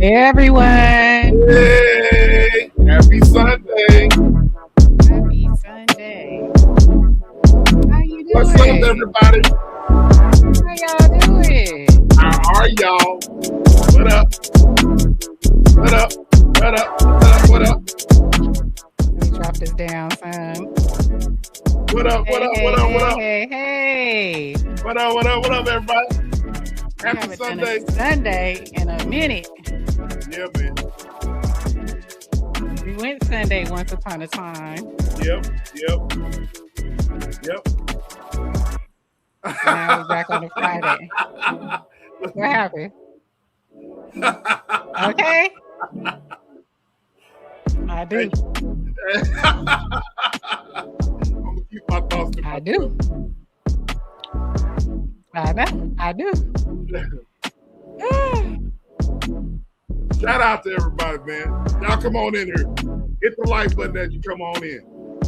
Hey everyone. Hey, happy Sunday. Happy Sunday. How you doing? What's up, everybody? How y'all doing? How are y'all? What up? What up? What up? What up? What up? Let me drop this down, son. What up? What up? What up? What up? Hey. What up? What up? What up, everybody? We Happy haven't done Sunday. a Sunday in a minute. Yeah, man. We went Sunday once upon a time. Yep. Now we're back on a Friday. What happened? Okay. I do. I'm gonna keep my thoughts to myself. I do. I know. I do. Shout out to everybody, man. Y'all come on in here. Hit the like button as you come on in.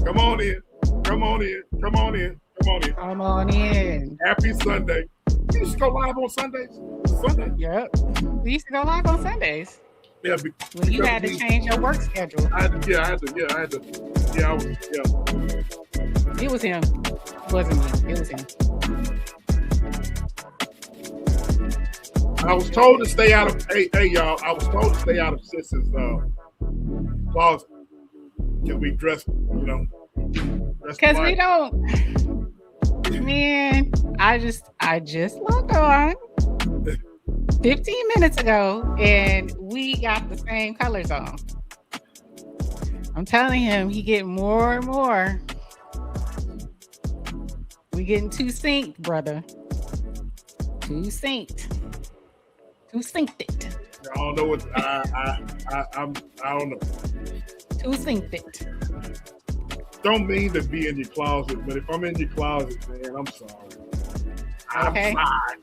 Come on in. Come on in. Come on in. Come on in. Come on in. Happy Sunday. You used to go live on Sundays? Sunday? Yep. We used to go live on Sundays. Yeah, when you had to change your work schedule. I had to. It was him. It wasn't me. It was him. I was told to stay out of, hey y'all, I was told to stay out of Sis's closet. Can we dress, Because we don't, man, I just logged on 15 minutes ago and we got the same colors on. I'm telling him he getting more and more. We getting too synced, brother. Too synced. Too synced it. I don't know what I don't know. Too synced it. Don't mean to be in your closet, but if I'm in your closet, man, I'm sorry. I'm sorry.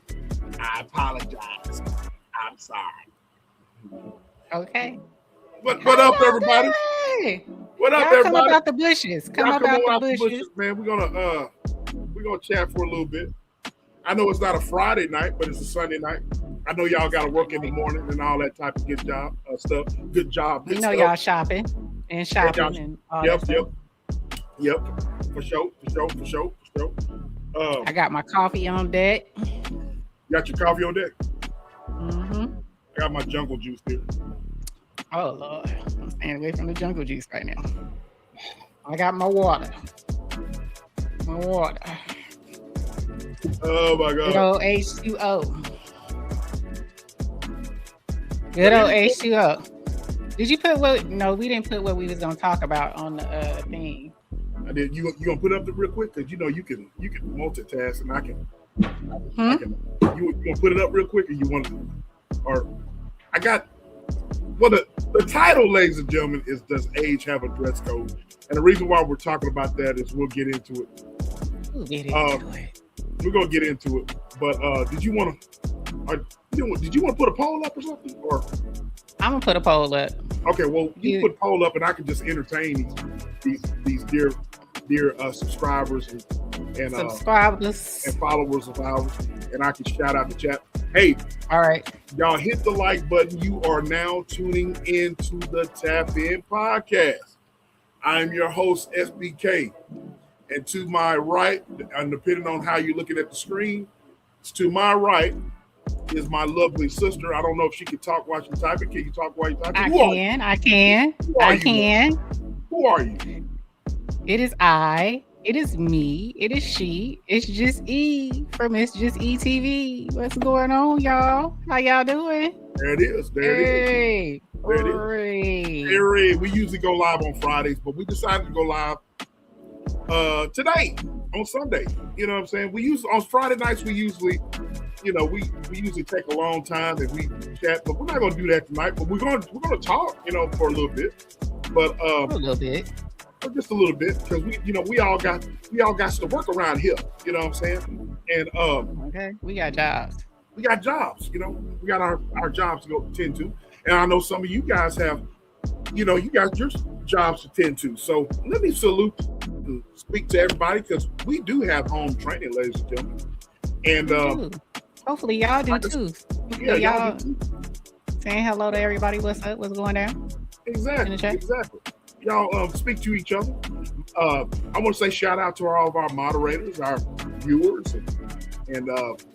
I apologize. I'm sorry. Okay. What up, everybody? What up, everybody? Come about the bushes. Come out the bushes, man. We're gonna chat for a little bit. I know it's not a Friday night, but it's a Sunday night. I know y'all got to work in the morning and all that type of good job stuff. Good job. We know y'all shopping and all that stuff. Yep. For sure. I got my coffee on deck. You got your coffee on deck? Mm-hmm. I got my jungle juice here. Oh, Lord. I'm staying away from the jungle juice right now. I got my water. Oh, my God. Good old H2O. Good old H2O. Did you put what? No, we didn't put what we was going to talk about on the thing. I did. You gonna put it up there real quick? Because, you can multitask and I can. You gonna put it up real quick or you want to? Or I got. Well, the title, ladies and gentlemen, is Does Age Have a Dress Code? And the reason why we're talking about that is we'll get into it. We're gonna get into it. But did you want to put a poll up or something? Or I'm gonna put a poll up. Okay, well, you put a poll up and I can just entertain these dear subscribers and subscribers and followers of ours, and I can shout out the chat. Hey, all right, y'all hit the like button. You are now tuning into the Tap In Podcast. I am your host, SBK, and to my right, and depending on how you're looking at the screen, to my right is my lovely sister. I don't know if she can talk while she's typing. Can you talk while you're typing? I can. Who are you? It is I. It is me. It is she. It's just E from It's Just E TV. What's going on, y'all? How y'all doing? There it is. There it is. We usually go live on Fridays, but we decided to go live today on Sunday. You know what I'm saying? On Friday nights we usually, we usually take a long time and we chat, but we're not gonna do that tonight. But we're gonna talk, for a little bit. But a little bit. Just a little bit, because we all got to work around here. You know what I'm saying? And okay, we got jobs. We got jobs. We got our jobs to go tend to. And I know some of you guys have, you got your jobs to tend to. So let me speak to everybody, because we do have home training, ladies and gentlemen. And hopefully y'all do too. Yeah, y'all do too. Saying hello to everybody. What's up? What's going down? Exactly. Y'all speak to each other. I want to say shout out to all of our moderators, our viewers, and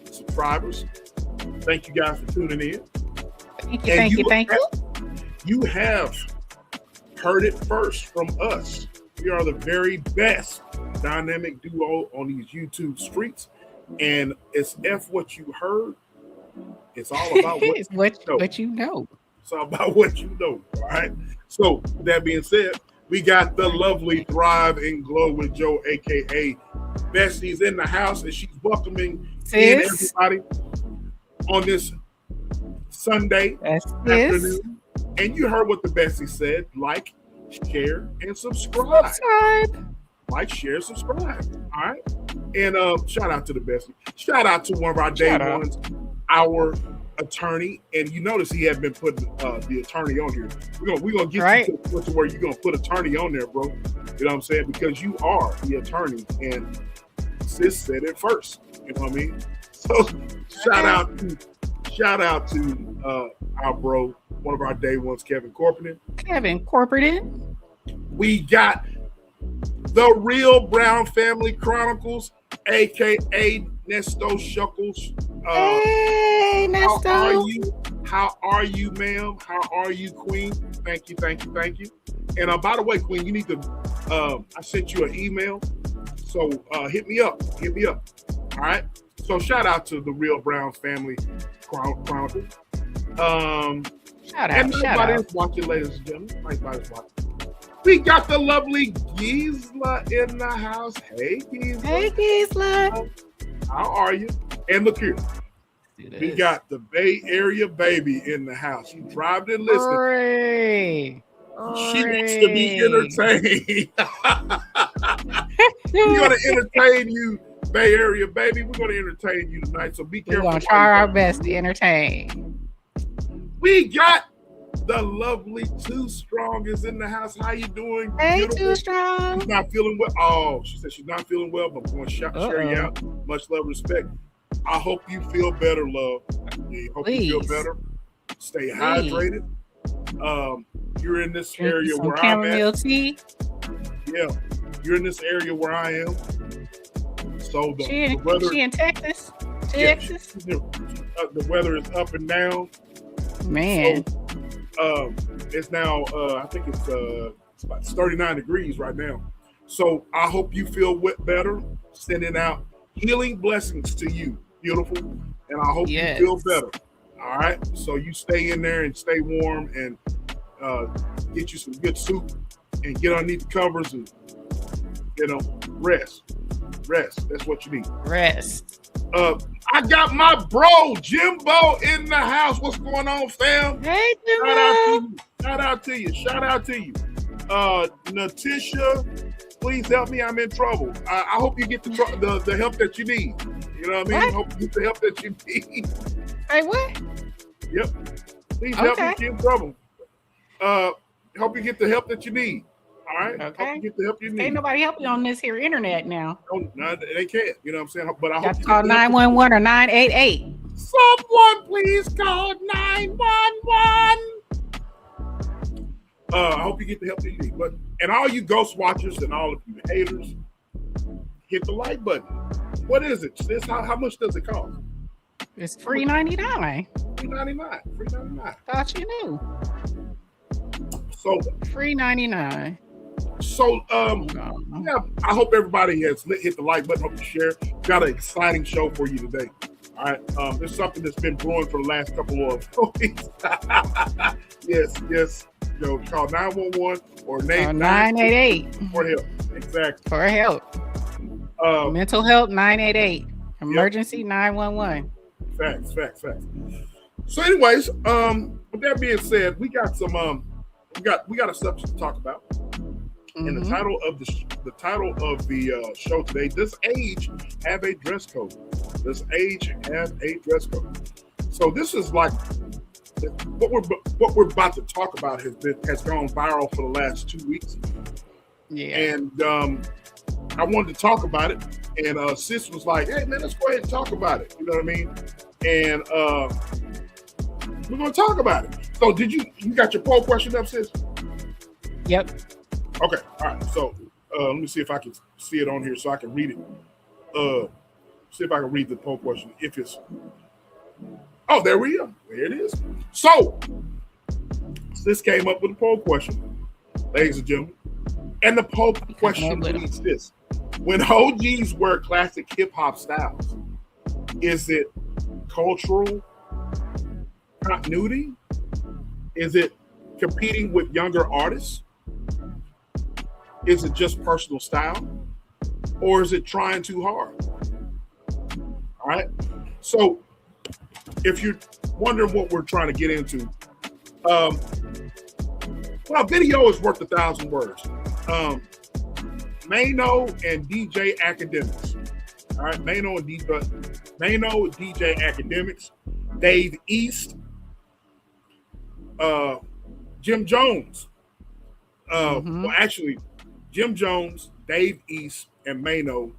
subscribers. Thank you guys for tuning in. Thank you. You have heard it first from us. We are the very best dynamic duo on these YouTube streets, and it's what you heard. It's all about what you know. It's all about what you know. All right. So that being said, we got the lovely Thrive and Glow with Joe, aka Bessie's in the house, and she's welcoming in everybody on this Sunday afternoon. And you heard what the Bessie said: like, share, and subscribe. Like, share, subscribe. All right. And shout out to the Bessie. Shout out to one of our day ones, our attorney. And you notice he had been putting the attorney on here. We're gonna get you to the point to where you're gonna put attorney on there, bro. You know what I'm saying? Because you are the attorney, and sis said it first. You know what I mean? So shout out to our bro, one of our day ones, Kevin Corporate. We got the Real Brown Family Chronicles, aka Nesto Shuckles. Hey, Nesto. How are you, ma'am? How are you, Queen? Thank you. And by the way, Queen, you need to. I sent you an email, so hit me up. All right. So shout out to the Real Brown Family Chronicles. Shout out. Is watching, ladies and gentlemen. Everybody's watching. We got the lovely Gisla in the house. Hey, Gisla. How are you? And look here. We got the Bay Area baby in the house. She dropped and listened. Hooray. She wants to be entertained. We're going to entertain you, Bay Area baby. We're going to entertain you tonight. So be careful. We're going to try our best to entertain. We got the lovely Too Strong is in the house. How you doing? Hey, Too Strong. She's not feeling well. Oh, she said she's not feeling well, but I'm going to share you out. Much love, respect. I hope you feel better, love. I hope you feel better. Stay hydrated. You're in this area where I'm at. Tea. Yeah, you're in this area where I am. So the weather. She in Texas. The weather is up and down. Man. So, it's now. I think it's about 39 degrees right now. So I hope you feel better. Sending out healing blessings to you, beautiful, and I hope you feel better. All right. So you stay in there and stay warm, and get you some good soup, and get underneath the covers, and rest. That's what you need. Rest. I got my bro Jimbo in the house. What's going on, fam? Hey, Jimbo. Shout out to you. Natisha, please help me. I'm in trouble. I hope you get the help that you need. You know what I mean? I hope you get the help that you need. Hey, what? Yep. Please help me get in trouble. Help you get the help that you need. All right. Okay. Help you get the help you need. Ain't nobody help you on this here internet now. No, they can't. You know what I'm saying? But I hope you call 911 or 988. Someone please call 911. I hope you get the help that you need. And all you ghost watchers and all of you haters, hit the like button. What is it? Sis, how much does it cost? It's $3.99. $3.99. Thought you knew. So $3.99. So I hope everybody has hit the like button. Hope you share. Got an exciting show for you today. All right, there's something that's been brewing for the last couple of weeks. yes. Call 911 or 988 for help. Exactly. For help. Mental health 988. Emergency 911. Facts. So, anyways, with that being said, we got some we got a subject to talk about. Mm-hmm. And the title of the show today, Does Age Have a Dress Code? Does age have a dress code? So this is like what we're about to talk about has gone viral for the last 2 weeks. Yeah. And I wanted to talk about it, and sis was like, "Hey man, let's go ahead and talk about it." You know what I mean? And we're gonna talk about it. So did you got your poll question up, sis? Yep. Okay. All right. So let me see if I can see it on here so I can read it. See if I can read the poll question. If it's there we go. There it is. So this came up with a poll question, ladies and gentlemen. And the poll question reads this: when OGs wear classic hip hop styles, is it cultural continuity? Is it competing with younger artists? Is it just personal style? Or is it trying too hard? All right. So if you're wondering what we're trying to get into, video is worth 1,000 words. Maino and DJ Akademiks. All right, Maino and DJ Akademiks, Dave East, Jim Jones. Well, actually, Jim Jones, Dave East, and Maino,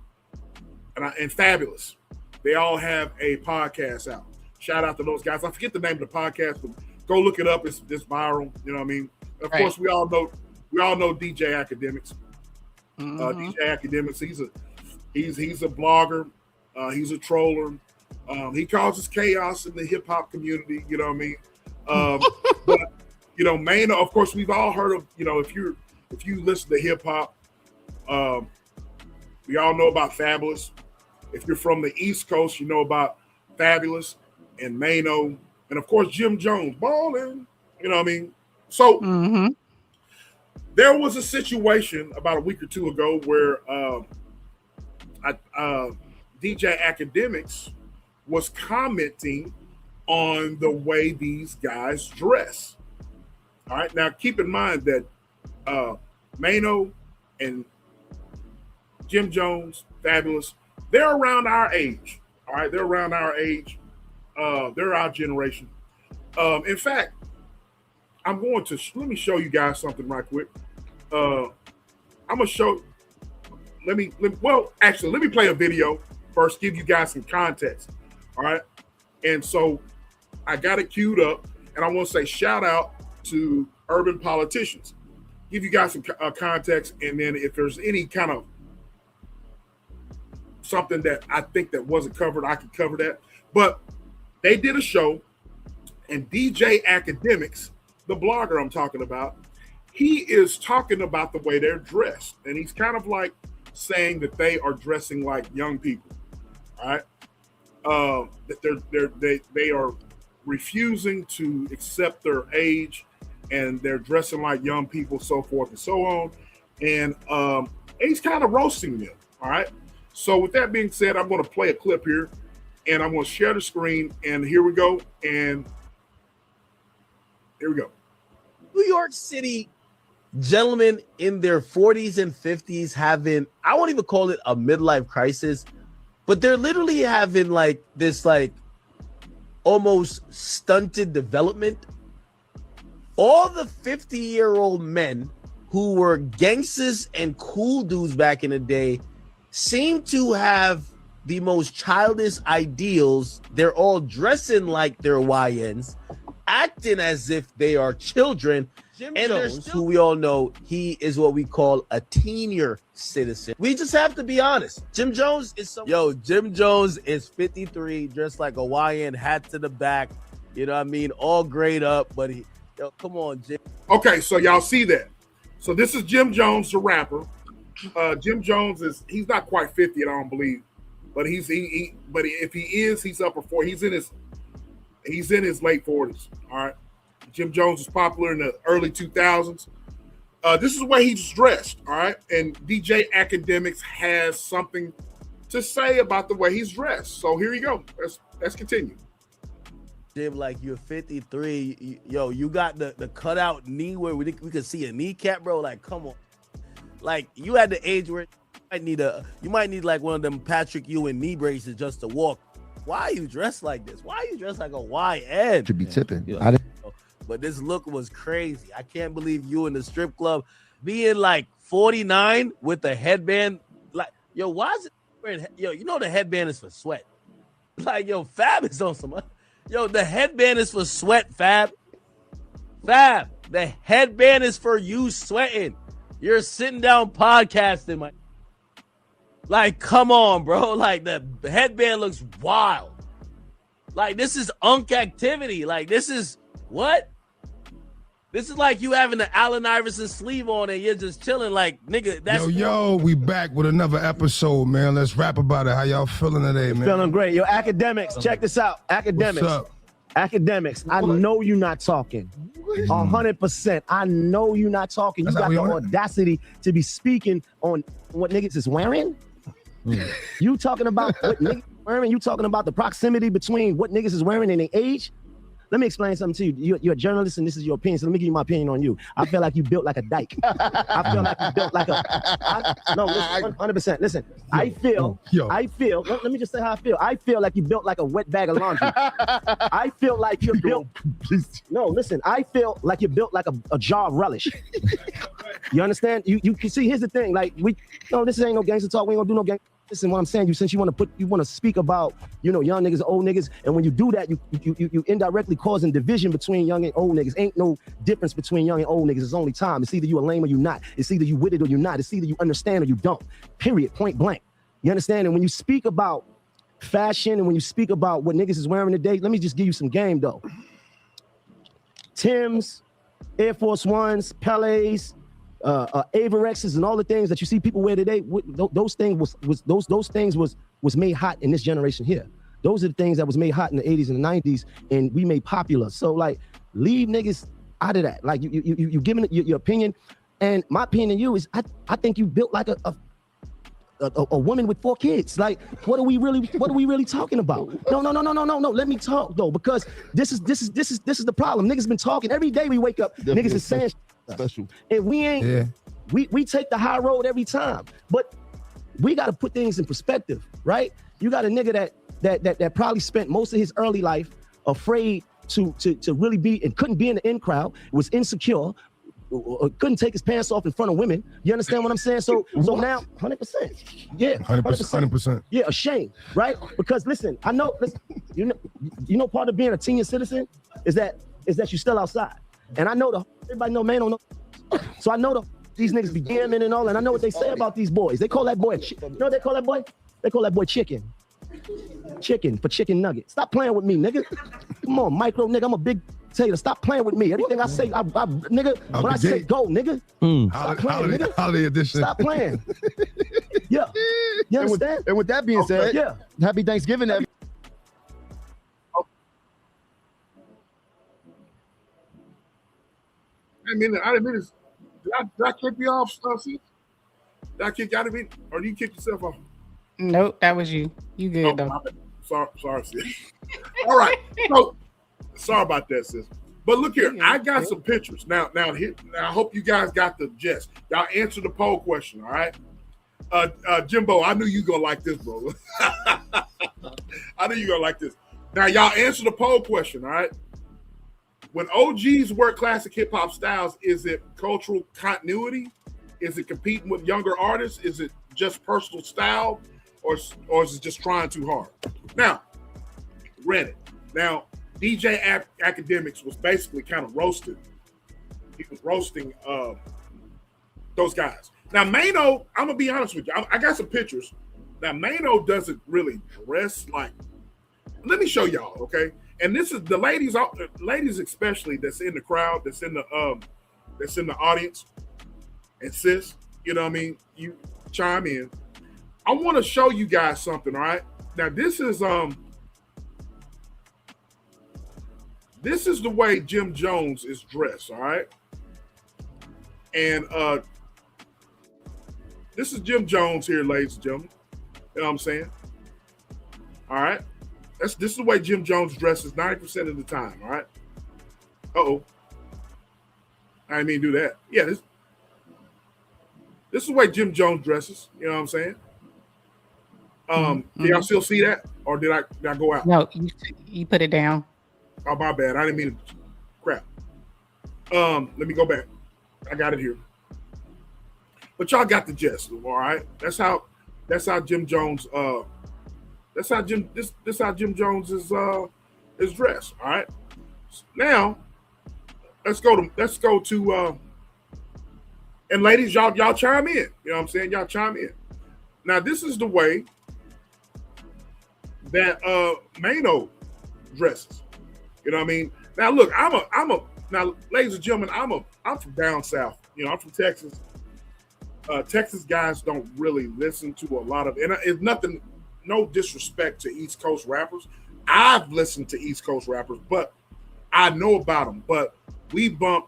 and Fabulous. They all have a podcast out. Shout out to those guys. I forget the name of the podcast, but go look it up. It's viral. You know what I mean? Of course, we all know DJ Akademiks. DJ Akademiks. He's a blogger. He's a troller. He causes chaos in the hip hop community. You know what I mean? But Maino. Of course, we've all heard of. If you listen to hip hop, we all know about Fabulous. If you're from the East Coast, you know about Fabulous and Maino, and of course Jim Jones, ballin'. You know what I mean? So there was a situation about a week or two ago where DJ Akademiks was commenting on the way these guys dress. All right, now keep in mind that Maino and Jim Jones, Fabulous, they're around our age. All right, they're around our age. They're our generation. In fact, let me show you guys something right quick. I'm gonna show. Let me play a video first. Give you guys some context. All right, and so I got it queued up, and I want to say shout out to urban politicians. Give you guys some context, and then if there's any kind of something that I think that wasn't covered, I could cover that. But they did a show, and DJ Akademiks, the blogger I'm talking about, he is talking about the way they're dressed, and he's kind of like saying that they are dressing like young people. All right, that they are refusing to accept their age, and they're dressing like young people, so forth and so on. And he's kind of roasting them. All right. So with that being said, I'm going to play a clip here, and I'm going to share the screen, and here we go. And here we go. New York City gentlemen in their 40s and 50s having, I won't even call it a midlife crisis, but they're literally having like this like almost stunted development. All the 50-year-old men who were gangsters and cool dudes back in the day seem to have the most childish ideals. They're all dressing like they're YNs, acting as if they are children. Jim Jones, who we all know, he is what we call a senior citizen. We just have to be honest. Jim Jones is Jim Jones is 53, dressed like a YN, hat to the back. You know what I mean? All grayed up, but come on, Jim. Okay, so y'all see that. So this is Jim Jones, the rapper. Jim Jones he's not quite 50, I don't believe, but but if he is, he's upper 40. He's in his late 40s. All right. Jim Jones was popular in the early 2000s. This is the way he's dressed. All right. And DJ Akademiks has something to say about the way he's dressed. So here you go. Let's continue. Jim, like you're 53. You got the cutout knee where we could see a kneecap, bro. Like, come on. Like you at the age where you might need like one of them Patrick Ewing knee braces just to walk. Why are you dressed like this? Why are you dressed like a YN? Should be tipping. But this look was crazy. I can't believe you in the strip club being like 49 with a headband. Like, why is it wearing? The headband is for sweat. Like, Fab is on some. The headband is for sweat, Fab. Fab, the headband is for you sweating. You're sitting down podcasting, my. Like, come on, bro. Like, the headband looks wild. Like, this is unk activity. Like, this is what? This is like you having the Allen Iverson sleeve on and you're just chilling. Like, nigga, that's yo, we back with another episode, man. Let's rap about it. How y'all feeling today, man? Feeling great. Yo, Akademiks, check this out. Akademiks. What's up? Akademiks, I know you're not talking. 100%. I know you're not talking. You got the audacity to be speaking on what niggas is wearing. You talking about what niggas wearing? You talking about the proximity between what niggas is wearing and their age? Let me explain something to you. You're a journalist and this is your opinion. So let me give you my opinion on you. I feel like you built like a dyke. I feel like you built like no, listen, 100%. Listen, I feel, let me just say how I feel. I feel like you built like a wet bag of laundry. I feel like you're built. No, listen, I feel like you're built like a jar of relish. You understand? You can see, here's the thing. Like, this ain't no gangster talk. We ain't gonna do no gangster. Listen, what I'm saying, since you want to speak about, young niggas and old niggas, and when you do that, you indirectly causing division between young and old niggas. Ain't no difference between young and old niggas. It's only time. It's either you a lame or you not. It's either you with it or you not. It's either you understand or you don't. Period. Point blank. You understand? And when you speak about fashion and when you speak about what niggas is wearing today, let me just give you some game though. Timbs, Air Force Ones, Pelés, Averexes and all the things that you see people wear today, those things was made hot in this generation here. Those are the things that was made hot in the 80s and the 90s, and we made popular. So like, leave niggas out of that. Like you giving your opinion, and my opinion to you is I think you built like a woman with 4 kids. Like, what are we really talking about? No. Let me talk though, because this is the problem. Niggas been talking every day. We wake up, niggas is saying. Special. And we ain't, we take the high road every time, but we got to put things in perspective, right? You got a nigga that probably spent most of his early life afraid to really be and couldn't be in the in crowd, was insecure, couldn't take his pants off in front of women. You understand what I'm saying? So now 100%, yeah, 100%, yeah, ashamed, right? Because listen, I know, you know, part of being a senior citizen is that you still outside. And I know everybody know Maino. So I know these niggas be DMing and all, and I know what they say about these boys. They call that boy, you know what they call that boy? They call that boy chicken. Chicken for chicken nugget. Stop playing with me, nigga. Come on, micro nigga. I'm a big tailor. Stop playing with me. Everything I say, nigga, when I say go, nigga. Stop playing, nigga. Holiday edition. Stop playing. Yeah. You understand? And with that being said, yeah. Happy Thanksgiving, everyone. I didn't mean this. Did I kick you off, sis? Did I kick you out of it? Or did you kick yourself off? Nope, that was you. You good, though. Sorry, sis. All right. So, sorry about that, sis. But look here, I got some pictures. Now, I hope you guys got the gist. Y'all answer the poll question, all right? Jimbo, I knew you gonna like this, bro. I knew you gonna like this. Now, y'all answer the poll question, all right? When OGs wear classic hip hop styles, is it cultural continuity? Is it competing with younger artists? Is it just personal style, or is it just trying too hard? Now, Reddit. Now, DJ Akademiks was basically kind of roasted. He was roasting those guys. Now, Maino, I'm gonna be honest with you. I got some pictures. Now, Maino doesn't really dress like. Let me show y'all, okay? And this is the ladies especially that's in the crowd, that's in the audience, and sis, you know what I mean? You chime in. I want to show you guys something, all right? Now this is the way Jim Jones is dressed, all right? And this is Jim Jones here, ladies and gentlemen. You know what I'm saying? All right. This is the way Jim Jones dresses 90% of the time, all right? Uh-oh. I didn't mean to do that. Yeah, this is the way Jim Jones dresses, you know what I'm saying? Can y'all still see that? Or did I go out? No, you put it down. Oh, my bad. I didn't mean to. Crap. Let me go back. I got it here. But y'all got the gist, all right? That's how Jim Jones this how Jim Jones is dressed, all right? Now, let's go to and ladies, y'all chime in. You know what I'm saying? Y'all chime in. Now, this is the way that Maino dresses. You know what I mean? Now, look, now, ladies and gentlemen, I'm from down south. You know, I'm from Texas. Texas guys don't really listen to a lot of, and it's nothing, no disrespect to East Coast rappers. I've listened to East Coast rappers, but I know about them. But we bump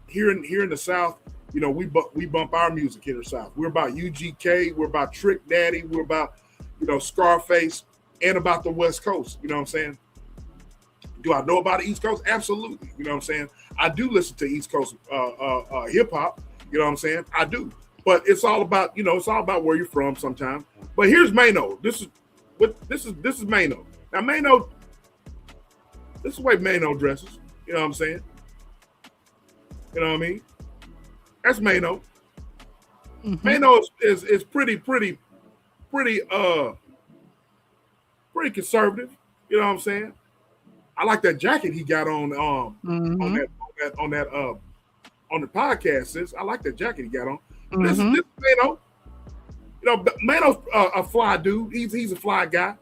here in the South. You know, we bump our music here in the South. We're about UGK. We're about Trick Daddy. We're about, you know, Scarface, and about the West Coast. You know what I'm saying? Do I know about the East Coast? Absolutely. You know what I'm saying? I do listen to East Coast hip hop. You know what I'm saying? I do. But it's all about, you know, it's all about where you're from sometimes. But here's Maino. This is Maino. Now Maino, this is the way Maino dresses. You know what I'm saying? You know what I mean? That's Maino. Mm-hmm. Maino is pretty conservative. You know what I'm saying? I like that jacket he got on the podcast. Sis. I like that jacket he got on. Mm-hmm. This is Maino. You know, Maino's a fly dude. He's a fly guy.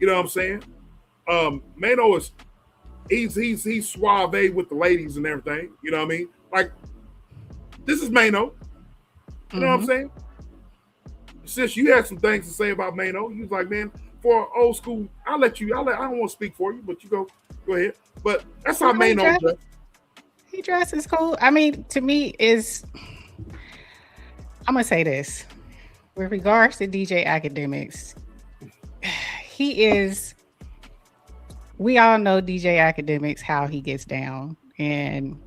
You know what I'm saying? Maino is he's suave with the ladies and everything. You know what I mean? Like, this is Maino. You know what I'm saying? Sis, you had some things to say about Maino. You was like, man, for old school, I don't want to speak for you, but you go ahead. But that's how Maino dresses. He dresses cool. I mean, to me I'm gonna say this. With regards to DJ Akademiks, we all know DJ Akademiks, how he gets down, and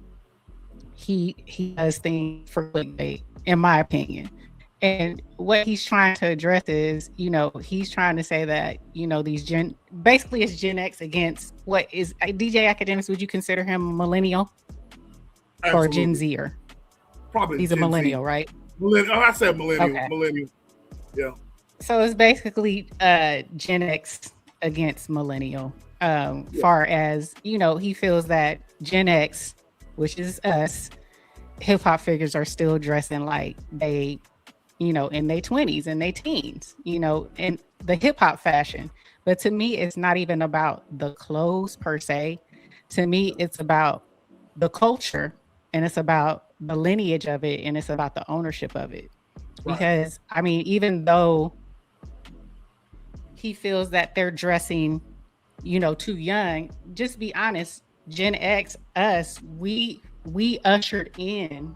he does things for clickbait, in my opinion. And what he's trying to address is, you know, he's trying to say that, you know, basically it's Gen X against what is DJ Akademiks. Would you consider him a millennial? Absolutely. Or Gen Zer? Probably. He's a millennial, Z. Right? I said millennial. Okay. Millennial. Yeah. So it's basically Gen X against millennial. Far as, you know, he feels that Gen X, which is us, hip hop figures are still dressing like they, you know, in their 20s and their teens, you know, in the hip hop fashion. But to me, it's not even about the clothes per se. To me, it's about the culture, and it's about the lineage of it, and it's about the ownership of it. Right. Because, I mean, even though he feels that they're dressing, you know, too young, just be honest, Gen X, us, we ushered in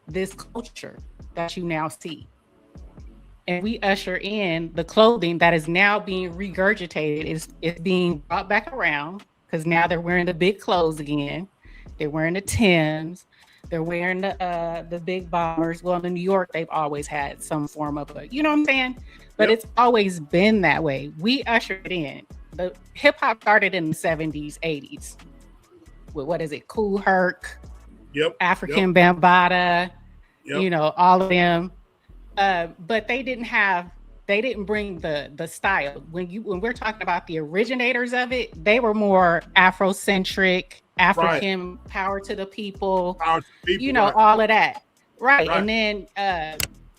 this culture that you now see. And we usher in the clothing that is now being regurgitated. It's being brought back around, because now they're wearing the big clothes again. They're wearing the Timbs. They're wearing the big bombers. Well, in New York, they've always had some form of you know what I'm saying? But It's always been that way. We ushered it in. The hip hop started in the 70s, 80s. With what is it? Kool Herc, African Bambaataa, you know, all of them. But they didn't bring the style. When we're talking about the originators of it, they were more Afrocentric, African, power to the people, you know, all of that. Right. And then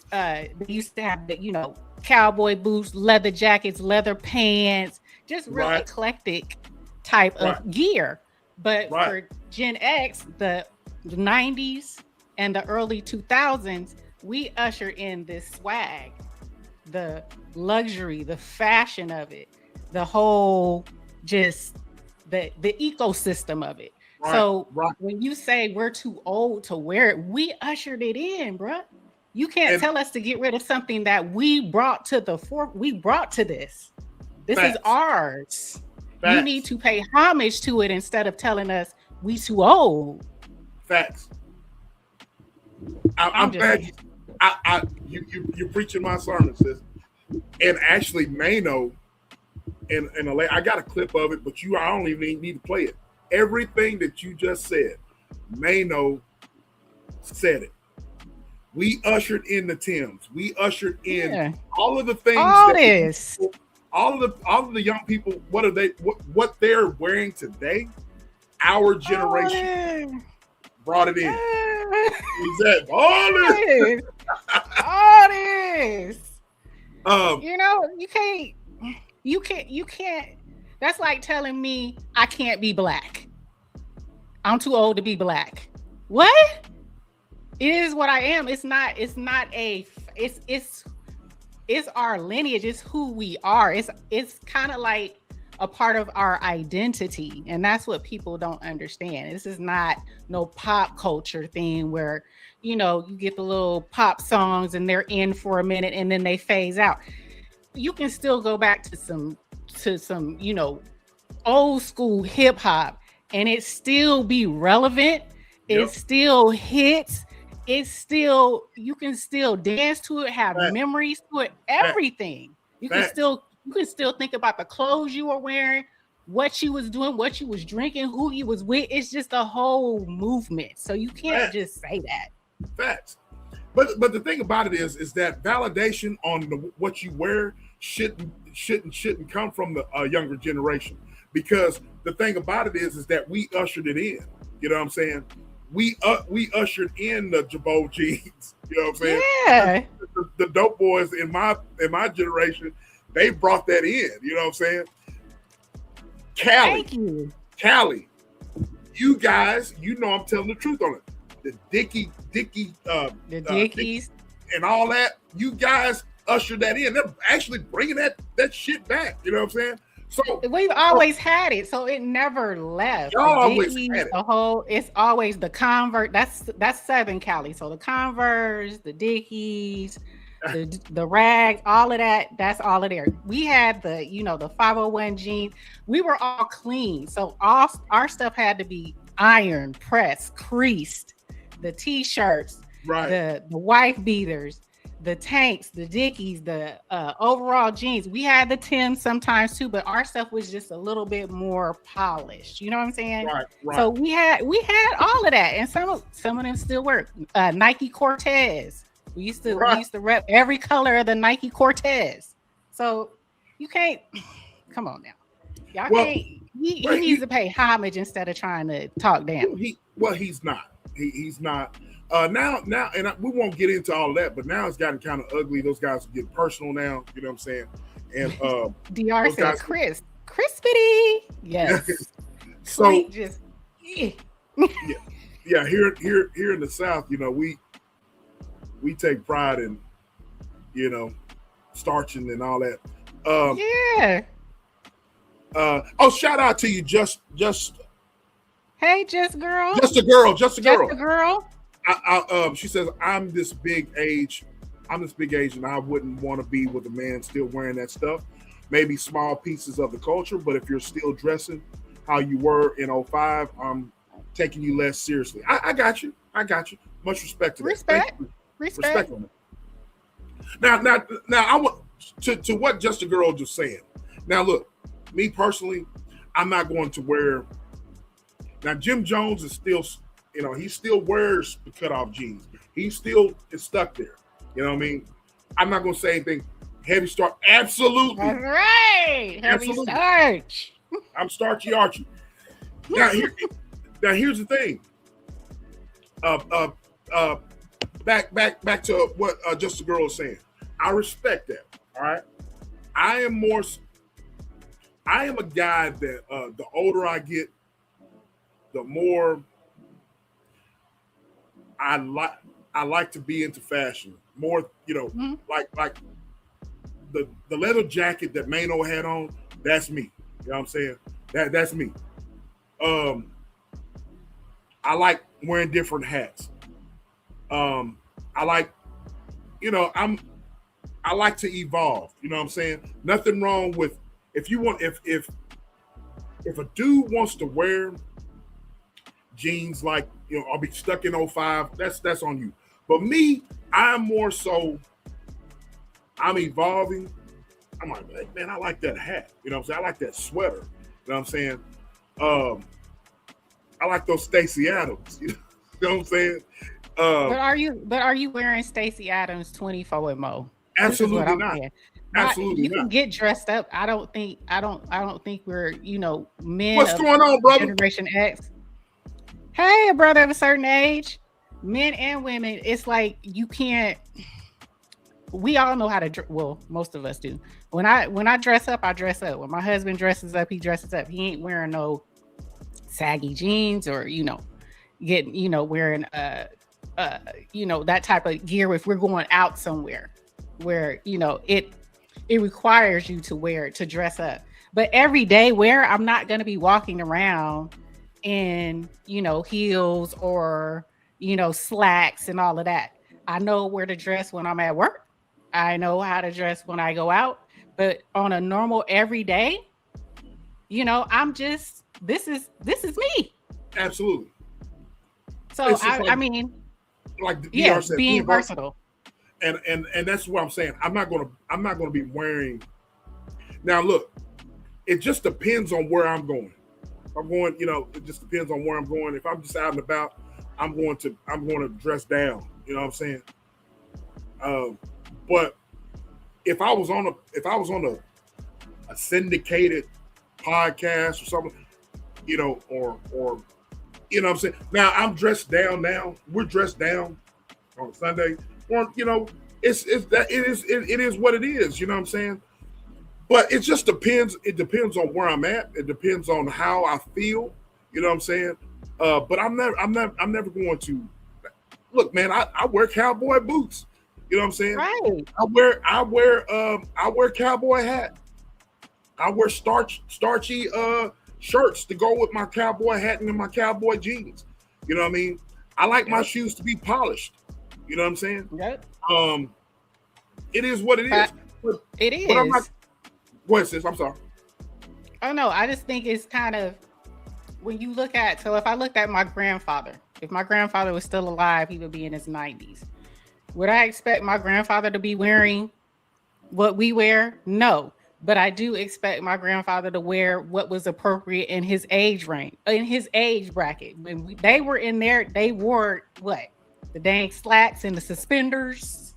they used to have the, you know, cowboy boots, leather jackets, leather pants, just real eclectic type of gear. But for Gen X, the 90s and the early 2000s, we usher in this swag, the luxury, the fashion of it, the whole, just the ecosystem of it. So when you say we're too old to wear it, we ushered it in, bruh. You can't tell us to get rid of something that we brought to the we brought to this. This is ours. You need to pay homage to it instead of telling us we too old. Facts. I'm glad you're preaching my sermon, sis. And actually, Maino in LA, I got a clip of it, but I don't even need to play it. Everything that you just said, Maino said it. We ushered in the Timbs. We ushered in all of the things. All of the young people. What they're wearing today? Our generation. brought it in. Exactly. All this. You know, you can't. That's like telling me I can't be black. I'm too old to be black. What? It is what I am. It's our lineage. It's who we are. It's kind of like a part of our identity. And that's what people don't understand. This is not no pop culture thing where, you get the little pop songs and they're in for a minute and then they phase out. You can still go back to some, old school hip hop and it still be relevant. It still hits. It's still, you can still dance to it, have memories to it, everything. You can still think about the clothes you were wearing, what you was doing, what you was drinking, who you was with. It's just a whole movement. So you can't just say that. Facts. But the thing about it is that validation on what you wear shouldn't come from the younger generation, because the thing about it is that we ushered it in. You know what I'm saying? We ushered in the Jabot jeans. You know what I'm saying? Yeah. The dope boys in my generation, they brought that in. You know what I'm saying? Thank you. Callie, you guys, I'm telling the truth on it. The Dickies, and all that. You guys ushered that in. They're actually bringing that shit back. You know what I'm saying? So we've always had it, so it never left. Y'all always had it. It's always the Converse. That's Southern Cali. So the Converse, the Dickies, the rags, all of that. That's all of there. We had the 501 jeans. We were all clean, so all our stuff had to be ironed, pressed, creased. The t-shirts, right? The wife beaters, the tanks, the Dickies, the overall jeans. We had the Timbs sometimes too, but our stuff was just a little bit more polished. You know what I'm saying? Right. So we had all of that, and some of them still work. Nike Cortez. We used to rep every color of the Nike Cortez. So you can't. Come on now, y'all can't. He needs to pay homage instead of trying to talk down. He's not. He's not. Now, and we won't get into all that, but now it's gotten kind of ugly. Those guys get personal now. You know what I'm saying? And DR says, crispity. Yes. So just yeah. Here in the South, we take pride in, starching and all that. Shout out to you, just. Hey, just a girl. She says, I'm this big age, and I wouldn't want to be with a man still wearing that stuff. Maybe small pieces of the culture, but if you're still dressing how you were in 05, I'm taking you less seriously. I got you. Much respect to that. Respect on it. Now, I want to what Just a Girl just saying. Now, look, me personally, I'm not going to wear. Now, Jim Jones is still, he still wears the cutoff jeans. He still is stuck there. You know what I mean? I'm not going to say anything. Heavy starch, absolutely. All right, heavy starch. I'm starchy Archie. Now, here's the thing. Back to what Just a Girl is saying. I respect that. All right. I am a guy that the older I get, the more I like to be into fashion. More, like the leather jacket that Maino had on, that's me. You know what I'm saying? That's me. I like wearing different hats. I like, I like to evolve. You know what I'm saying? Nothing wrong with if a dude wants to wear jeans like, I'll be stuck in 05, that's on you. But me, I'm more so, I'm evolving. I'm like, man, I like that hat. You know what I'm saying? I like that sweater. You know what I'm saying? I like those Stacey Adams. You know what I'm saying? But are you wearing Stacey Adams 24 and more? Absolutely not. Absolutely you not. Can get dressed up. I don't think we're men. What's going on, brother? Generation X. Hey, a brother of a certain age, men and women, it's like you can't. We all know how to. Well, most of us do. When I dress up, I dress up. When my husband dresses up, he dresses up. He ain't wearing no saggy jeans or wearing that type of gear if we're going out somewhere where it requires you to wear it, to dress up. But everyday wear, I'm not going to be walking around in heels or slacks and all of that. I know where to dress when I'm at work. I know how to dress when I go out. But on a normal everyday, I'm just this is me. Absolutely. So I mean, like DR said, being versatile. And that's what I'm saying. I'm not gonna be wearing. Now look, it just depends on where I'm going. If I'm going, it just depends on where I'm going. If I'm just out and about, I'm going to dress down. You know what I'm saying? But if I was on a syndicated podcast or something, or you know what I'm saying? Now I'm dressed down now. We're dressed down on Sunday. Or, it is what it is, you know what I'm saying? But it just depends. It depends on where I'm at. It depends on how I feel, you know what I'm saying? But I'm never going to look, man, I wear cowboy boots. You know what I'm saying? Right. I wear cowboy hat. I wear starchy shirts to go with my cowboy hat and my cowboy jeans. You know what I mean? I like my shoes to be polished. You know what I'm saying? Yep. It is what it is. It is. But I'm not. Go ahead, sis. I'm sorry. Oh no, I just think it's kind of when you look at. So if I looked at my grandfather, if my grandfather was still alive, he would be in his 90s. Would I expect my grandfather to be wearing what we wear? No. But I do expect my grandfather to wear what was appropriate in his age range, in his age bracket. When they were in there, they wore what? The dang slacks and the suspenders,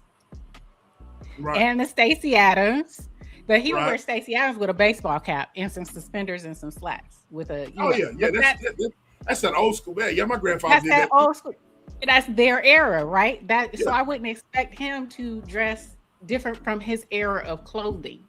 right, and the Stacey Adams. But he would wear Stacey Adams with a baseball cap and some suspenders and some slacks with a. That's that old school. Yeah, my grandfather did that. Old school. That's their era, right? So I wouldn't expect him to dress different from his era of clothing.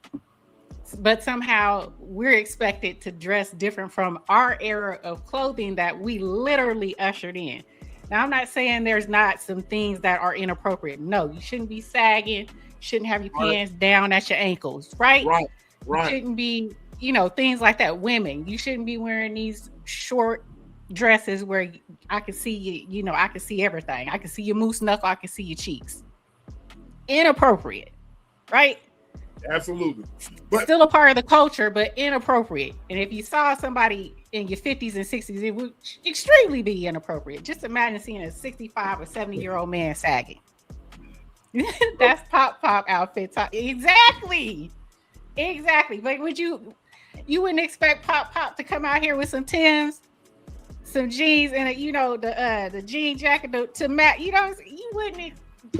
But somehow we're expected to dress different from our era of clothing that we literally ushered in. Now, I'm not saying there's not some things that are inappropriate. No, you shouldn't be sagging. You shouldn't have your pants down at your ankles, right? Right. You shouldn't be, things like that. Women, you shouldn't be wearing these short dresses where I can see you, I can see everything. I can see your moose knuckle. I can see your cheeks. Inappropriate, right? Absolutely. But still a part of the culture, but inappropriate. And if you saw somebody in your 50s and 60s, it would extremely be inappropriate. Just imagine seeing a 65 or 70-year-old man sagging. That's pop outfit. Exactly. But you wouldn't expect pop to come out here with some Timbs, some jeans, and the jean jacket to match.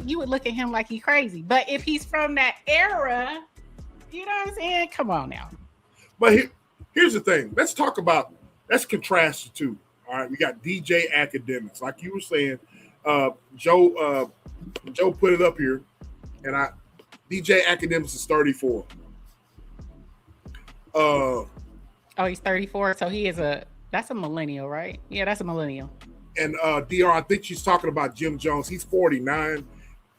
You would look at him like he's crazy. But if he's from that era, you know what I'm saying? Come on now. But here's the thing. Let's contrast the two. All right. We got DJ Akademiks. Like you were saying, Joe put it up here. And DJ Akademiks is 34. He's 34. So that's a millennial, right? Yeah, that's a millennial. And DR, I think she's talking about Jim Jones. He's 49.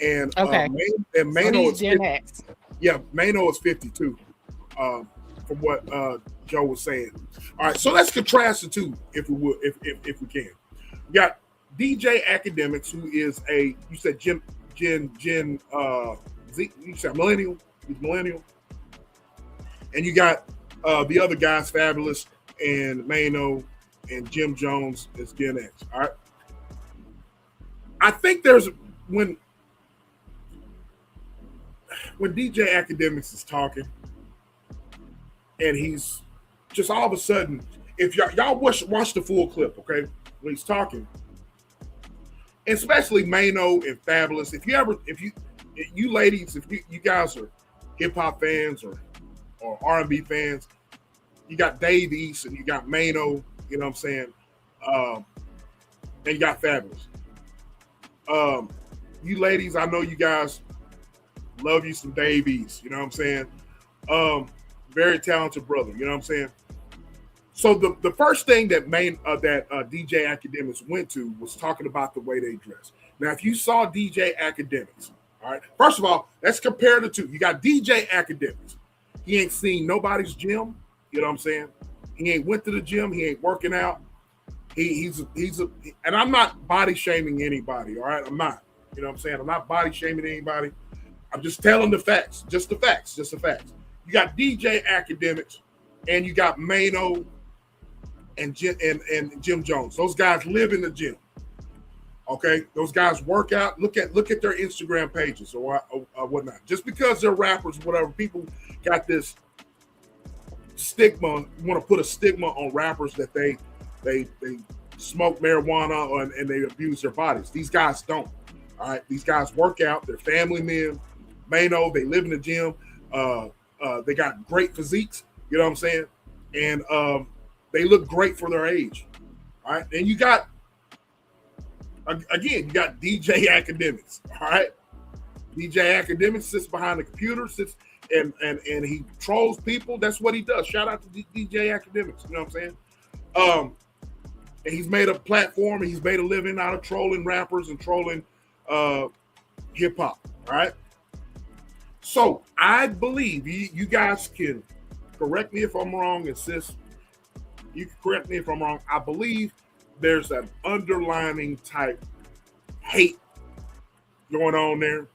And Maino is Gen X. Yeah, Maino is 52. From what Joe was saying. All right, so let's contrast the two, if we would, if we can. We got DJ Akademiks, who is you said Gen Z, you said millennial. He's millennial. And you got the other guys, Fabulous and Maino and Jim Jones is Gen X. All right. I think when DJ Akademiks is talking and he's just all of a sudden, if y'all watch the full clip, okay, when he's talking, especially Maino and Fabulous, if you ladies, if you guys are hip hop fans or R&B fans, you got Dave East and you got Maino, you know what I'm saying? and you got Fabulous. You ladies, I know you guys love you some Davies, you know what I'm saying? Very talented brother, you know what I'm saying? So the first thing that DJ Akademiks went to was talking about the way they dress. Now, if you saw DJ Akademiks, all right, first of all, let's compare the two. You got DJ Akademiks. He ain't seen nobody's gym, you know what I'm saying? He ain't went to the gym. He ain't working out. He's and I'm not body shaming anybody, all right? I'm not, you know what I'm saying? I'm not body shaming anybody. I'm just telling the facts, just the facts. You got DJ Akademiks and you got Maino and Jim Jones. Those guys live in the gym. Okay, those guys work out. Look at their Instagram pages or whatnot. Just because they're rappers, whatever, people got this stigma. Want to put a stigma on rappers that they smoke marijuana and they abuse their bodies. These guys don't. All right, these guys work out. They're family men. Maino, they live in the gym. They got great physiques. You know what I'm saying? And they look great for their age. All right, and you got DJ Akademiks. All right, DJ Akademiks sits behind the computer, and he trolls people. That's what he does. Shout out to DJ Akademiks. You know what I'm saying? And he's made a platform and he's made a living out of trolling rappers and trolling hip hop. All right. So I believe you guys can correct me if I'm wrong, and sis, you can correct me if I'm wrong. I believe there's an underlining type hate going on there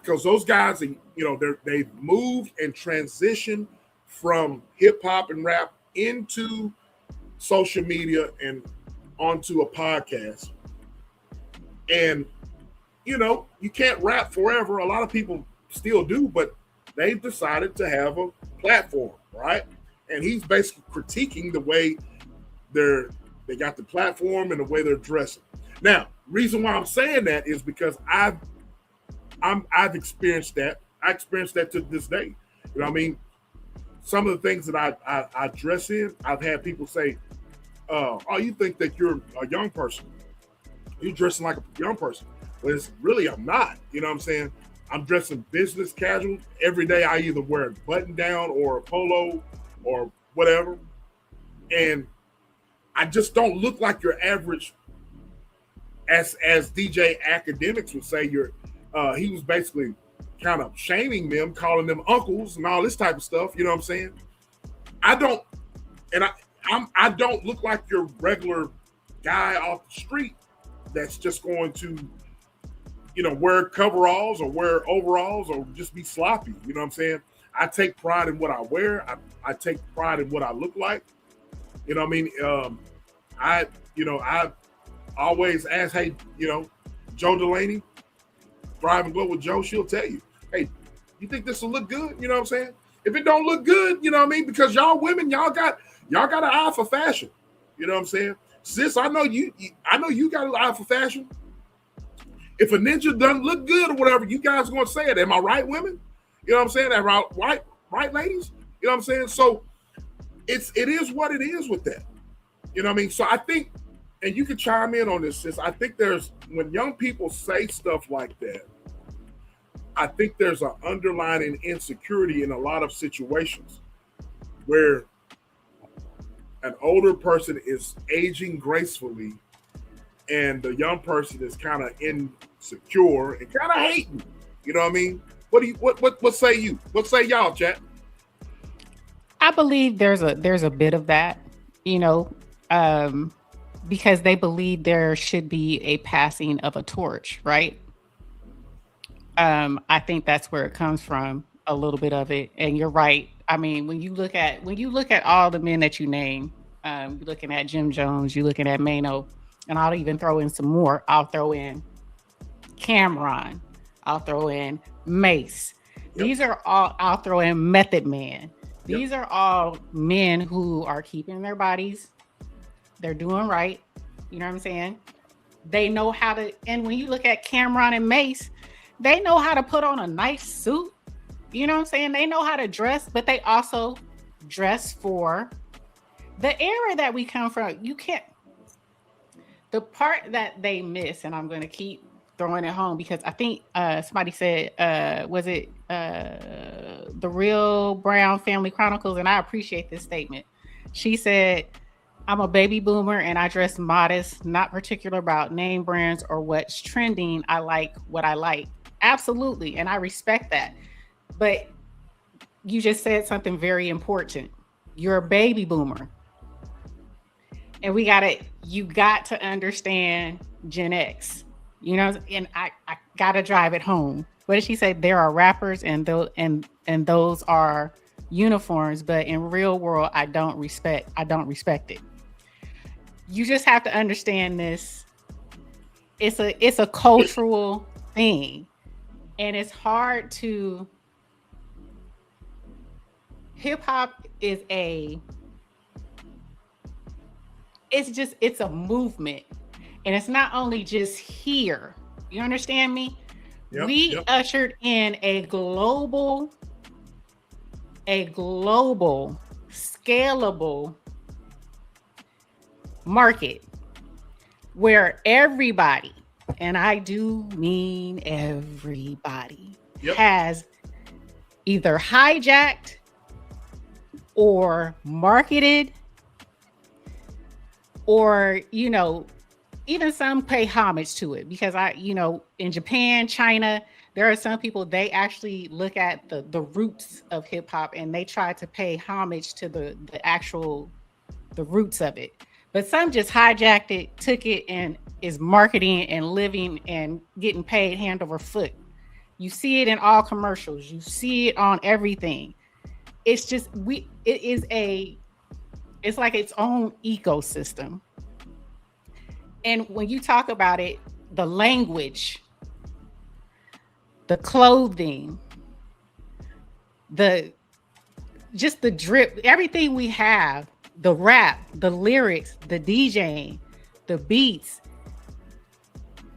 because those guys, you know, they've moved and transitioned from hip hop and rap into social media and onto a podcast. And, you know, you can't rap forever. A lot of people still do, but they've decided to have a platform, right? And he's basically critiquing the way they got the platform and the way they're dressing. Now, reason why I'm saying that is because I've experienced that. I experienced that to this day. You know what I mean? Some of the things that I dress in, I've had people say, oh, you think that you're a young person. You're dressing like a young person. But it's really, I'm not. You know what I'm saying? I'm dressing business casual. Every day I either wear a button down or a polo or whatever. And I just don't look like your average, as DJ Akademiks would say, he was basically kind of shaming them, calling them uncles and all this type of stuff. You know what I'm saying? I don't look like your regular guy off the street that's just going to, you know, wear coveralls or wear overalls or just be sloppy. You know what I'm saying? I take pride in what I wear. I take pride in what I look like. You know what I mean? I always ask, hey, you know, Joe Delaney, Thrive and Glow with Joe, she'll tell you, hey, you think this will look good? You know what I'm saying? If it don't look good, you know what I mean? Because y'all women, y'all got an eye for fashion. You know what I'm saying? Sis, I know you got an eye for fashion. If a ninja doesn't look good or whatever, you guys are going to say it. Am I right, women? You know what I'm saying? Am I right, ladies? You know what I'm saying? So it is what it is with that. You know what I mean? So I think, and you can chime in on this, sis, I think when young people say stuff like that, I think there's an underlying insecurity in a lot of situations where an older person is aging gracefully and the young person is kind of insecure and kind of hating. You know what I mean? What say you? What say y'all, chat? I believe there's a bit of that, you know, because they believe there should be a passing of a torch, right? I think that's where it comes from, a little bit of it. And you're right. I mean, when you look at all the men that you name, you're looking at Jim Jones, you're looking at Maino, and I'll even throw in some more. I'll throw in Cameron. I'll throw in Mace. Yep. These are all, I'll throw in Method Man. These are all men who are keeping their bodies. They're doing right. You know what I'm saying? They know how to, and when you look at Cameron and Mace, they know how to put on a nice suit. You know what I'm saying? They know how to dress, but they also dress for the era that we come from. You can't, The part that they miss, and I'm going to keep throwing it home because I think somebody said, was it the Real Brown Family Chronicles? And I appreciate this statement. She said, I'm a baby boomer and I dress modest, not particular about name brands or what's trending. I like what I like. Absolutely. And I respect that. But you just said something very important. You're a baby boomer. And you got to understand Gen X, you know, and I got to drive it home. What did she say? There are rappers and those are uniforms, but in real world, I don't respect it. You just have to understand this. It's a cultural thing, and it's hard to. Hip hop is it's a movement, and it's not only just here. You understand me? We ushered in a global, scalable market where everybody, and I do mean everybody, has either hijacked or marketed, or, you know, even some pay homage to it, because in Japan, China, there are some people, they actually look at the roots of hip hop and they try to pay homage to the roots of it. But some just hijacked it, took it, and is marketing and living and getting paid hand over foot. You see it in all commercials. You see it on everything. It's just, it's like its own ecosystem. And when you talk about it, the language, the clothing, the drip, everything we have, the rap, the lyrics, the DJing, the beats,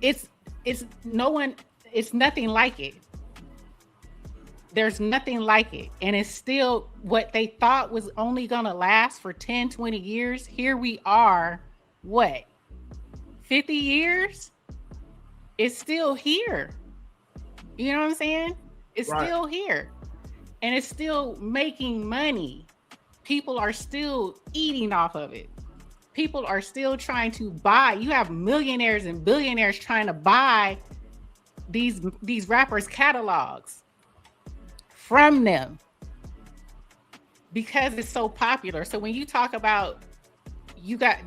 it's nothing like it. There's nothing like it. And it's still what they thought was only going to last for 10, 20 years. Here we are, 50 years? It's still here. You know what I'm saying? It's still here. And it's still making money. People are still eating off of it. People are still trying to buy. You have millionaires and billionaires trying to buy these rappers' catalogs from them because it's so popular. So when you talk about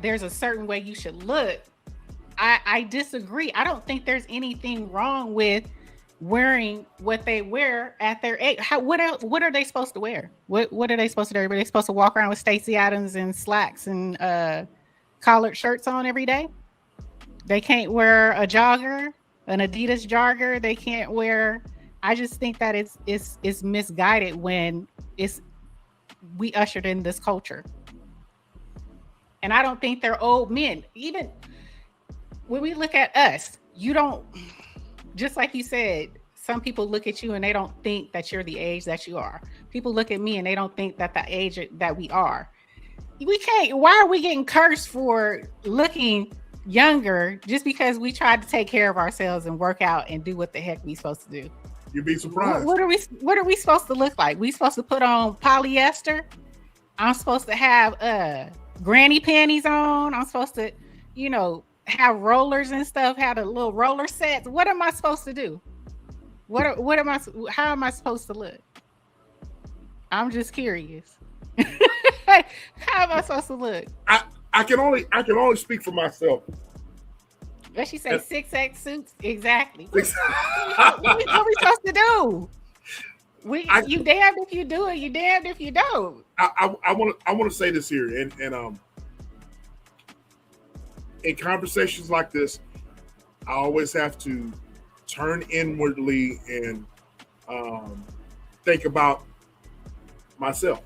there's a certain way you should look, I disagree. I don't think there's anything wrong with wearing what they wear at their age. What are they supposed to wear? What are they supposed to do? Are they supposed to walk around with Stacey Adams and slacks and collared shirts on every day? They can't wear a jogger, an Adidas jogger. They can't wear. I just think that it's misguided when we ushered in this culture. And I don't think they're old men. Even when we look at us, you don't, just like you said, some people look at you and they don't think that you're the age that you are. People look at me and they don't think that the age that we are. We can't, why are we getting cursed for looking younger just because we tried to take care of ourselves and work out and do what the heck we supposed to do? You'd be surprised. What are we supposed to look like? We supposed to put on polyester? I'm supposed to have granny panties on. I'm supposed to, have rollers and stuff, have a little roller sets. What am I supposed to do? How am I supposed to look? I'm just curious. How am I supposed to look? I can only speak for myself. What she say, 6X suits? Exactly. What we supposed to do? You damned if you do it, you damned if you don't. I want to say this here, and in conversations like this, I always have to turn inwardly and think about myself.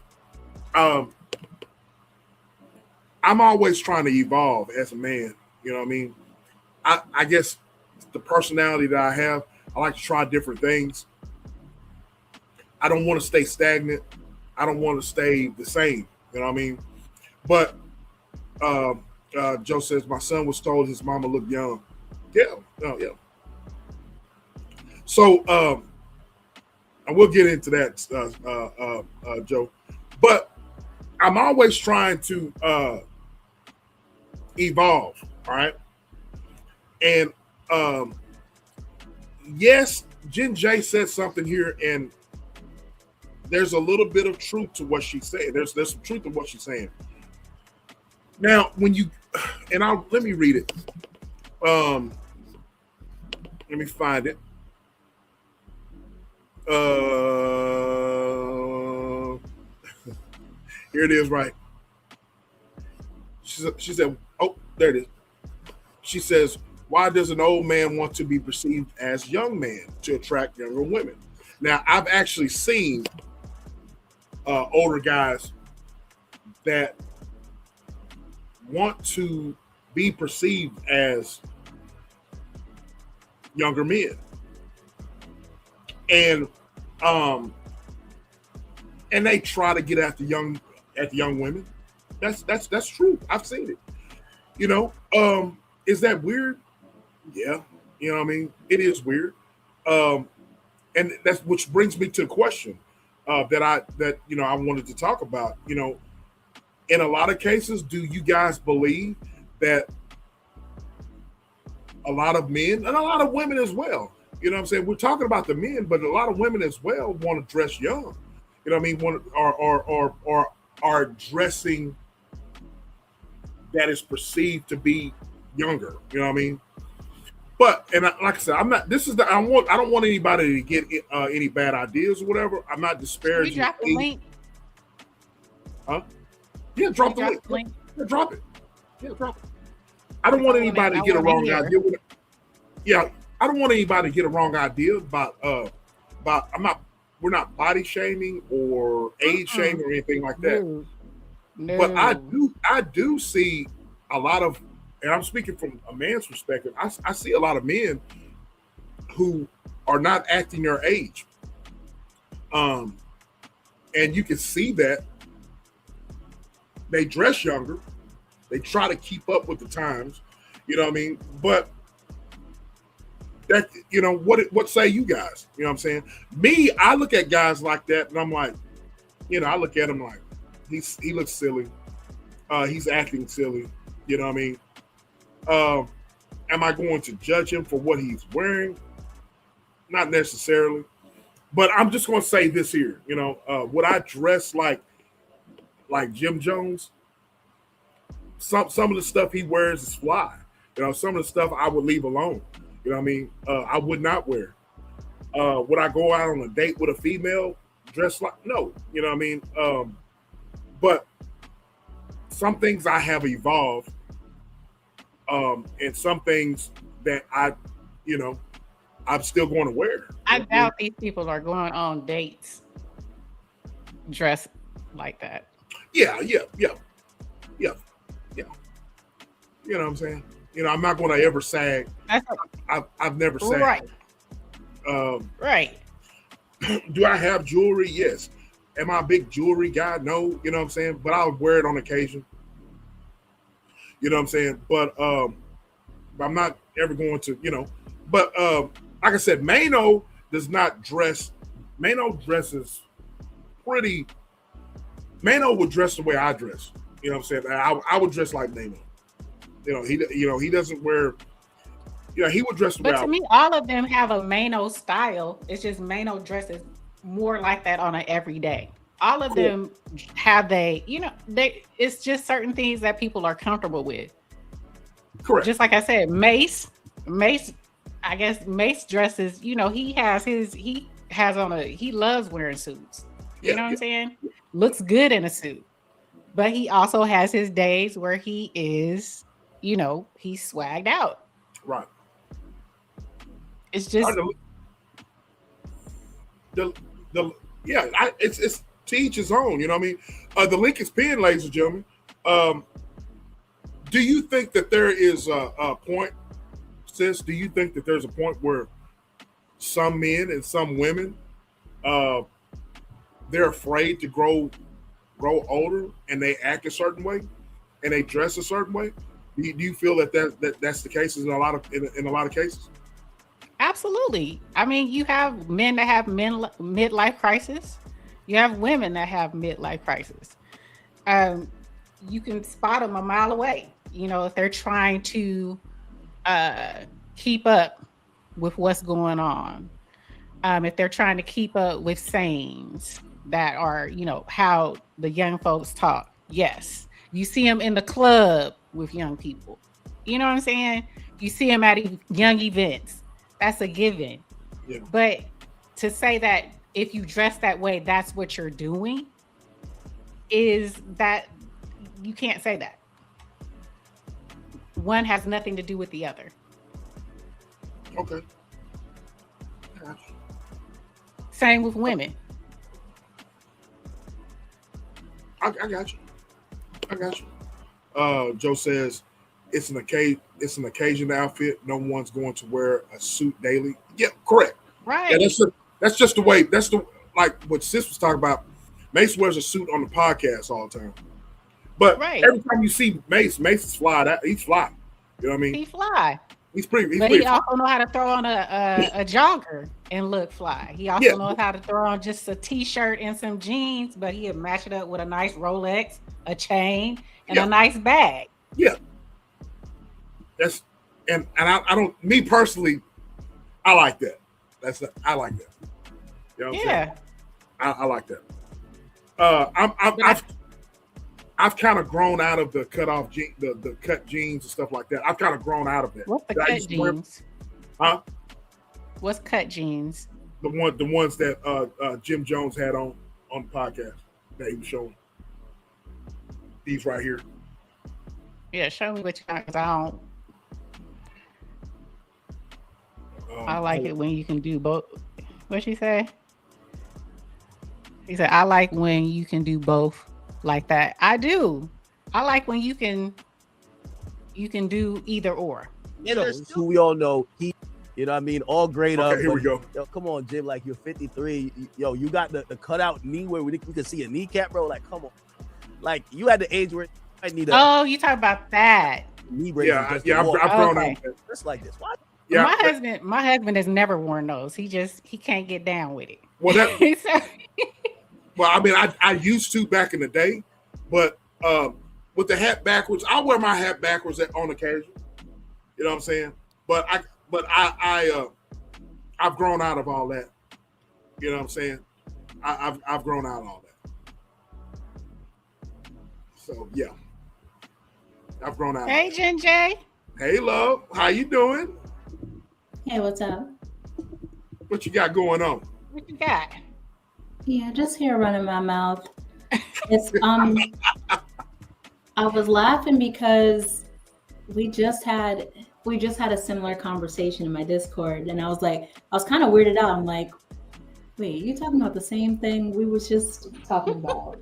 I'm always trying to evolve as a man. You know what I mean? I guess the personality that I have, I like to try different things. I don't want to stay stagnant. I don't want to stay the same. You know what I mean? But Joe says my son was told his mama looked young. Yeah, oh yeah. So and we'll get into that, Joe. But I'm always trying to evolve. All right, and yes, Jen J said something here, and there's a little bit of truth to what she's saying. There's some truth to what she's saying. Now, when you and let me read it. Let me find it. Here it is, right? She said, oh, there it is. She says, why does an old man want to be perceived as young man to attract younger women? Now, I've actually seen older guys that want to be perceived as younger men. And they try to get at the young women. That's true. I've seen it. You know, is that weird? Yeah. You know what I mean? It is weird. And that's which brings me to the question that I wanted to talk about. You know, in a lot of cases, do you guys believe that a lot of men and a lot of women as well, you know what I'm saying? We're talking about the men, but a lot of women as well want to dress young. You know what I mean? Are dressing that is perceived to be younger. You know what I mean? But like I said, I'm not. This is the. I don't want anybody to get any bad ideas or whatever. I'm not disparaging. We drop the link. Huh? Yeah, drop the link. Yeah, drop it. Yeah, drop it. I don't want anybody to get a wrong idea. Yeah, I don't want anybody to get a wrong idea about. We're not body shaming or age shaming or anything like that. No. But I do see a lot of, and I'm speaking from a man's perspective. I see a lot of men who are not acting their age, and you can see that they dress younger, they try to keep up with the times. You know what I mean? But that, you know, what say you guys? You know what I'm saying? Me, I look at guys like that and I'm like, you know, I look at him like he looks silly. He's acting silly. You know what I mean? Am I going to judge him for what he's wearing? Not necessarily. But I'm just going to say this here. You know, would I dress like Jim Jones? Some of the stuff he wears is fly. You know, some of the stuff I would leave alone. You know what I mean? I would not wear. Would I go out on a date with a female dressed like? No. You know what I mean? But some things I have evolved, and some things that I'm still going to wear. I doubt these people are going on dates dressed like that. Yeah. You know what I'm saying? You know, I'm not going to ever sag. I've never sagged. Right. Right. Do I have jewelry? Yes. Am I a big jewelry guy? No. You know what I'm saying? But I'll wear it on occasion. You know what I'm saying? But I'm not ever going to, you know. But like I said, Maino does not dress. Maino dresses pretty. Maino would dress the way I dress. You know what I'm saying? I would dress like Maino. You know, he doesn't wear. You know, he would dress. But to me, all of them have a Maino style. It's just Maino dresses more like that on an everyday. All of them have it's just certain things that people are comfortable with. Correct. Just like I said, Mace, I guess Mace dresses, you know, he loves wearing suits. You know what I'm saying? Looks good in a suit. But he also has his days where he is, you know, he's swagged out. Right. It's just it's to each his own, you know what I mean? The link is pinned, ladies and gentlemen. Do you think that there is a point, sis? Do you think that there's a point where some men and some women, they're afraid to grow older and they act a certain way and they dress a certain way? Do you feel that's the case in a lot of cases? Absolutely. I mean, you have men that have midlife crisis. You have women that have midlife crisis. You can spot them a mile away. You know, if they're trying to keep up with what's going on. If they're trying to keep up with sayings that are, you know, how the young folks talk. Yes. You see them in the club with young people. You know what I'm saying? You see them at young events. That's a given. Yeah. But to say that if you dress that way, that's what you're doing, is that you can't say that. One has nothing to do with the other. Okay. Same with women. I got you. Joe says it's an occasion outfit. No one's going to wear a suit daily. Yeah, correct. Right. Yeah, that's just the way. That's the like what Sis was talking about. Mace wears a suit on the podcast all the time. But every time you see Mace is fly. He's fly. You know what I mean? He fly. He's pretty. But he also know how to throw on a jogger and look fly. He also knows how to throw on just a t-shirt and some jeans, but he'll match it up with a nice Rolex, a chain, and a nice bag. Yeah. That's and I don't. Me personally, I like that. I like that. You know what I'm saying? I like that. I've kind of grown out of the cut jeans and stuff like that. I've kind of grown out of it. What's the cut jeans? Huh? What's cut jeans? The ones that Jim Jones had on the podcast that he was showing. These right here. Yeah, show me what you got, because I don't. I like it when you can do both. What'd she say? He said, I like when you can do both like that. I do. I like when you can do either or. You know, who we all know, you know what I mean, all grade up. Here we go. Yo, come on, Jim, like you're 53. Yo, you got the cutout knee where we can see a kneecap, bro. Like, come on. Like, you had the age where I need a... Oh, you talk about that. Knee braces. I've grown out. Just like this. What? Yeah, my husband has never worn those. He can't get down with it. Well, well, I mean, I used to back in the day, but with the hat backwards, I wear my hat backwards on occasion. You know what I'm saying? But I've grown out of all that. You know what I'm saying? I've grown out of all that. So yeah, I've grown out. Hey, Jen J. Hey, love. How you doing? Hey, what's up? What you got going on? What you got? Yeah, just here running my mouth. It's I was laughing because we just had a similar conversation in my Discord, and I was kind of weirded out. I'm like, wait, you talking about the same thing we was just talking about?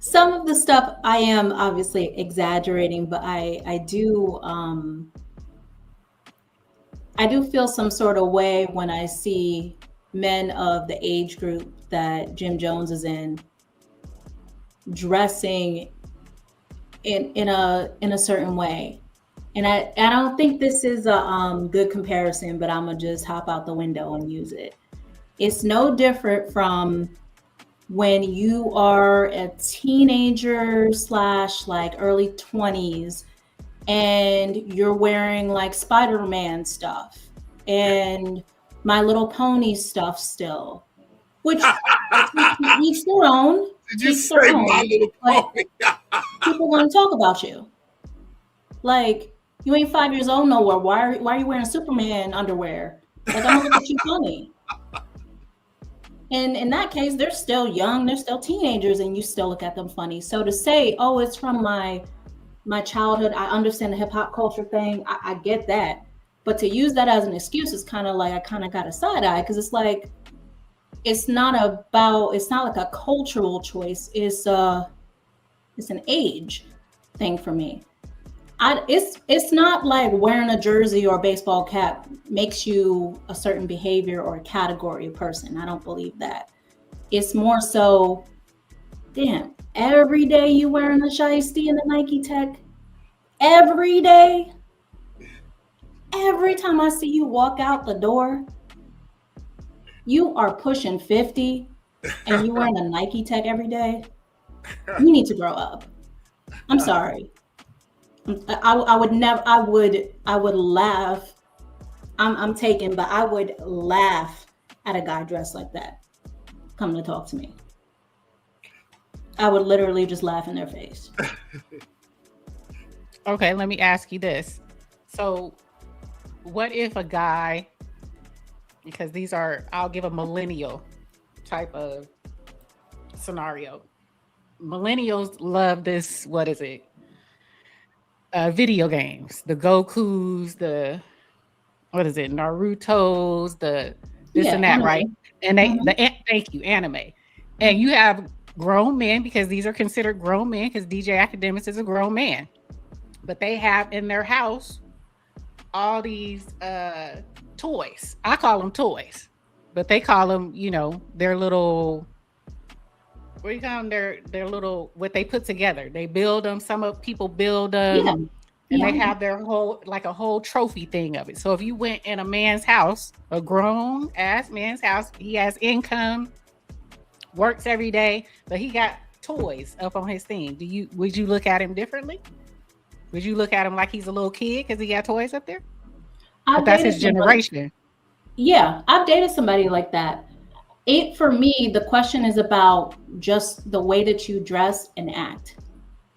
Some of the stuff I am obviously exaggerating, but I do feel some sort of way when I see men of the age group that Jim Jones is in dressing in a certain way. And I don't think this is a good comparison, but I'm gonna just hop out the window and use it. It's no different from when you are a teenager / like early 20s and you're wearing like Spider-Man stuff and My Little Pony stuff still, which each their own. Did you say My Little Pony? People want to talk about you. Like, you ain't 5 years old nowhere. Why are you wearing Superman underwear? Like, I'm gonna look at you funny. And in that case, they're still young, they're still teenagers, and you still look at them funny. So to say, oh, it's from my childhood, I understand the hip hop culture thing, I get that. But to use that as an excuse is kind of like, I kind of got a side eye, because it's like, it's not like a cultural choice. It's an age thing for me. It's not like wearing a jersey or a baseball cap makes you a certain behavior or a category of person. I don't believe that. It's more so Damn, every day you wearing a shiesty and a Nike Tech? Every day? Every time I see you walk out the door, you are pushing 50 and you wearing a Nike Tech every day? You need to grow up. I'm sorry. I would never, I would laugh. I'm taken, but I would laugh at a guy dressed like that coming to talk to me. I would literally just laugh in their face. Okay, let me ask you this. So what if a guy, because these are, I'll give a millennial type of scenario. Millennials love this, what is it? Video games, the Gokus, the, what is it? Naruto's, the this and that, anime. right? And thank you, anime. And you have grown men, because these are considered grown men, because DJ Akademiks is a grown man. But they have in their house all these toys. I call them toys, but they call them, you know, their little, what do you call them? Their little, what they put together. They build them. Some people build them, and they have their whole, like a whole trophy thing of it. So if you went in a man's house, a grown ass man's house, he has income, works every day, but he got toys up on his thing. Would you look at him differently? Would you look at him like he's a little kid because he got toys up there? But that's his generation. Yeah, I've dated somebody like that. For me, the question is about just the way that you dress and act.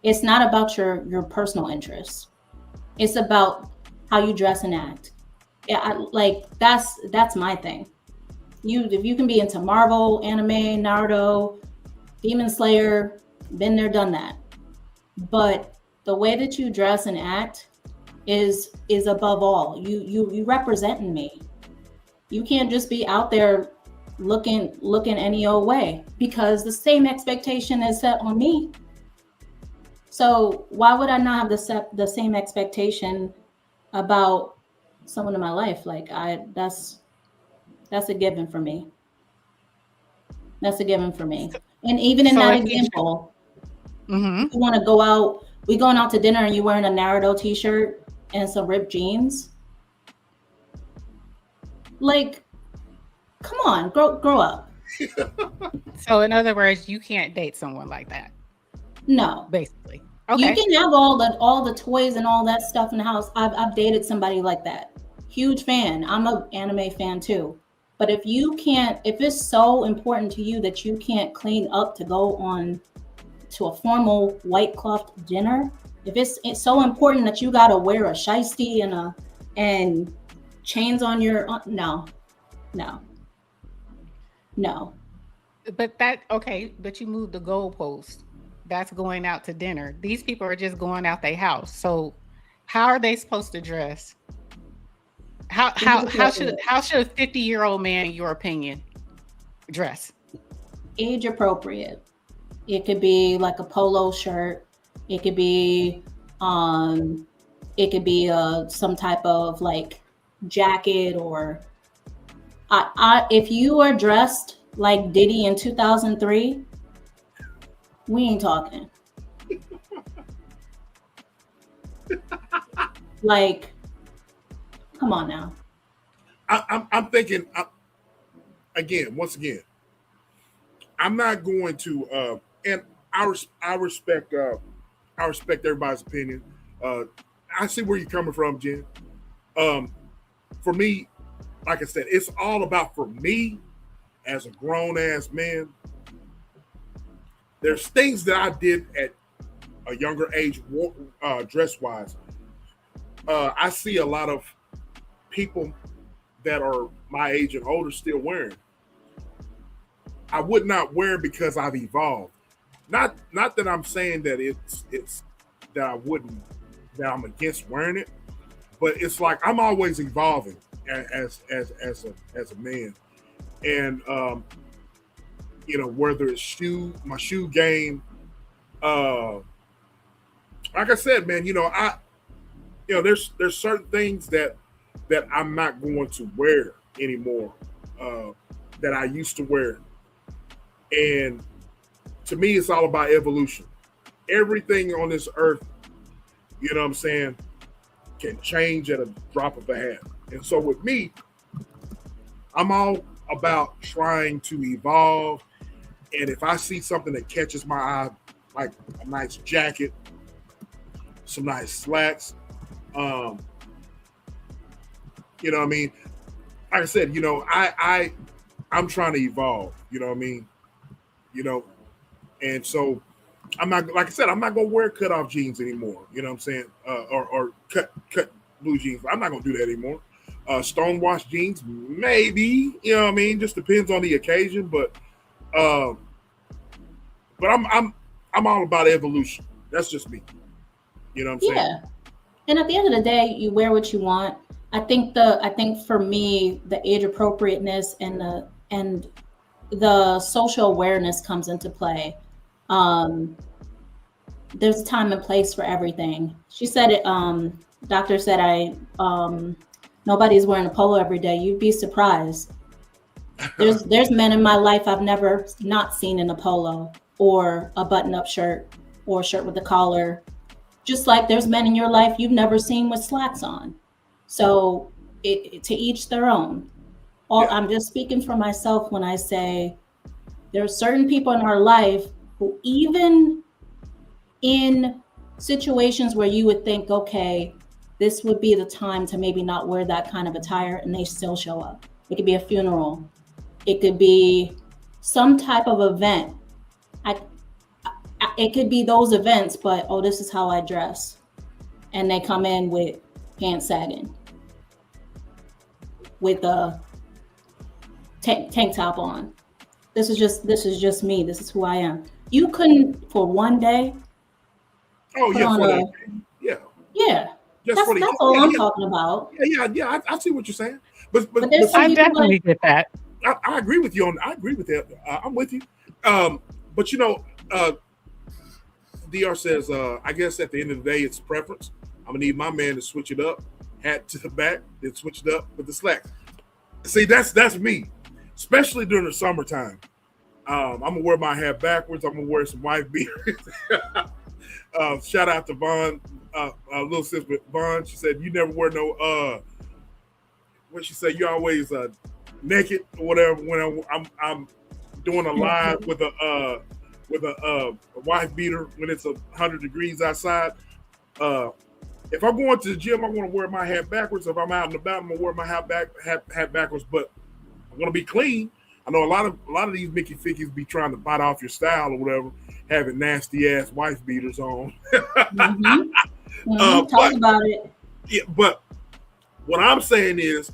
It's not about your personal interests. It's about how you dress and act. Yeah, that's my thing. If you can be into Marvel, anime, Naruto, Demon Slayer, been there, done that. But the way that you dress and act is above all. You representing me. You can't just be out there looking any old way, because the same expectation is set on me. So why would I not have the same expectation about someone in my life? Like that's a given for me. That's a given for me. And even in that example, you want to go out, we going out to dinner and you wearing a Naruto t-shirt and some ripped jeans. Like, come on, grow up. So in other words, you can't date someone like that. No. Basically. Okay. You can have all the toys and all that stuff in the house. I've dated somebody like that. Huge fan. I'm an anime fan too. But if it's so important to you that you can't clean up to go on to a formal white cloth dinner, if it's so important that you gotta wear a shiesty and chains on your no. But you moved the goalpost. That's going out to dinner. These people are just going out their house. So how are they supposed to dress? How should a 50-year-old man, in your opinion, dress? Age appropriate. It could be like a polo shirt. It could be some type of like jacket, or if you are dressed like Diddy in 2003, we ain't talking. Like, come on now. I'm thinking once again, I'm not going to and I respect everybody's opinion. I see where you're coming from, Jen. For me, like I said, it's all about, for me as a grown ass man, there's things that I did at a younger age, dress wise. I see a lot of people that are my age and older still wearing. I would not wear because I've evolved. Not that I'm saying that it's that I'm against wearing it, but it's like I'm always evolving as a man, and whether it's my shoe game, like I said, man, there's certain things that I'm not going to wear anymore that I used to wear, and to me, it's all about evolution. Everything on this earth, you know what I'm saying, can change at a drop of a hat. And so with me, I'm all about trying to evolve. And if I see something that catches my eye, like a nice jacket, some nice slacks, you know what I mean? Like I said, you know, I'm trying to evolve, you know what I mean? You know, and so I'm not, like I said, I'm not gonna wear cutoff jeans anymore, you know what I'm saying? Or cut blue jeans. I'm not gonna do that anymore. Stonewashed jeans, maybe, you know what I mean? Just depends on the occasion, but I'm all about evolution. That's just me. You know what I'm saying? Yeah. And at the end of the day, you wear what you want. I think for me, the age appropriateness and the social awareness comes into play. There's a time and place for everything. She said it, doctor said nobody's wearing a polo every day. You'd be surprised. There's men in my life I've never not seen in a polo or a button-up shirt or a shirt with a collar. Just like there's men in your life you've never seen with slacks on. So to each their own. I'm just speaking for myself when I say there are certain people in our life who, even in situations where you would think, okay, this would be the time to maybe not wear that kind of attire, and they still show up. It could be a funeral. It could be some type of event. It could be those events, but, oh, this is how I dress. And they come in with pants sagging, with a tank top on. This is just me. This is who I am. You couldn't, for one day. Oh, yeah. Yeah. That's all I'm talking about. Yeah. I see what you're saying. But I definitely get that. I agree with you I agree with that. I'm with you. But you know, DR says, I guess at the end of the day, it's preference. I'm gonna need my man to switch it up, hat to the back, then switch it up with the slacks. See, that's me, especially during the summertime. I'm gonna wear my hat backwards. I'm gonna wear some wife beaters. Shout out to Vaughn, little sis Vaughn. She said, "You never wear no what she said, you always naked or whatever when I'm doing a live with a wife beater when it's 100 degrees outside. If I'm going to the gym, I'm going to wear my hat backwards. If I'm out and about, I'm going to wear my hat backwards. But I'm going to be clean. I know a lot of these Mickey Fickies be trying to bite off your style or whatever, having nasty ass wife beaters on. Talk about it. Yeah, but what I'm saying is,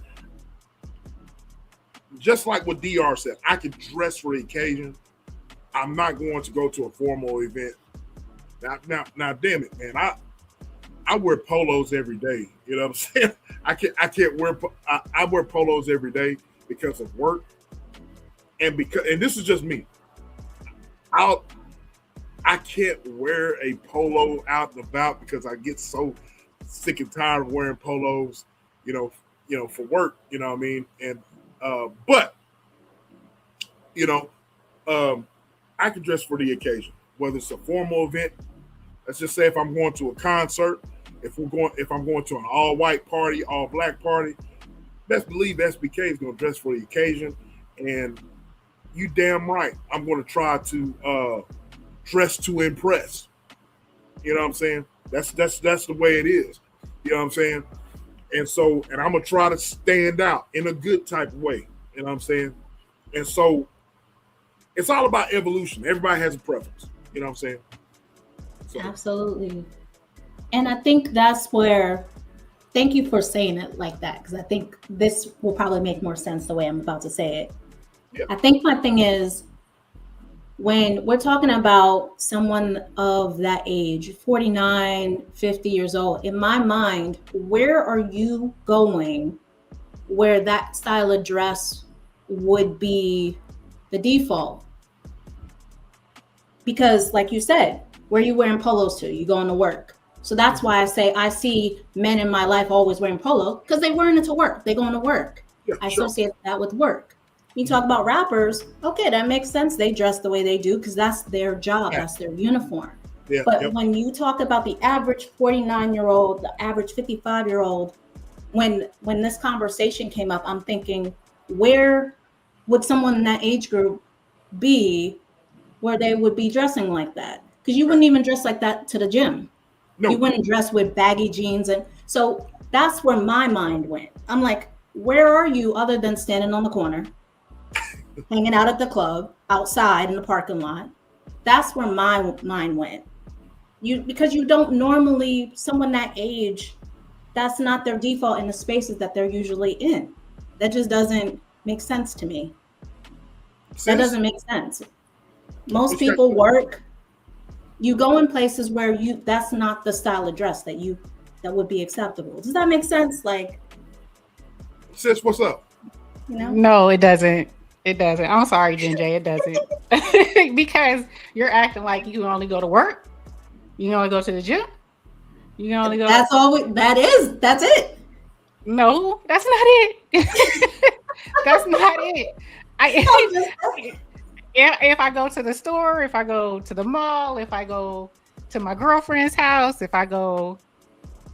just like what DR said, I can dress for the occasion. I'm not going to go to a formal event. Now, damn it, man! I wear polos every day. You know what I'm saying? I wear polos every day because of work, and this is just me. I can't wear a polo out and about because I get so sick and tired of wearing polos. You know, for work. You know what I mean? And but you know, I can dress for the occasion, whether it's a formal event. Let's just say if I'm going to a concert, if I'm going to an all-white party, all-black party, best believe SBK is going to dress for the occasion. And you damn right, I'm going to try to dress to impress. You know what I'm saying? That's the way it is. You know what I'm saying? And I'm going to try to stand out in a good type of way. You know what I'm saying? And so it's all about evolution. Everybody has a preference. You know what I'm saying? So. Absolutely. And I think that's where, thank you for saying it like that, because I think this will probably make more sense the way I'm about to say it. Yeah. I think my thing is, when we're talking about someone of that age, 49, 50 years old, in my mind, where are you going where that style of dress would be the default? Because like you said, where are you wearing polos to? You going to work. So that's why I say I see men in my life always wearing polo, because they're wearing it to work. They're going to work. Yeah, I associate that with work. You talk about rappers, okay, that makes sense. They dress the way they do because that's their job, that's their uniform. Yeah, but when you talk about the average 49-year-old, the average 55-year-old, when this conversation came up, I'm thinking, where would someone in that age group be where they would be dressing like that? Because you wouldn't even dress like that to the gym. No. You wouldn't dress with baggy jeans. And so that's where my mind went. I'm like, where are you other than standing on the corner, hanging out at the club, outside in the parking lot? That's where my mind went. Because you don't normally, someone that age, that's not their default in the spaces that they're usually in. That just doesn't make sense to me. That doesn't make sense. Most people work. You go in places where that's not the style of dress that would be acceptable. Does that make sense? Like, sis, what's up? You know? No, it doesn't. It doesn't. I'm sorry, Ginjay, it doesn't. Because you're acting like you only go to work. You can only go to the gym. You can only go. That's that's it. No, that's not it. That's not it. If I go to the store, if I go to the mall, if I go to my girlfriend's house, if I go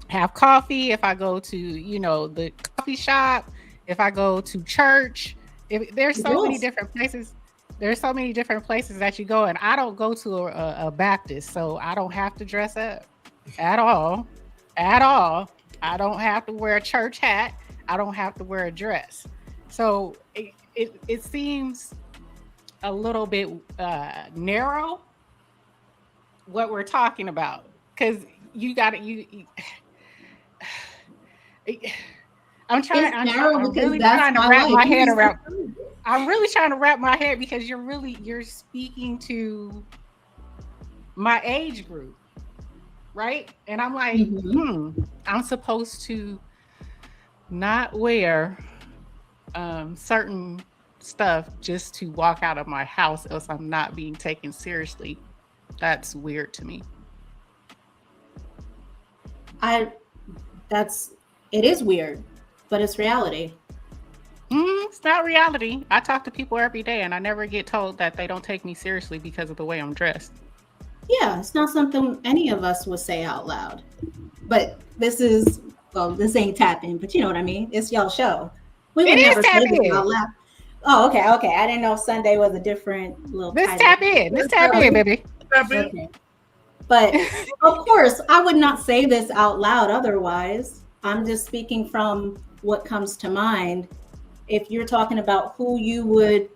have coffee, if I go to, the coffee shop, if I go to church, there's so many different places. There's so many different places that you go, and I don't go to a Baptist, so I don't have to dress up at all. I don't have to wear a church hat. I don't have to wear a dress. So it seems a little bit narrow what we're talking about, because you got it. I'm really trying to wrap my head around. I'm really trying to wrap my head because you're speaking to my age group, right? And I'm like, I'm supposed to not wear certain stuff just to walk out of my house, else I'm not being taken seriously. That's weird to me. It is weird, but it's reality. It's not reality. I talk to people every day and I never get told that they don't take me seriously because of the way I'm dressed. Yeah, it's not something any of us would say out loud. But this ain't tapping, but you know what I mean? It's y'all's show. We would never say this out loud. Oh, okay. I didn't know Sunday was a different little Let's tap in, baby. Okay. But of course, I would not say this out loud otherwise. I'm just speaking from what comes to mind. If you're talking about who your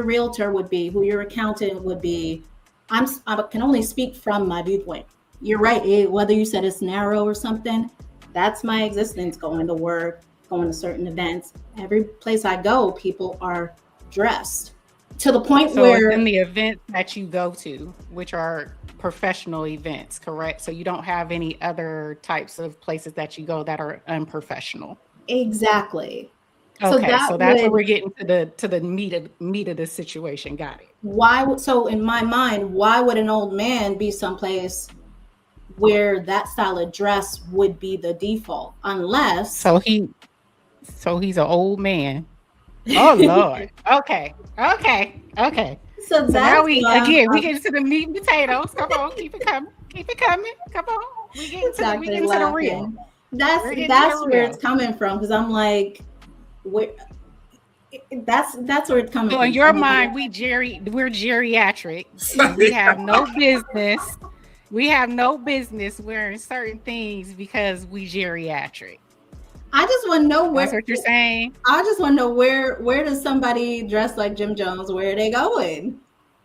realtor would be, who your accountant would be, I can only speak from my viewpoint. You're right. Whether you said it's narrow or something, that's my existence, going to work, going to certain events. Every place I go, people are dressed to the point where in the events that you go to, which are professional events, correct? So you don't have any other types of places that you go that are unprofessional. Exactly. Okay, so that's where we're getting to the meat of the situation. Got it. So in my mind, why would an old man be someplace where that style of dress would be the default? Unless so he's an old man. Oh Lord. Okay. So now we get into the meat and potatoes. Come on, keep it coming. Come on. We get into the real. That's where it's coming from, because I'm like, that's where it's coming from. So in your mind, we're geriatric. We have no business. We have no business wearing certain things because we geriatric. I just want to know where. That's what you're saying. I just want to know where does somebody dressed like Jim Jones? Where are they going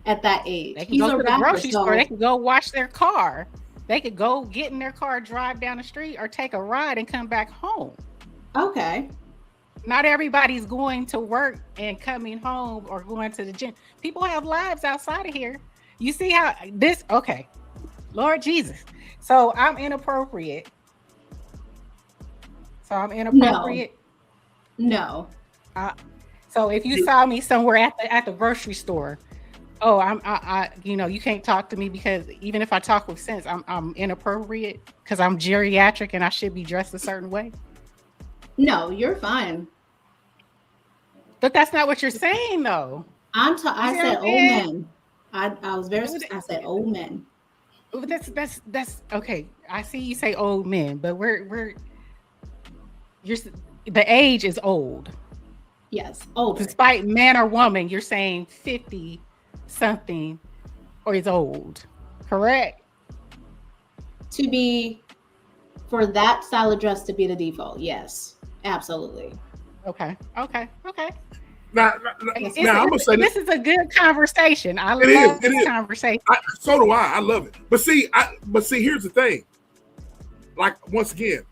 at that age? They can go to the grocery store. They can go wash their car. They could go get in their car, drive down the street, or take a ride and come back home. Okay. Not everybody's going to work and coming home or going to the gym. People have lives outside of here. You see how this? Okay, Lord Jesus. So I'm inappropriate. No. So if you saw me somewhere at the grocery store, you can't talk to me because even if I talk with sense, I'm inappropriate because I'm geriatric and I should be dressed a certain way. No, you're fine. But that's not what you're saying, though. I said old men. I was very. I said old men. That's okay. I see you say old men, but the age is old. Yes, old. Despite man or woman, you're saying 50 something or is old, correct? For that style of dress to be the default, yes, absolutely. Okay. Now I'm gonna say this is a good conversation. I love this conversation. So do I. I love it. But see, here's the thing. Like, once again,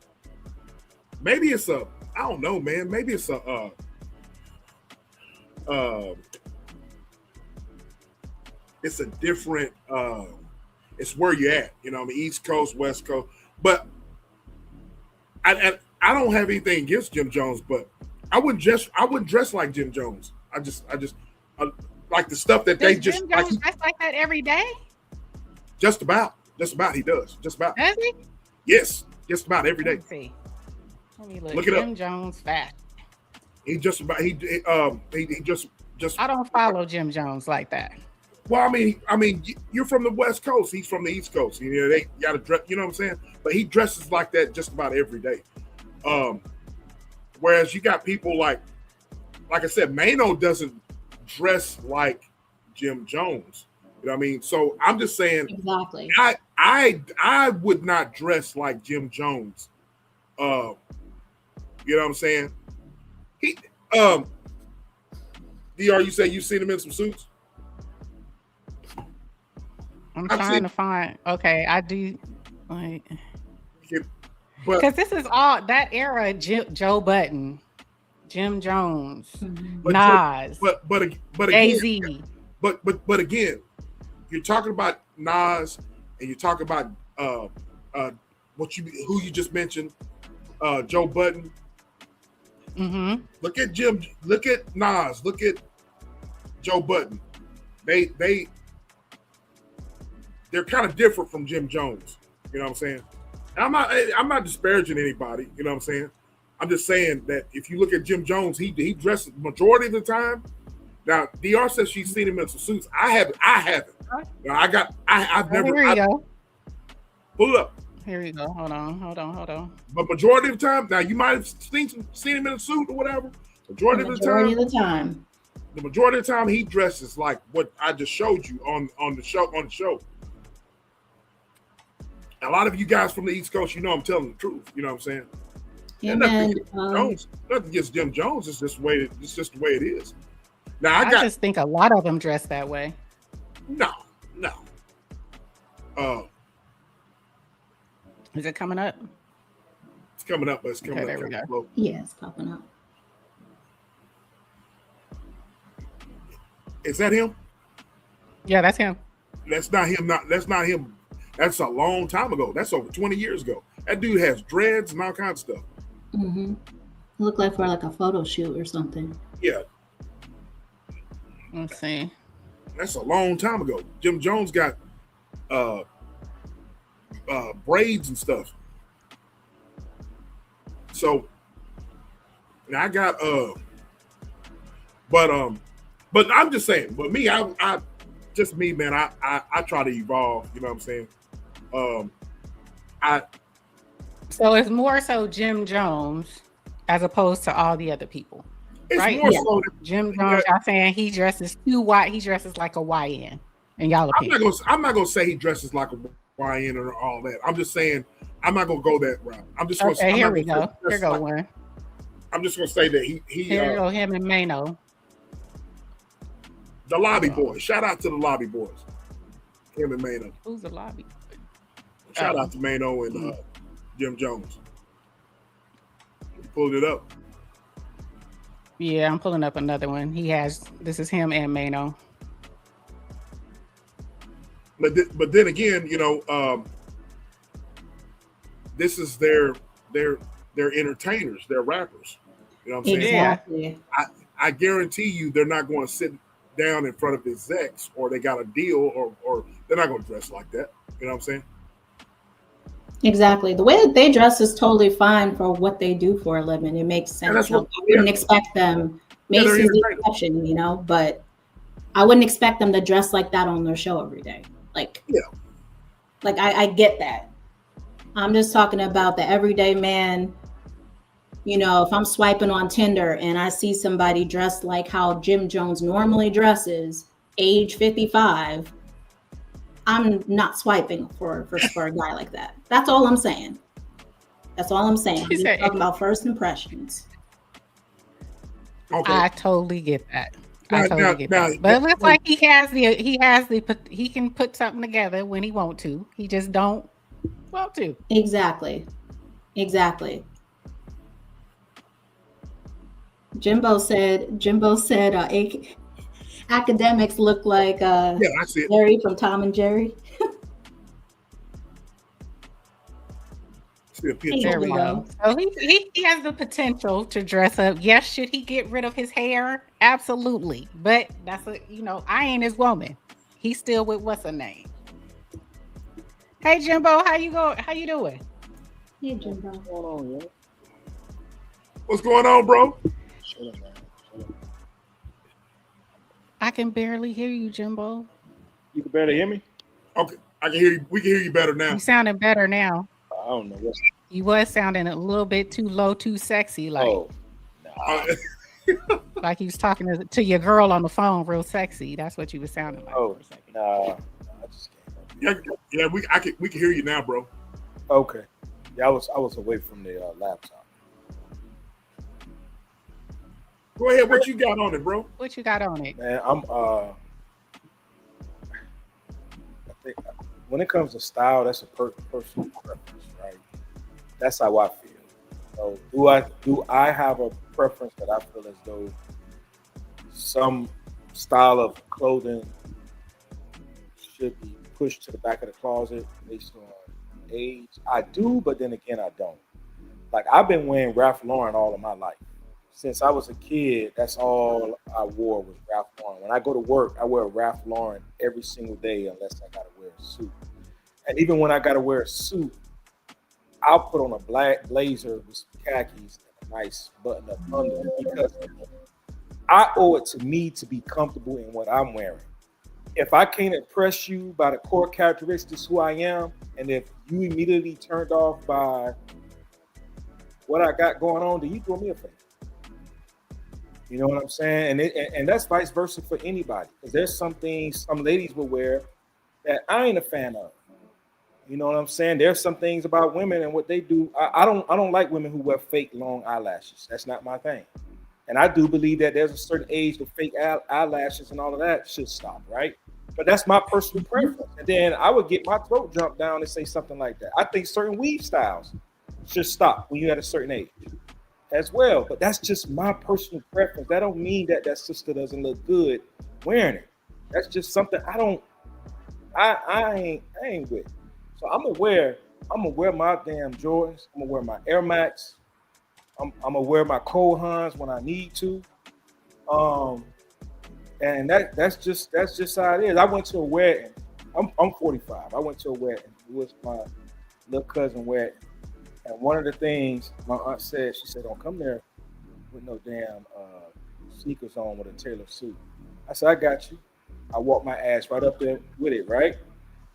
maybe it's I don't know, man. Maybe it's it's a different. It's where you're at. You know, I mean, East Coast, West Coast. But I don't have anything against Jim Jones, but I wouldn't dress like Jim Jones. I just like the stuff that they just Jim Jones dress like that every day. Just about he does. Just about. Does he? Yes, just about every day. Let me see. Let me look. Look it Jim up. Jones fat. He just about he just. I don't follow Jim Jones like that. Well, I mean, you're from the West Coast. He's from the East Coast. You know, they got to dress. You know what I'm saying? But he dresses like that just about every day. Whereas you got people like I said, Maino doesn't dress like Jim Jones. You know what I mean? So I'm just saying, exactly. I would not dress like Jim Jones. You know what I'm saying? He DR, you say you've seen him in some suits? I'm trying to find. Okay, I do. Like, because this is all that era. Joe Budden, Jim Jones, Nas, but again, AZ. But again, you're talking about Nas, and you're talking about who you just mentioned, Joe Budden. Mm-hmm. Look at Nas. Look at Joe Budden. They're kind of different from Jim Jones. You know what I'm saying? And I'm not disparaging anybody. You know what I'm saying? I'm just saying that if you look at Jim Jones, he dresses majority of the time. Now, DR says she's seen him in some suits. I haven't. Now, I've never. Here you go. Pull it up. Here you go. Hold on. But majority of the time, now you might have seen him in a suit or whatever. Majority of the time, the majority of the time he dresses like what I just showed you on the show. A lot of you guys from the East Coast, you know I'm telling the truth. You know what I'm saying? And nothing against Jim Jones. It's just the way it is. Now I just think a lot of them dress that way. No. Is it coming up? It's coming up, but it's coming up. There we go. Slow. Yeah, it's popping up. Is that him? Yeah, that's him. That's not him. That's not him. That's a long time ago. That's over 20 years ago. That dude has dreads and all kinds of stuff. Mm-hmm. Look like for like a photo shoot or something. Yeah. Let's see. That's a long time ago. Jim Jones got braids and stuff. So now I got but I'm just saying, but me, I just me, man, I try to evolve, you know what I'm saying? So it's more so Jim Jones as opposed to all the other people. It's right? more so Jim Jones, y'all saying he dresses too white, he dresses like a YN. And y'all opinion. I'm not gonna say he dresses like a YN or all that. I'm just saying I'm not gonna go that route. I'm just gonna say here we go. Here go one. I'm just gonna say that he here go him and Maino. The Lobby Boys. Shout out to the Lobby Boys. Him and Maino. Who's the Lobby? Shout out to Maino and Jim Jones. You pulled it up. Yeah, I'm pulling up another one. This is him and Maino. But then again, you know, this is their entertainers, they're rappers. You know what I'm saying? Exactly. I guarantee you they're not going to sit down in front of execs or they got a deal or they're not going to dress like that. You know what I'm saying? Exactly. The way that they dress is totally fine for what they do for a living. It makes sense. I wouldn't expect them Mace is the exception, you know, but I wouldn't expect them to dress like that on their show every day. Like, I get that. I'm just talking about the everyday man. You know, if I'm swiping on Tinder and I see somebody dressed like how Jim Jones normally dresses, age 55, I'm not swiping for a guy like that. That's all I'm saying. That's all I'm saying. I'm just talking about first impressions. Okay. I totally get that. But it looks like he can put something together when he want to. He just don't want to. Exactly. Jimbo said Akademiks look like Jerry from Tom and Jerry. There we go. So he has the potential to dress up. Yes, should he get rid of his hair? Absolutely. But that's I ain't his woman. He's still with what's her name. Hey Jimbo, how you doing? Hey Jimbo. What's going on, yo? What's going on, bro? Shut up, man. I can barely hear you, Jimbo. You can barely hear me? Okay, I can hear you. We can hear you better now. You sounding better now. I don't know. You was sounding a little bit too low, too sexy, like. Oh, nah. Like he was talking to your girl on the phone, real sexy. That's what you was sounding like for a second. Nah. I just can't. Yeah, we can hear you now, bro. Okay. Yeah, I was away from the laptop. Go ahead. What you got on it, bro? What you got on it? Man, I think when it comes to style, that's a personal preference, right? That's how I feel. So do I have a preference that I feel as though some style of clothing should be pushed to the back of the closet based on age? I do, but then again, I don't. Like, I've been wearing Ralph Lauren all of my life. Since I was a kid, that's all I wore was Ralph Lauren. When I go to work, I wear Ralph Lauren every single day unless I got to wear a suit. And even when I got to wear a suit, I'll put on a black blazer with some khakis and a nice button-up under because I owe it to me to be comfortable in what I'm wearing. If I can't impress you by the core characteristics who I am, and if you immediately turned off by what I got going on, then you do me a favor. You know what I'm saying? And that's vice versa for anybody. Because there's some things some ladies will wear that I ain't a fan of. You know what I'm saying? There's some things about women and what they do. I don't like women who wear fake long eyelashes. That's not my thing. And I do believe that there's a certain age that fake eyelashes and all of that should stop, right? But that's my personal preference. And then I would get my throat jumped down and say something like that. I think certain weave styles should stop when you're at a certain age as well. But that's just my personal preference. That don't mean that sister doesn't look good wearing it. That's just something I ain't with. So I'm gonna wear my damn Jordans. I'm gonna wear my Air Max. I'm gonna wear my Cole Haans when I need to. And that's just how it is. I went to a wedding. I'm 45. I went to a wedding. It was my little cousin wedding. And one of the things my aunt said, she said, "Don't come there with no damn sneakers on with a tailored suit." I said, "I got you." I walked my ass right up there with it, right?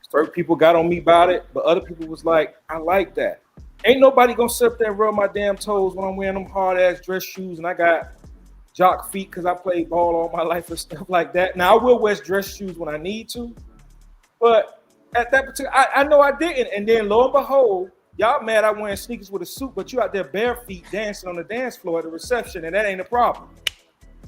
Certain people got on me about it, but other people was like, "I like that." Ain't nobody gonna sit up there and rub my damn toes when I'm wearing them hard ass dress shoes and I got jock feet because I played ball all my life and stuff like that. Now I will wear dress shoes when I need to, but at that particular, I know I didn't. And then lo and behold, y'all mad I'm wearing sneakers with a suit, but you out there bare feet dancing on the dance floor at the reception, and that ain't a problem.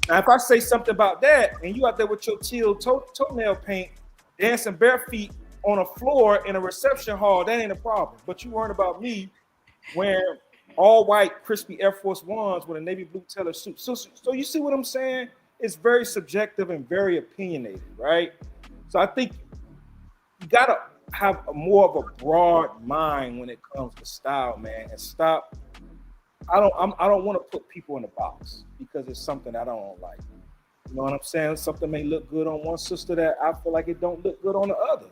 Now if I say something about that, and you out there with your teal toenail paint dancing bare feet on a floor in a reception hall, that ain't a problem. But you worrying about me wearing all white crispy Air Force Ones with a navy blue tailored suit. So you see what I'm saying? It's very subjective and very opinionated, right? So I think you gotta have more of a broad mind when it comes to style, man, and stop. I don't want to put people in a box because it's something I don't like. You know what I'm saying? Something may look good on one sister that I feel like it don't look good on the other.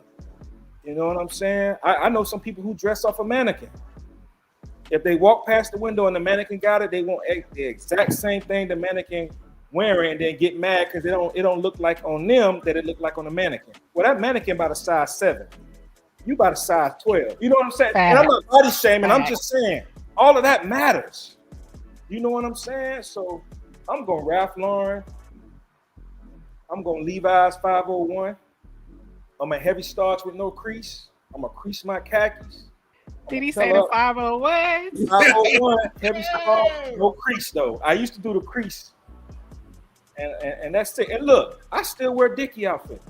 You know what I'm saying? I know some people who dress off a mannequin. If they walk past the window and the mannequin got it, they want the exact same thing the mannequin wearing and then get mad because it don't look like on them that it look like on a mannequin. Well, that mannequin about a size 7. You about a size 12. You know what I'm saying? And I'm not body shaming. I'm just saying all of that matters. You know what I'm saying? So I'm going Ralph Lauren. I'm going Levi's 501. I'm a heavy starch with no crease. I'm going to crease my khakis. Did he say the 501? 501, heavy starch, no crease though. I used to do the crease. And that's it. And look, I still wear Dickie outfit.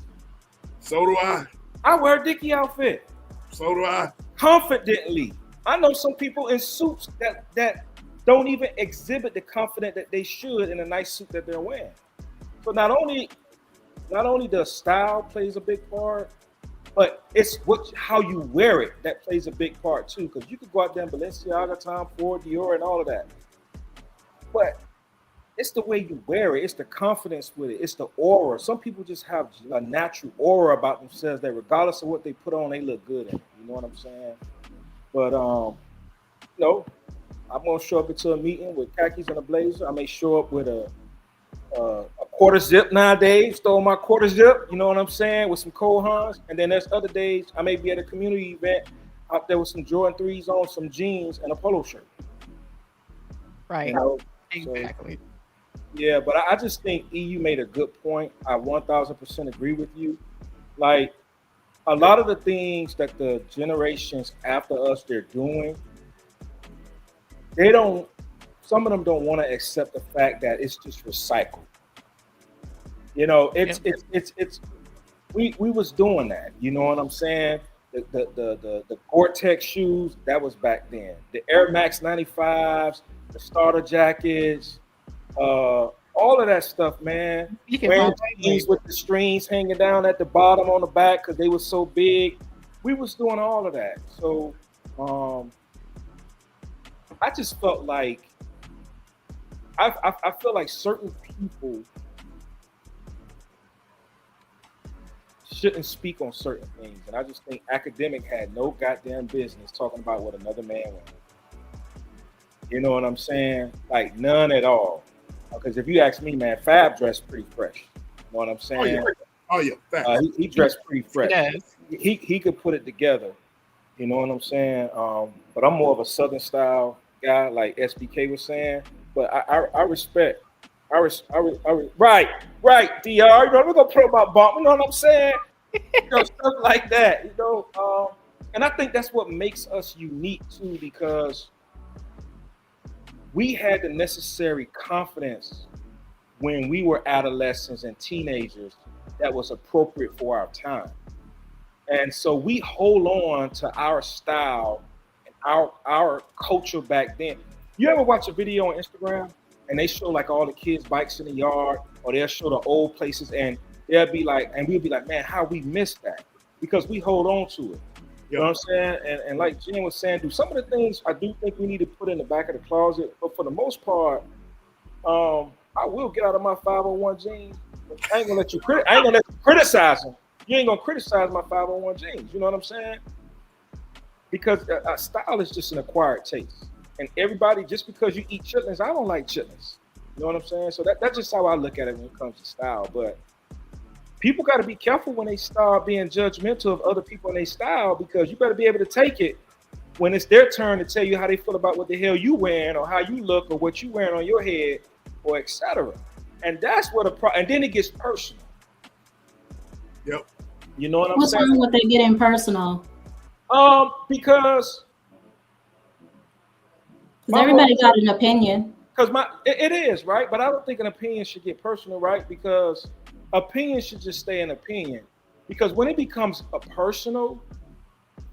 So do I. I wear a Dickie outfit. So do I. Confidently. I know some people in suits that don't even exhibit the confidence that they should in a nice suit that they're wearing. So not only the style plays a big part, but it's how you wear it that plays a big part too. Because you could go out there in Balenciaga, Tom Ford, Dior, and all of that. But it's the way you wear it. It's the confidence with it. It's the aura. Some people just have a natural aura about themselves that regardless of what they put on, they look good in it. You know what I'm saying? But I'm gonna show up into a meeting with khakis and a blazer. I may show up with a quarter zip nowadays. Throw my quarter zip. You know what I'm saying? With some Cole Haans. And then there's other days I may be at a community event out there with some Jordan 3s on, some jeans, and a polo shirt. Right. You know? Exactly. So, yeah, but I just think EU made a good point. I 1000% agree with you. Like a lot of the things that the generations after us they're doing, some of them don't want to accept the fact that it's just recycled. You know, we was doing that. You know what I'm saying? The Gore-Tex shoes, that was back then. The Air Max 95s, the starter jackets, all of that stuff, man. Wearing jeans with the strings hanging down at the bottom on the back because they were so big. We was doing all of that. So I just felt like I feel like certain people shouldn't speak on certain things. And I just think Akademiks had no goddamn business talking about what another man wanted. You know what I'm saying? Like none at all. Because if you ask me, man, Fab dressed pretty fresh. You know what I'm saying? Oh yeah. He dressed pretty fresh. Yes. He could put it together. You know what I'm saying? But I'm more of a Southern style guy, like SBK was saying. But I respect. Right, DR. You know, we're gonna put about bump. You know what I'm saying? You know, stuff like that. You know, and I think that's what makes us unique too, because we had the necessary confidence when we were adolescents and teenagers that was appropriate for our time. And so we hold on to our style and our culture back then. You ever watch a video on Instagram and they show like all the kids' bikes in the yard, or they'll show the old places and they'll be like, and we'll be like, man, how we missed that? Because we hold on to it. You know what I'm saying? And like Jen was saying, do some of the things I do think we need to put in the back of the closet, but for the most part, I will get out of my 501 jeans. I ain't gonna let you criticize them. You ain't gonna criticize my 501 jeans. You know what I'm saying? Because style is just an acquired taste. And everybody, just because you eat chitlins, I don't like chitlins. You know what I'm saying? So that's just how I look at it when it comes to style. But people got to be careful when they start being judgmental of other people and their style, because you better be able to take it when it's their turn to tell you how they feel about what the hell you wearing, or how you look, or what you wearing on your head, or etc. And that's what and then it gets personal. Yep. You know what I'm saying? What's wrong with it getting personal? Because everybody got an opinion. Because it is, right? But I don't think an opinion should get personal, right? Because opinion should just stay an opinion. Because when it becomes a personal,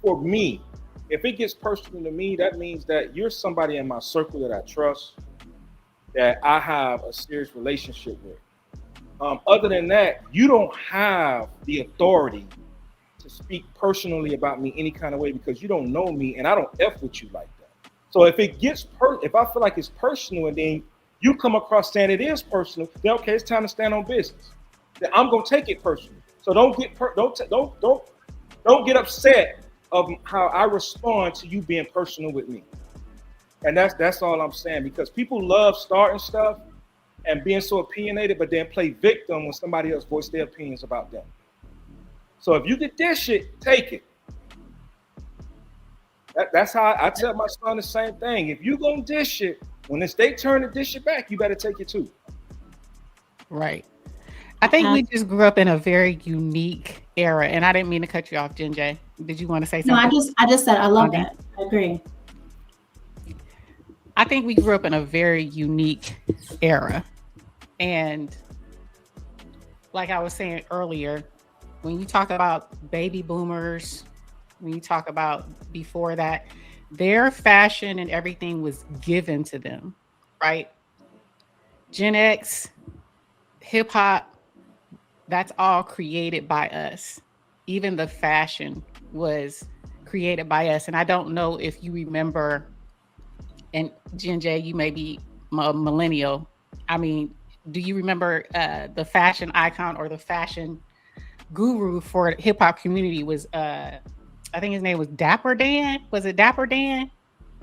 for me, if it gets personal to me, that means that you're somebody in my circle that I trust, that I have a serious relationship with. Other than that, you don't have the authority to speak personally about me any kind of way, because you don't know me and I don't F with you like that. So if it gets if I feel like it's personal and then you come across saying it is personal, then okay, it's time to stand on business. Then I'm gonna take it personally. So don't get upset of how I respond to you being personal with me. And that's all I'm saying, because people love starting stuff and being so opinionated, but then play victim when somebody else voiced their opinions about them. So if you get this shit, take it. That's how I tell my son the same thing. If you gonna dish it, when it's their turn to dish it back, you better take it too. Right. I think we just grew up in a very unique era, and I didn't mean to cut you off, Jen J. Did you want to say something? No, I just said I love that. I agree. I think we grew up in a very unique era, and like I was saying earlier, when you talk about baby boomers, when you talk about before that, their fashion and everything was given to them, right? Gen X, hip hop, that's all created by us. Even the fashion was created by us. And I don't know if you remember, and Jen J, you may be a millennial. I mean, do you remember the fashion icon or the fashion guru for the hip hop community was, I think his name was Dapper Dan. Was it Dapper Dan?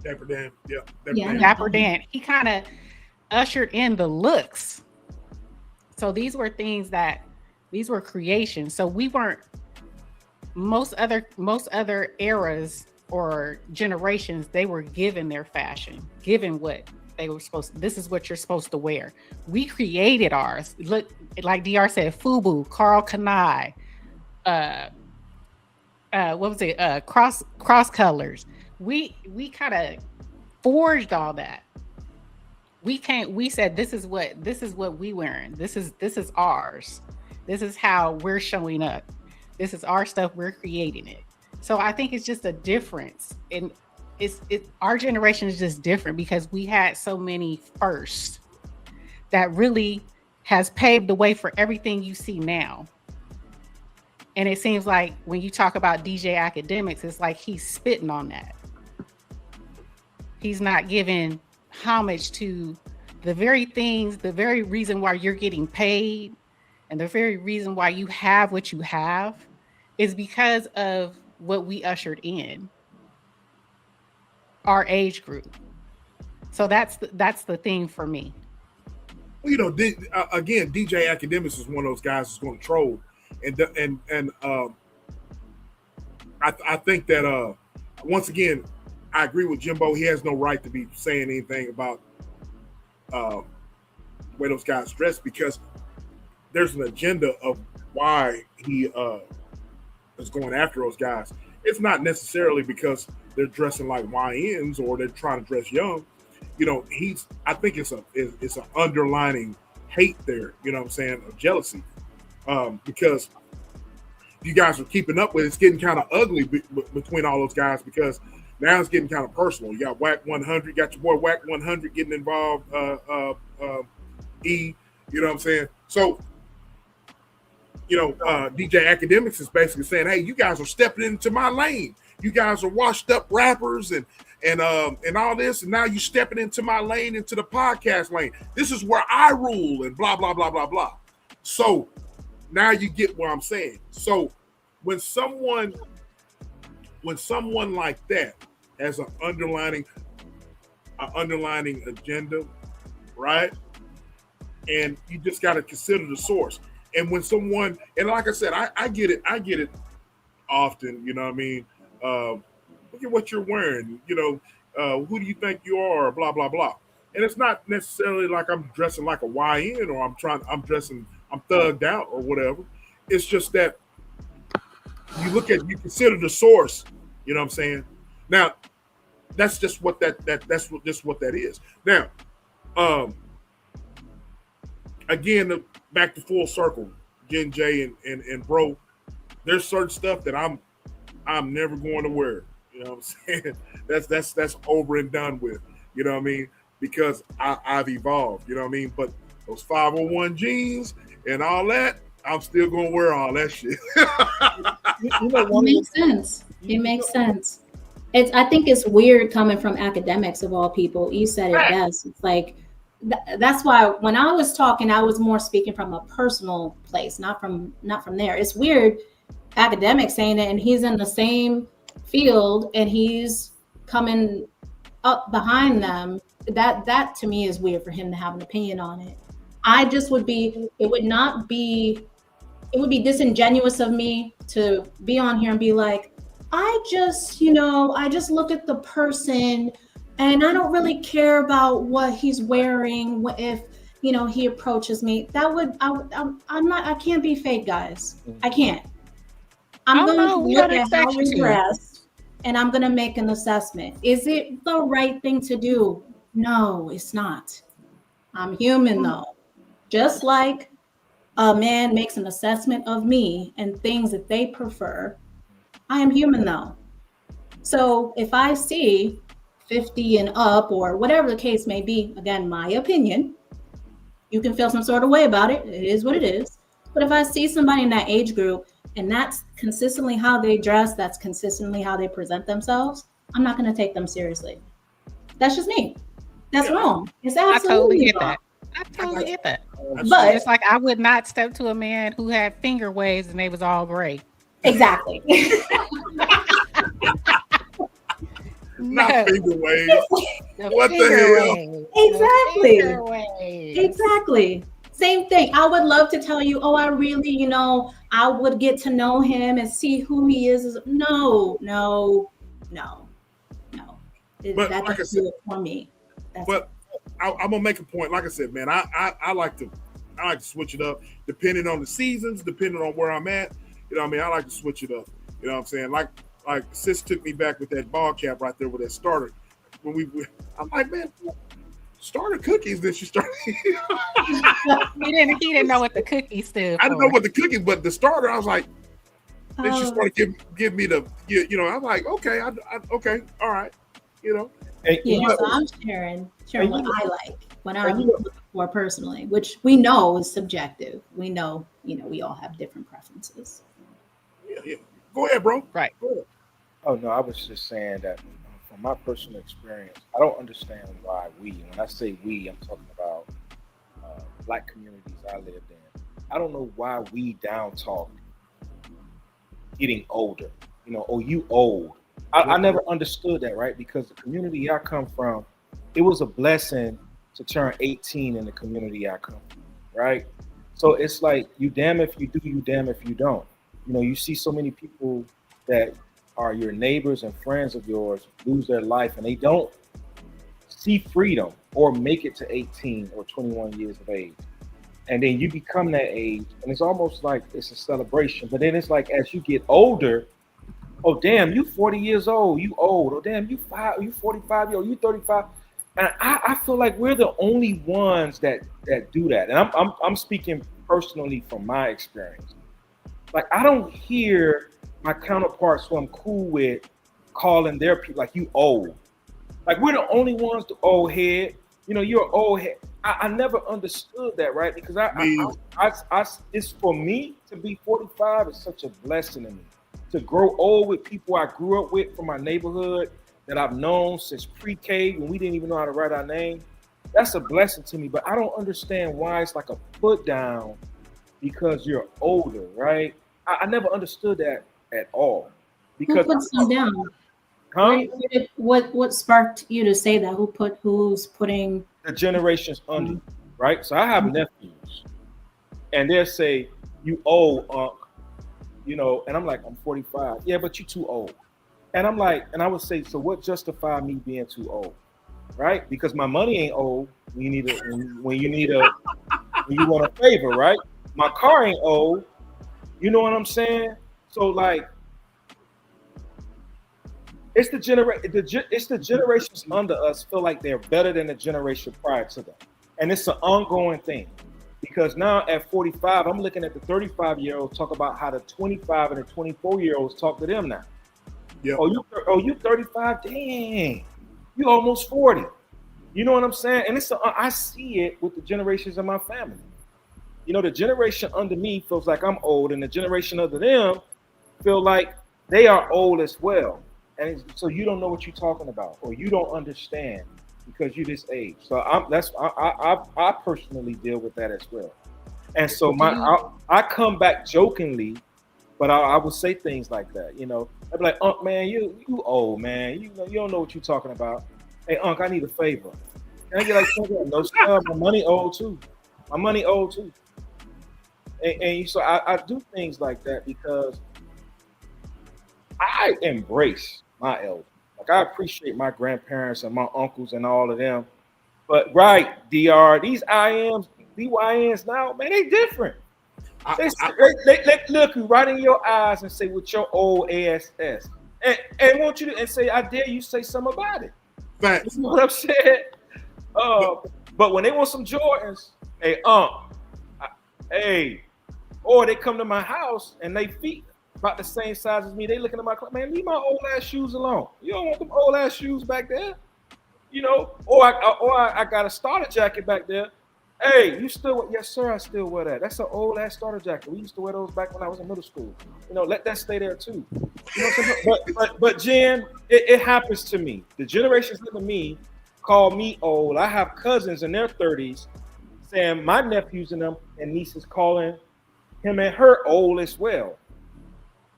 Dapper Dan, yeah. Dapper Dan. He kind of ushered in the looks. So these were creations. So we weren't, most other eras or generations, they were given their fashion, given what they were supposed to, this is what you're supposed to wear. We created ours. Look, like DR said, FUBU, Carl Kanai, what was it? Cross colors. We kind of forged all that. We said this is what we wearing. This is ours. This is how we're showing up. This is our stuff. We're creating it. So I think it's just a difference. And our generation is just different because we had so many firsts that really has paved the way for everything you see now. And it seems like when you talk about DJ Akademiks, it's like he's spitting on that. He's not giving homage to the very things, the very reason why you're getting paid, and the very reason why you have what you have is because of what we ushered in, our age group. So that's the thing for me. Well, you know, again, DJ Akademiks is one of those guys who's going to troll, and I think that once again, I agree with Jimbo. He has no right to be saying anything about the way those guys dress because there's an agenda of why he is going after those guys. It's not necessarily because they're dressing like YNs or they're trying to dress young. You know, I think it's an underlining hate there, you know what I'm saying, of jealousy. Because you guys are keeping up with it. It's getting kind of ugly between all those guys because now it's getting kind of personal. You got Whack 100, you got your boy Whack 100 getting involved, you know what I'm saying? So, you know, DJ Akademiks is basically saying, hey, you guys are stepping into my lane. You guys are washed up rappers and all this, and now you stepping into my lane, into the podcast lane. This is where I rule and blah, blah, blah, blah, blah. So now you get what I'm saying. So when someone like that has an underlining agenda, right? And you just got to consider the source. And when someone, and like I said, I get it often, you know what I mean? Look at what you're wearing, you know, who do you think you are, blah, blah, blah. And it's not necessarily like I'm dressing like a YN or I'm thugged out or whatever. It's just that you consider the source, you know what I'm saying? Now, that's just what that is. Now, again, back to full circle, Jen J and bro, there's certain stuff that I'm never going to wear. You know what I'm saying? That's over and done with. You know what I mean? Because I've evolved. You know what I mean? But those 501 jeans and all that, I'm still gonna wear all that shit. It makes sense. It makes sense. I think it's weird coming from Akademiks of all people. You said it best. It's like that's why when I was talking, I was more speaking from a personal place, not from there. It's weird, Akademiks saying it, and he's in the same field, and he's coming up behind them. That to me is weird for him to have an opinion on it. I just would be, it would be disingenuous of me to be on here and be like, I just look at the person and I don't really care about what he's wearing if, he approaches me. I can't be fake, guys. I can't. I'm going to look at how you're dressed and I'm going to make an assessment. Is it the right thing to do? No, it's not. I'm human though. Just like a man makes an assessment of me and things that they prefer, I am human though. So if I see 50 and up or whatever the case may be, again, my opinion, you can feel some sort of way about it. It is what it is. But if I see somebody in that age group and that's consistently how they dress, that's consistently how they present themselves, I'm not going to take them seriously. That's just me. That's wrong. It's absolutely wrong. I totally get that. But it's like I would not step to a man who had finger waves and they was all gray. Exactly. Not finger waves. What the hell? Exactly. Same thing. I would love to tell you, oh, I really, I would get to know him and see who he is. No. But that like I said, do it for me. I'm gonna make a point. Like I said, man, I like to switch it up depending on the seasons, depending on where I'm at. You know what I mean? I like to switch it up. You know what I'm saying? Like sis took me back with that ball cap right there with that starter. I'm like, man, starter cookies. Then she started. He didn't know what the cookies stood for. I didn't know what the cookies, but the starter, I was like. Then she started give me the, I'm like, okay, okay, all right, So I'm sharing what I like, what I'm looking for personally, which we know is subjective. We know, we all have different preferences. Yeah. Go ahead, bro. Right. Go ahead. Oh no, I was just saying that from my personal experience, I don't understand why when I say we, I'm talking about Black communities I lived in. I don't know why we down talk getting older, you old. I never understood that, right? Because the community I come from, it was a blessing to turn 18 in the community I come from, right? So it's like, you damn if you do, you damn if you don't. You see so many people that are your neighbors and friends of yours lose their life and they don't see freedom or make it to 18 or 21 years of age. And then you become that age and it's almost like it's a celebration. But then it's like, as you get older, oh, damn, you 40 years old, you old. Oh, damn, you 45 years old, you 35. And I feel like we're the only ones that do that. And I'm speaking personally from my experience. Like, I don't hear my counterparts who I'm cool with calling their people like, you old. Like, we're the only ones to old head. You're an old head. I never understood that, right? Because it's for me to be 45 is such a blessing to me. To grow old with people I grew up with from my neighborhood that I've known since pre-K when we didn't even know how to write our name. That's a blessing to me, but I don't understand why it's like a put down because you're older, right? I never understood that at all. Because who puts them down? Huh? What sparked you to say that? Who's putting the generations under, right? So I have nephews, and they'll say, "You old, Unc," and I'm like, "I'm 45." Yeah, but you too old. And I'm like, and I would say, so what justified me being too old, right? Because my money ain't old when you want a favor, right? My car ain't old. You know what I'm saying? So like, it's the generations under us feel like they're better than the generation prior to them, and it's an ongoing thing. Because now at 45, I'm looking at the 35-year-olds talk about how the 25 and the 24-year-olds talk to them now. Yeah. Oh, you 35? Dang, you almost 40. You know what I'm saying? And I see it with the generations in my family. The generation under me feels like I'm old, and the generation under them feel like they are old as well. And so you don't know what you're talking about, or you don't understand because you're this age. So I personally deal with that as well. And so I come back jokingly, but I would say things like that. I'd be like, "Unc, man, you old, man. You don't know what you're talking about. Hey, Unc, I need a favor. Can I get like no stuff? My money old too." My money owed too. And so I do things like that because I embrace my elders. Like I appreciate my grandparents and my uncles and all of them. But right, DR, these IMs, DYNs now, man, they different. They look you right in your eyes and say with your old ass, and want you to and say, I dare you say something about it. Facts. You know what I'm saying? But when they want some Jordans, hey, or they come to my house and they feet about the same size as me, they looking at my man, leave my old ass shoes alone. You don't want them old ass shoes back there, you know? Or I got a starter jacket back there. Hey, you still? Yes, sir. I still wear that. That's an old ass starter jacket. We used to wear those back when I was in middle school. You know, let that stay there too. You know what I'm saying? But Jen, it happens to me. The generations under me call me old. I have cousins in their 30s saying my nephews and them and nieces calling him and her old as well.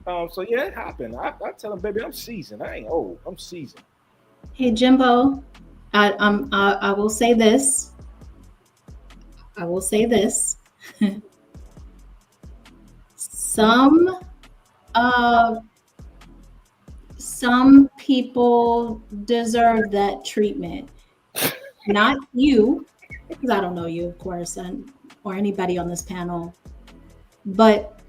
So yeah, it happened. I tell them, baby, I'm seasoned. I ain't old. I'm seasoned. Hey Jimbo, I will say this. Some people deserve that treatment. Not you, because I don't know you, of course, or anybody on this panel. But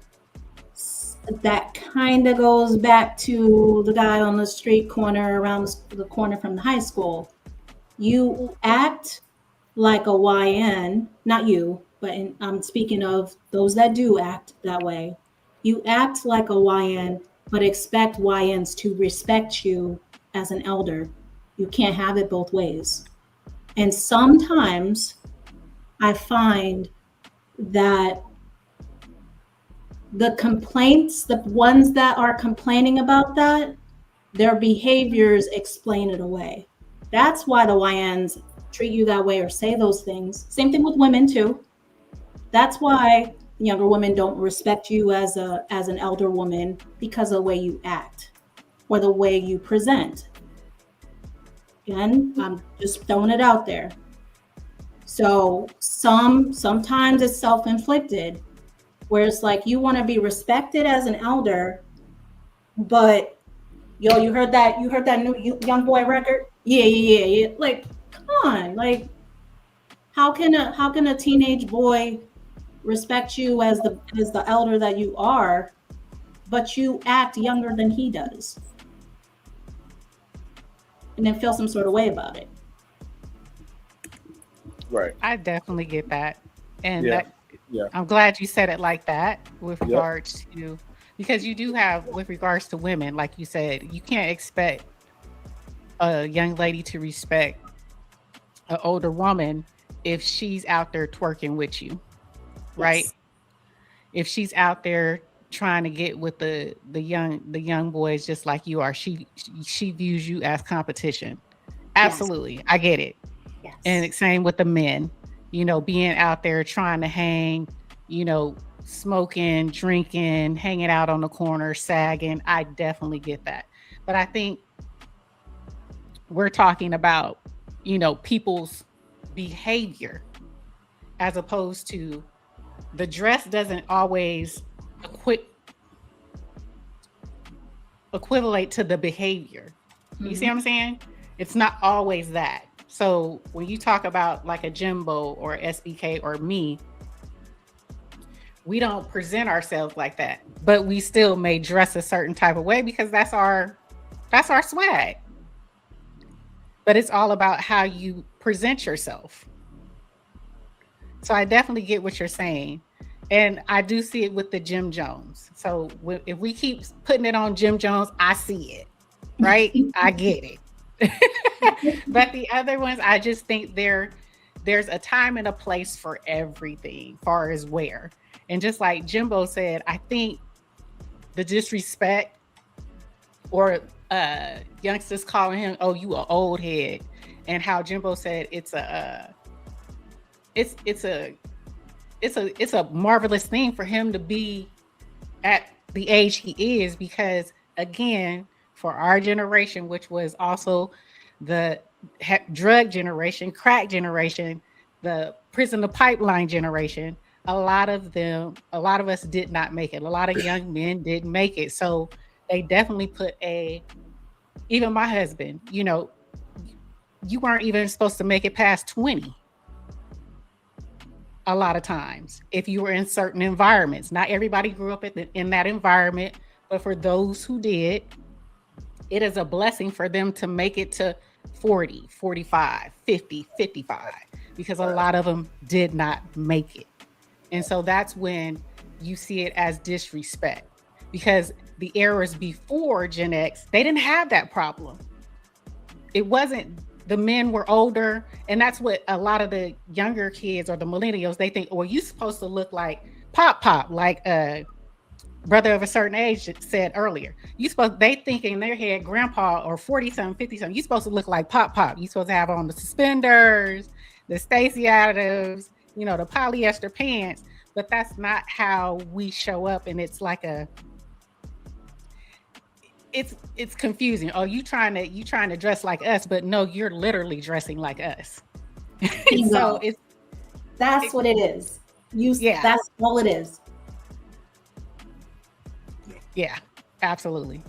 that kind of goes back to the guy on the street corner around the corner from the high school. You act like a YN, not you, but I'm speaking of those that do act that way. You act like a YN, but expect YNs to respect you as an elder. You can't have it both ways. And sometimes I find that the complaints, the ones that are complaining about that, their behaviors explain it away. That's why the YNs treat you that way or say those things. Same thing with women too. That's why younger women don't respect you as an elder woman, because of the way you act or the way you present. Again, I'm just throwing it out there. So sometimes it's self-inflicted, where it's like you want to be respected as an elder, but you heard that new Young Boy record? Yeah. Like, come on, like how can a teenage boy respect you as the elder that you are, but you act younger than he does, and then feel some sort of way about it? Right. I definitely get that, and yeah. I'm glad you said it like that with regards to, because you do have, with regards to women, like you said, you can't expect a young lady to respect an older woman if she's out there twerking with you, right? Yes. If she's out there trying to get with the young boys just like you are, she views you as competition. Absolutely. Yes. I get it. Yes. And same with the men, being out there trying to hang, smoking, drinking, hanging out on the corner, sagging. I definitely get that. But I think we're talking about, people's behavior, as opposed to the dress doesn't always equivalent to the behavior. You see what I'm saying? It's not always that. So when you talk about like a Jimbo or SBK or me, we don't present ourselves like that, but we still may dress a certain type of way because that's our swag. But it's all about how you present yourself. So I definitely get what you're saying. And I do see it with the Jim Jones. So if we keep putting it on Jim Jones, I see it, right? I get it. But the other ones, I just think there's a time and a place for everything, far as wear. And just like Jimbo said, I think the disrespect or youngsters calling him, "Oh, you an old head," and how Jimbo said it's a marvelous thing for him to be at the age he is, because again, for our generation, which was also the drug generation, crack generation, the prison to pipeline generation, a lot of us did not make it. A lot of young men didn't make it. So they definitely put even my husband, you weren't even supposed to make it past 20. A lot of times, if you were in certain environments. Not everybody grew up in that environment, but for those who did, it is a blessing for them to make it to 40, 45, 50, 55, because a lot of them did not make it. And so that's when you see it as disrespect, because the eras before Gen X, they didn't have that problem. It wasn't, the men were older, and that's what a lot of the younger kids or the millennials, they think, well, you're supposed to look like Pop, like a brother of a certain age said earlier. They think in their head, grandpa or 40-something, 50-something, you're supposed to look like Pop. You're supposed to have on the suspenders, the Stacey Adams, the polyester pants, but that's not how we show up. And it's like it's confusing. Oh, you trying to dress like us, but no, you're literally dressing like us. So that's what it is. That's all it is. Yeah, absolutely.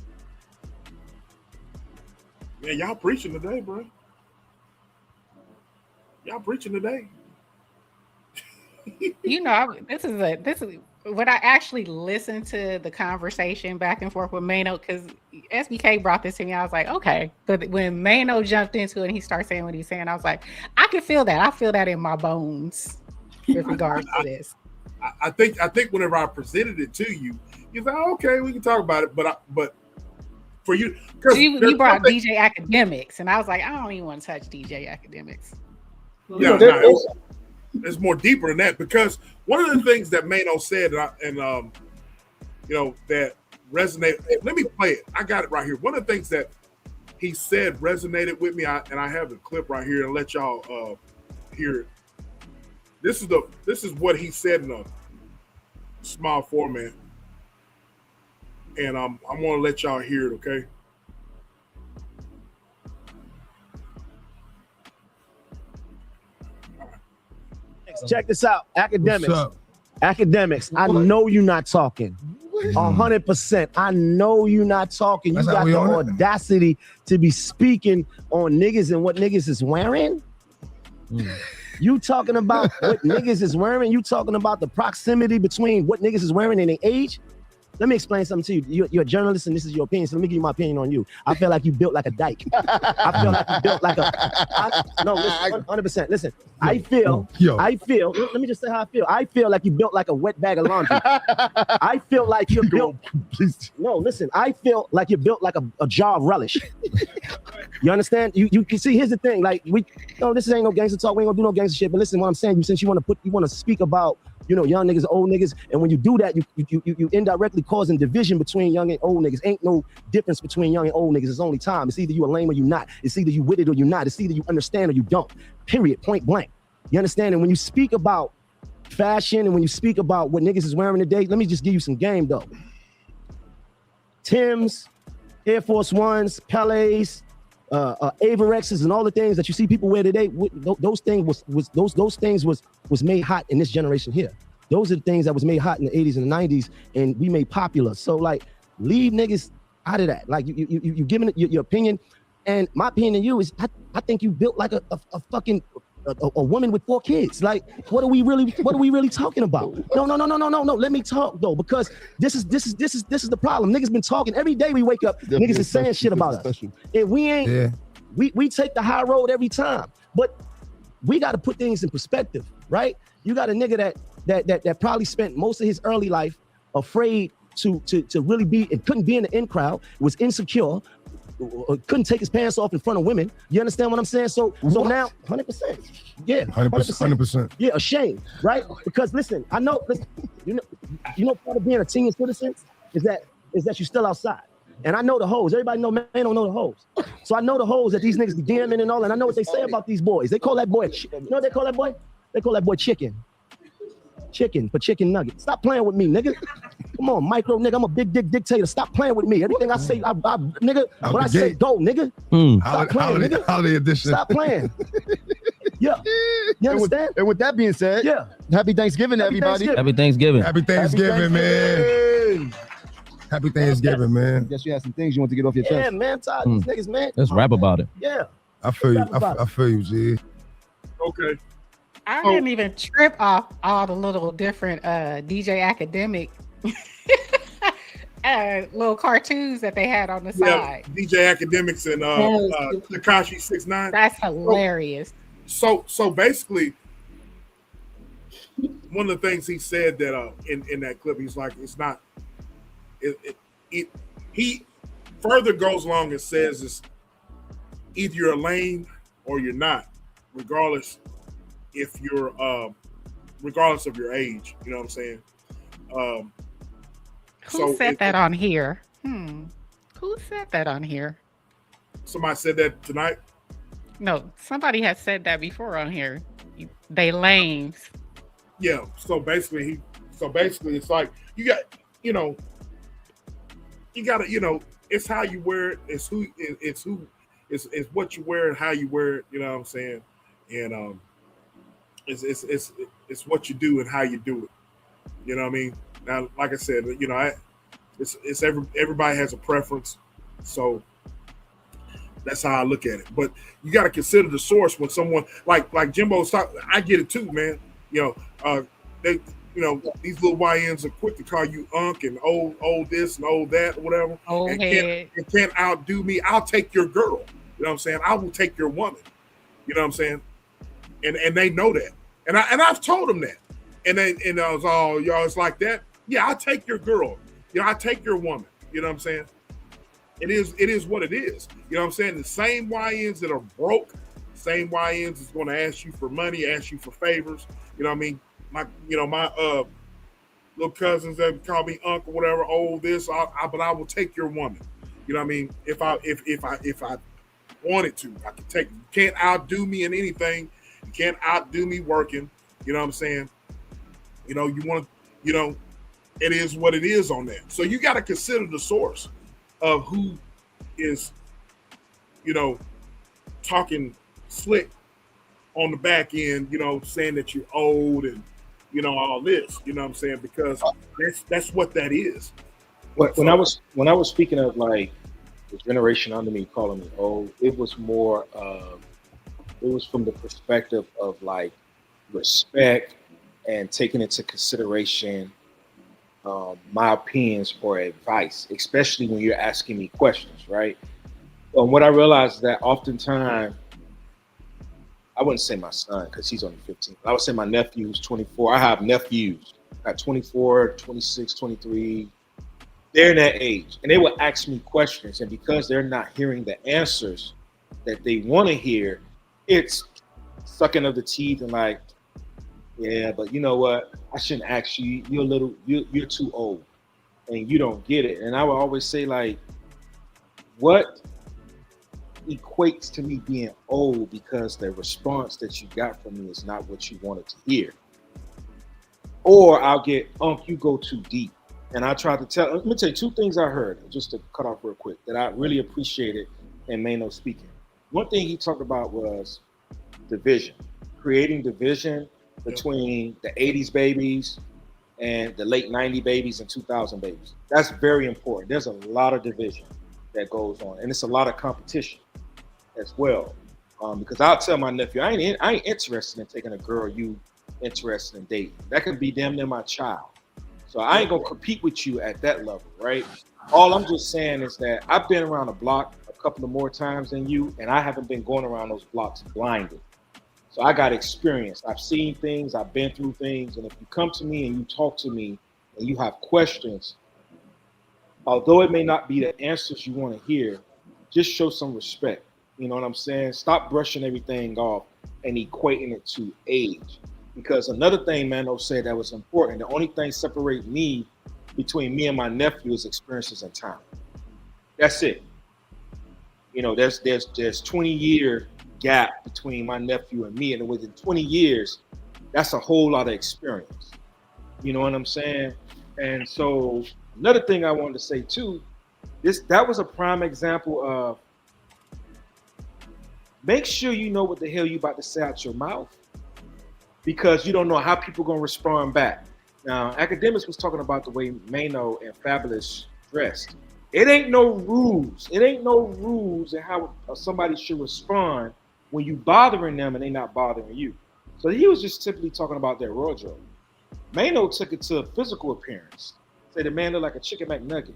Yeah, y'all preaching today, bro. Y'all preaching today. This is when I actually listened to the conversation back and forth with Maino, because SBK brought this to me. I was like, okay. But when Maino jumped into it and he started saying what he's saying, I was like, I can feel that. I feel that in my bones with regards to this. I think whenever I presented it to you, you said, oh, okay, we can talk about it. But for you, you brought DJ Akademiks, and I was like, I don't even want to touch DJ Akademiks. Yeah, it's more deeper than that, because one of the things that Maino said, that resonated. Let me play it. I got it right here. One of the things that he said resonated with me, and I have the clip right here and let y'all hear it. This is what he said in a small format, and I'm going to let y'all hear it. Okay. Check this out, Akademiks. I know you're not talking. 100%. I know you're not talking. You got the audacity to be speaking on niggas and what niggas is wearing. You talking about what niggas is wearing? You talking about the proximity between what niggas is wearing and their age? Let me explain something to you. You're a journalist, and this is your opinion. So let me give you my opinion on you. I feel like you built like a dyke. I feel like you built like listen, 100%. Listen, I feel. Let me just say how I feel. I feel like you built like a wet bag of laundry. I feel like you're built. No, listen. I feel like you're built like a jar of relish. You understand? You can see. Here's the thing. Like this ain't no gangster talk. We ain't gonna do no gangster shit. But listen, what I'm saying, since you want to speak about young niggas, old niggas, and when you do that, you indirectly causing division between young and old niggas. Ain't no difference between young and old niggas. It's only time. It's either you a lame or you not. It's either you with it or you not. It's either you understand or you don't. Period. Point blank. You understand? And when you speak about fashion and when you speak about what niggas is wearing today, let me just give you some game though. Timbs, Air Force Ones, Pelés, Averexes, and all the things that you see people wear today, those things was made hot in this generation here. Those are the things that was made hot in the 80s and the 90s, and we made popular. So leave niggas out of that. You giving it your opinion, and my opinion to you is I think you built like a fucking a woman with 4 kids. What are we really talking about? No. Let me talk though, because this is the problem. Niggas been talking every day. We wake up, niggas is saying shit about us, and we ain't. Yeah. We take the high road every time, but we got to put things in perspective, right? You got a nigga that probably spent most of his early life afraid to really be, and couldn't be in the in crowd, was insecure, couldn't take his pants off in front of women. You understand what I'm saying? So now 100%. Yeah, 100%. Yeah, ashamed, right? Because listen, I know, you know part of being a senior citizen is that you're still outside. And I know the hoes. Everybody know man don't know the hoes. So I know the hoes that these niggas be DMing and all, and I know what they say about these boys. They call that boy, you know what they call that boy? They call that boy chicken for chicken nugget. Stop playing with me, nigga. Come on, micro nigga. I'm a big dick dictator. Stop playing with me. Everything I say, nigga, when I say go, nigga. Stop playing, nigga. Holiday edition. Stop playing. Yeah. You understand? And with that being said, Yeah. Happy Thanksgiving, everybody. Happy Thanksgiving. Happy Thanksgiving, man. Happy Thanksgiving, man. I guess you had some things you want to get off your Yeah, chest. man. Tired of these niggas, man. Let's rap about it. Yeah. I feel you. Rap about I feel you, G. Okay. I Oh. didn't even trip off all the little different DJ Academic little cartoons that they had on the Yeah, side. DJ Akademiks and Tekashi 6ix9ine. That's hilarious. So basically, one of the things he said that in that clip, he's like, it's not. He further goes along and says it's either you're a lame or you're not, regardless if you're regardless of your age. You know what I'm saying? Who said that on here? Who said that on here? Somebody said that tonight. No, somebody has said that before on here. They lames. Yeah. So basically, it's like you got, you gotta, it's how you wear it. It's what you wear and how you wear it. You know what I'm saying? And it's what you do and how you do it. You know what I mean? Now, like I said, it's everybody has a preference, so that's how I look at it. But you got to consider the source when someone like Jimbo's talking. I get it too, man. They, these little YNs are quick to call you unk and old this and old that, or whatever. Old and can't outdo me. I'll take your girl. You know what I'm saying? I will take your woman. You know what I'm saying? And they know that. And I've told them that. And I was all, y'all, it's like that. Yeah, I'll take your girl. I'll take your woman. You know what I'm saying? It is what it is. You know what I'm saying? The same YNs that are broke, same YNs is going to ask you for money, ask you for favors. You know what I mean? My little cousins that call me uncle, whatever, this, but I will take your woman. You know what I mean? If I wanted to, I could take. You can't outdo me in anything. You can't outdo me working. You know what I'm saying? You want to, it is what it is on that. So you got to consider the source of who is, talking slick on the back end, saying that you're old and, all this, you know what I'm saying? Because that's what that is. When I was speaking of like the generation under me calling me old, it was more it was from the perspective of like respect and taking into consideration my opinions or advice, especially when you're asking me questions, right? What I realized is that oftentimes, I wouldn't say my son because he's only 15. I would say my nephew who's 24. I have nephews at 24, 26, 23. They're in that age. And they will ask me questions. And because they're not hearing the answers that they want to hear, it's sucking of the teeth and like, yeah, but you know what? I shouldn't ask you. You're too old and you don't get it. And I would always say like, what equates to me being old because the response that you got from me is not what you wanted to hear. Or I'll get, you go too deep. And I tried to let me tell you two things I heard, just to cut off real quick, that I really appreciated in Maino speaking. One thing he talked about was division, creating division between the 80s babies and the late 90 babies and 2000 babies. That's very important. There's a lot of division that goes on, and it's a lot of competition as well. Because I'll tell my nephew, I ain't interested in taking a girl you interested in dating. That could be damn near my child. So I ain't gonna compete with you at that level, right? All I'm just saying is that I've been around the block a couple of more times than you, and I haven't been going around those blocks blinded. So I got experience. I've seen things, I've been through things, and if you come to me and you talk to me and you have questions, although it may not be the answers you want to hear, just show some respect. You know what I'm saying? Stop brushing everything off and equating it to age. Because another thing Mano said that was important, the only thing separating me between me and my nephew is experiences and time. That's it. There's 20-year gap between my nephew and me, and within 20 years, that's a whole lot of experience. You know what I'm saying? And so another thing I wanted to say too, that was a prime example of make sure you know what the hell you about to say out your mouth, because you don't know how people gonna respond back. Now, Akademiks was talking about the way Maino and Fabulous dressed. It ain't no rules. It ain't no rules in how somebody should respond when you bothering them and they not bothering you. So he was just simply talking about their wardrobe. Maino took it to physical appearance. Say the man looked like a chicken McNugget.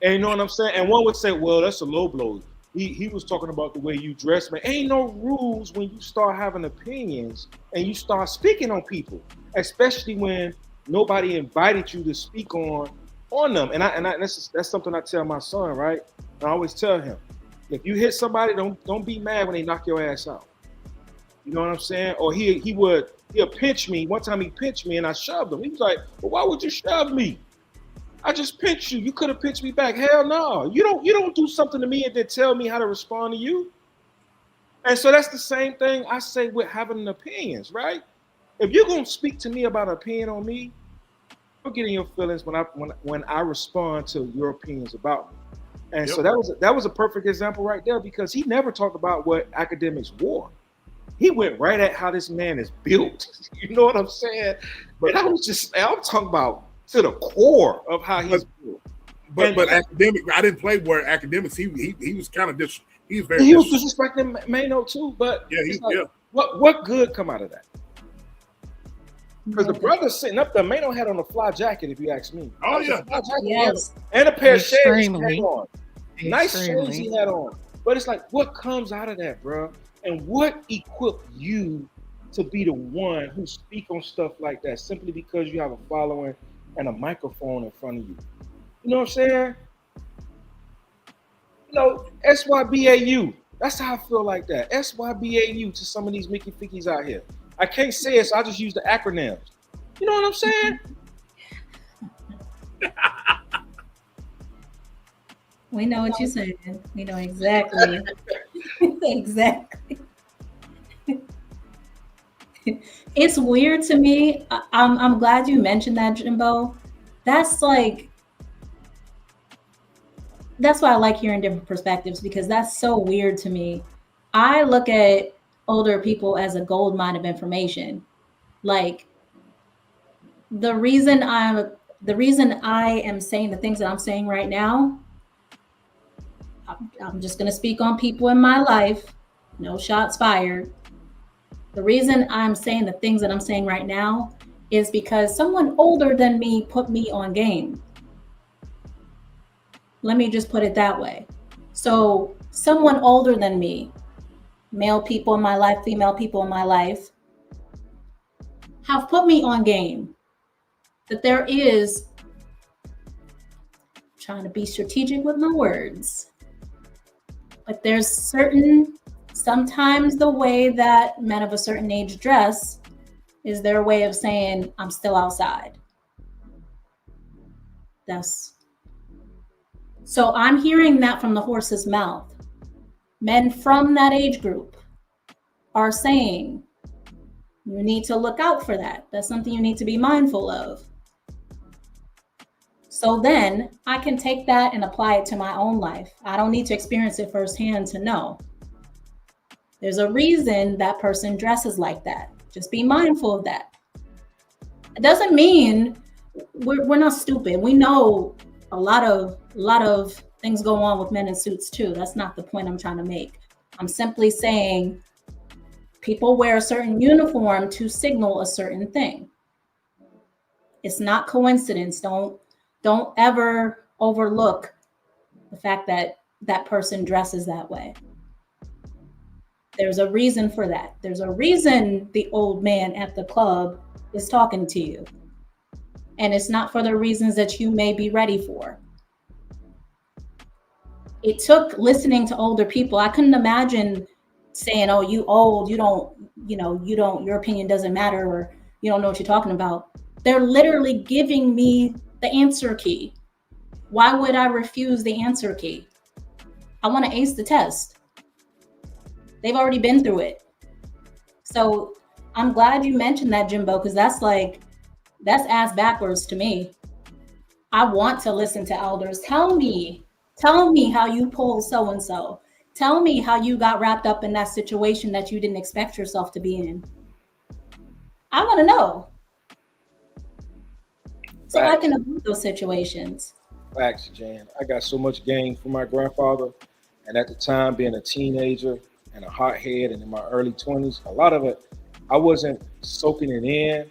And you know what I'm saying? And one would say, well, that's a low blow. He was talking about the way you dress, man. Ain't no rules when you start having opinions and you start speaking on people, especially when nobody invited you to speak on them. And that's something I tell my son, right? I always tell him, if you hit somebody, don't be mad when they knock your ass out. You know what I'm saying? Or he'll pinch me. One time he pinched me and I shoved him. He was like, well, why would you shove me? I just pinched you. You could have pinched me back. Hell no. You don't do something to me and then tell me how to respond to you. And so that's the same thing I say with having opinions, right? If you're gonna speak to me about an opinion on me, don't get in your feelings when I respond to your opinions about me. And so that was a perfect example right there, because he never talked about what Akademiks wore. He went right at how this man is built. You know what I'm saying? But I'm talking about to the core of how he's built. But Akademiks, I didn't play where Akademiks. He was kind of he was disrespecting Maino too. But what good come out of that? Because the brother's sitting up there, Maino had on a fly jacket, if you ask me. Oh yeah, yes, and a pair of shades he had on. Nice shades he had on. But it's like, what comes out of that, bro? And what equipped you to be the one who speak on stuff like that simply because you have a following and a microphone in front of you? You know what I'm saying? You know, SYBAU. That's how I feel like that. SYBAU to some of these Mickey Fickies out here. I can't say it, so I just use the acronyms. You know what I'm saying? We know what you're saying. We know exactly. Exactly. It's weird to me. I'm glad you mentioned that, Jimbo. That's why I like hearing different perspectives, because that's so weird to me. I look at older people as a gold mine of information. Like, the reason I am saying the things that I'm saying right now, I'm just going to speak on people in my life. No shots fired. The reason I'm saying the things that I'm saying right now is because someone older than me put me on game. Let me just put it that way. So someone older than me, male people in my life, female people in my life, have put me on game. That there is, trying to be strategic with my words, but there's sometimes the way that men of a certain age dress is their way of saying, I'm still outside. So I'm hearing that from the horse's mouth. Men from that age group are saying, you need to look out for that. That's something you need to be mindful of. So then I can take that and apply it to my own life. I don't need to experience it firsthand to know. There's a reason that person dresses like that. Just be mindful of that. It doesn't mean we're not stupid. We know a lot of things go on with men in suits too. That's not the point I'm trying to make. I'm simply saying people wear a certain uniform to signal a certain thing. It's not coincidence. Don't ever overlook the fact that that person dresses that way. There's a reason for that. There's a reason the old man at the club is talking to you. And it's not for the reasons that you may be ready for. It took listening to older people. I couldn't imagine saying, oh, you old, your opinion doesn't matter, or you don't know what you're talking about. They're literally giving me the answer key. Why would I refuse the answer key? I want to ace the test. They've already been through it. So I'm glad you mentioned that, Jimbo, because that's ass backwards to me. I want to listen to elders. Tell me how you pull so-and-so. Tell me how you got wrapped up in that situation that you didn't expect yourself to be in. I want to know. So I can avoid those situations. Facts, Jan. I got so much game from my grandfather. And at the time, being a teenager and a hothead and in my early 20s, a lot of it, I wasn't soaking it in,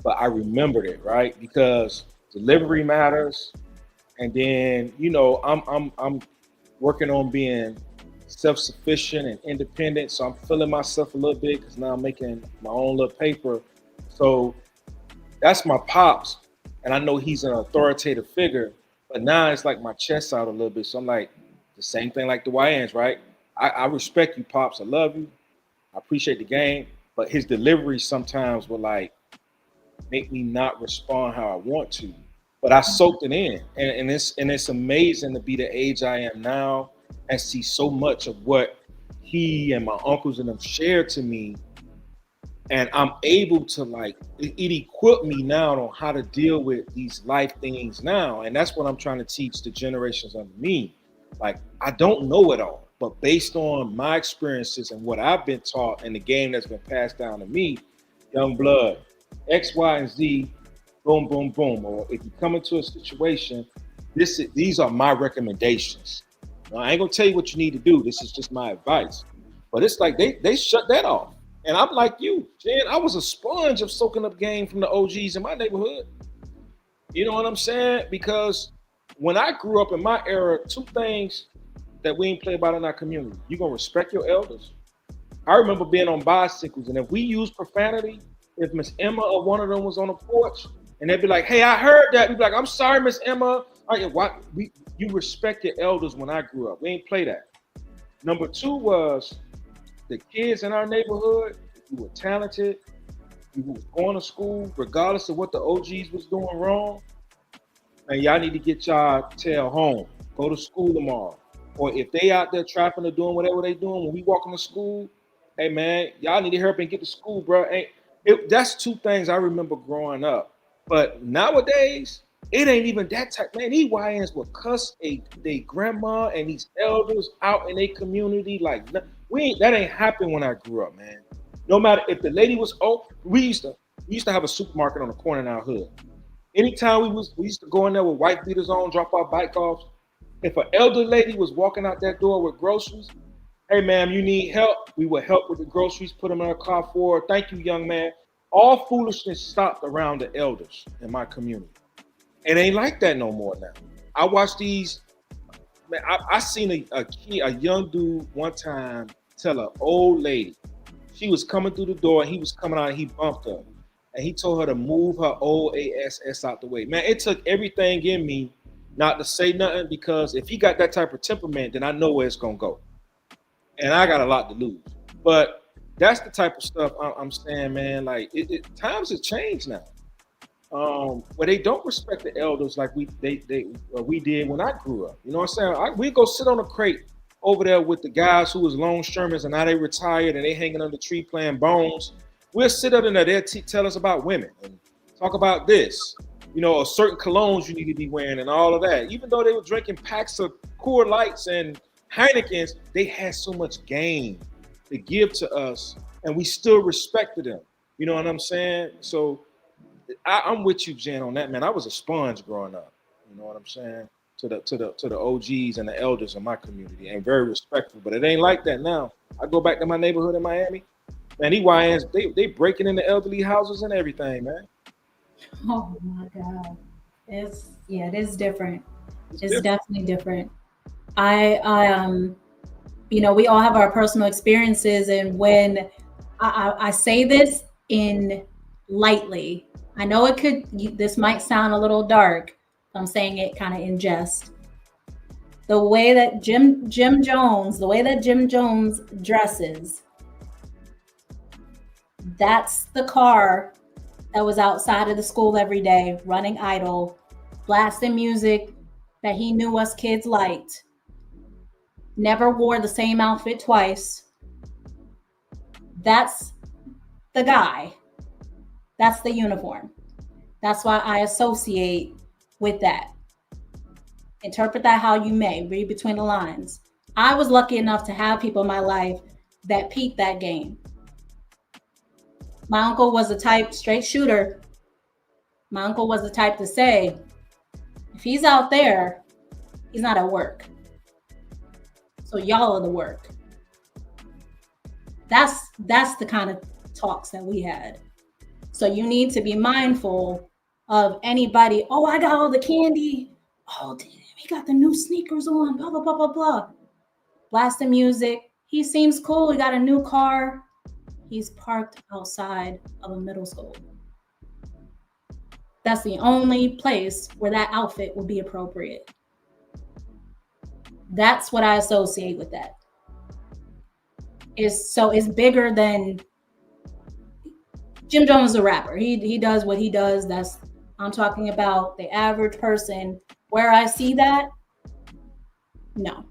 but I remembered it, right? Because delivery matters. And then, you know, I'm working on being self-sufficient and independent. So I'm feeling myself a little bit because now I'm making my own little paper. So that's my pops. And I know he's an authoritative figure, but now it's like my chest out a little bit. So I'm like, the same thing like the YNs, right? I respect you, Pops. I love you. I appreciate the game. But his delivery sometimes will like make me not respond how I want to. But I soaked it in. And it's amazing to be the age I am now and see so much of what he and my uncles and them shared to me. And I'm able to like, it equipped me now on how to deal with these life things now. And that's what I'm trying to teach the generations under me. Like, I don't know it all, but based on my experiences and what I've been taught and the game that's been passed down to me, young blood, X, Y, and Z, boom, boom, boom. Or if you come into a situation, these are my recommendations. Now, I ain't gonna tell you what you need to do. This is just my advice. But it's like they shut that off. And I'm like you, Jen, I was a sponge of soaking up game from the OGs in my neighborhood. You know what I'm saying? Because when I grew up in my era, two things that we ain't play about in our community. You're going to respect your elders. I remember being on bicycles, and if we use profanity, if Miss Emma or one of them was on the porch, and they'd be like, hey, I heard that. We'd be like, I'm sorry, Miss Emma. You respect your elders when I grew up. We ain't play that. Number two was the kids in our neighborhood, if you were talented, you were going to school, regardless of what the OGs was doing wrong, and y'all need to get y'all tail home. Go to school tomorrow. Or if they out there trapping or doing whatever they doing, when we walking to school, hey man, y'all need to hurry up and get to school, bro. That's two things I remember growing up. But nowadays, it ain't even that type. Man, these YNs will cuss they grandma and these elders out in their community. Like, that ain't happened when I grew up, man. No matter if the lady was we used to have a supermarket on the corner in our hood. Anytime we used to go in there with white beaters on, drop our bike off. If an elder lady was walking out that door with groceries, hey ma'am, you need help? We would help with the groceries, put them in a car for her. Thank you, young man. All foolishness stopped around the elders in my community. It ain't like that no more now. I watch these, man, I seen a young dude one time tell an old lady, she was coming through the door and he was coming out and he bumped her. And he told her to move her old ass out the way. Man, it took everything in me not to say nothing, because if he got that type of temperament, then I know where it's gonna go. And I got a lot to lose. But that's the type of stuff I'm saying, man. Like times have changed now. Where they don't respect the elders like we did when I grew up. You know what I'm saying? We go sit on a crate over there with the guys who was longshoremen and now they retired and they hanging under the tree playing bones. We'll sit up in there, they'll tell us about women and talk about this. You know, certain colognes you need to be wearing and all of that. Even though they were drinking packs of Coors Lights and Heinekens, they had so much game to give to us, and we still respected them. You know what I'm saying? So I'm with you, Jen, on that, man. I was a sponge growing up. You know what I'm saying? To the OGs and the elders in my community, and very respectful. But it ain't like that now. I go back to my neighborhood in Miami, man. These YNs, they breaking into elderly houses and everything, man. Oh my God. It is different. It's definitely different. You know, we all have our personal experiences, and when I say this in lightly, I know this might sound a little dark. I'm saying it kind of in jest. The way that Jim Jones dresses, that's the car that was outside of the school every day, running idle, blasting music that he knew us kids liked, never wore the same outfit twice. That's the guy. That's the uniform. That's why I associate with that. Interpret that how you may, read between the lines. I was lucky enough to have people in my life that peeped that game. My uncle was the type, straight shooter. My uncle was the type to say, if he's out there, he's not at work. So y'all are the work. That's the kind of talks that we had. So you need to be mindful of anybody. Oh, I got all the candy. Oh, damn, he got the new sneakers on. Blah, blah, blah, blah, blah. Blast the music. He seems cool. He got a new car. He's parked outside of a middle school. That's the only place where that outfit would be appropriate. That's what I associate with that. It's bigger than Jim Jones is a rapper. He does what he does. I'm talking about the average person. Where I see that, no.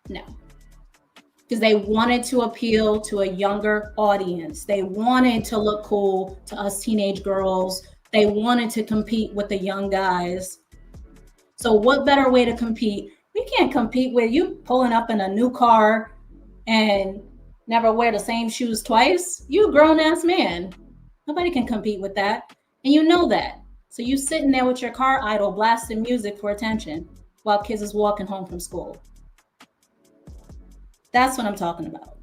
Because they wanted to appeal to a younger audience. They wanted to look cool to us teenage girls. They wanted to compete with the young guys. So what better way to compete? We can't compete with you pulling up in a new car and never wear the same shoes twice. You a grown-ass man. Nobody can compete with that. And you know that. So you sitting there with your car idle, blasting music for attention while kids is walking home from school. That's what I'm talking about.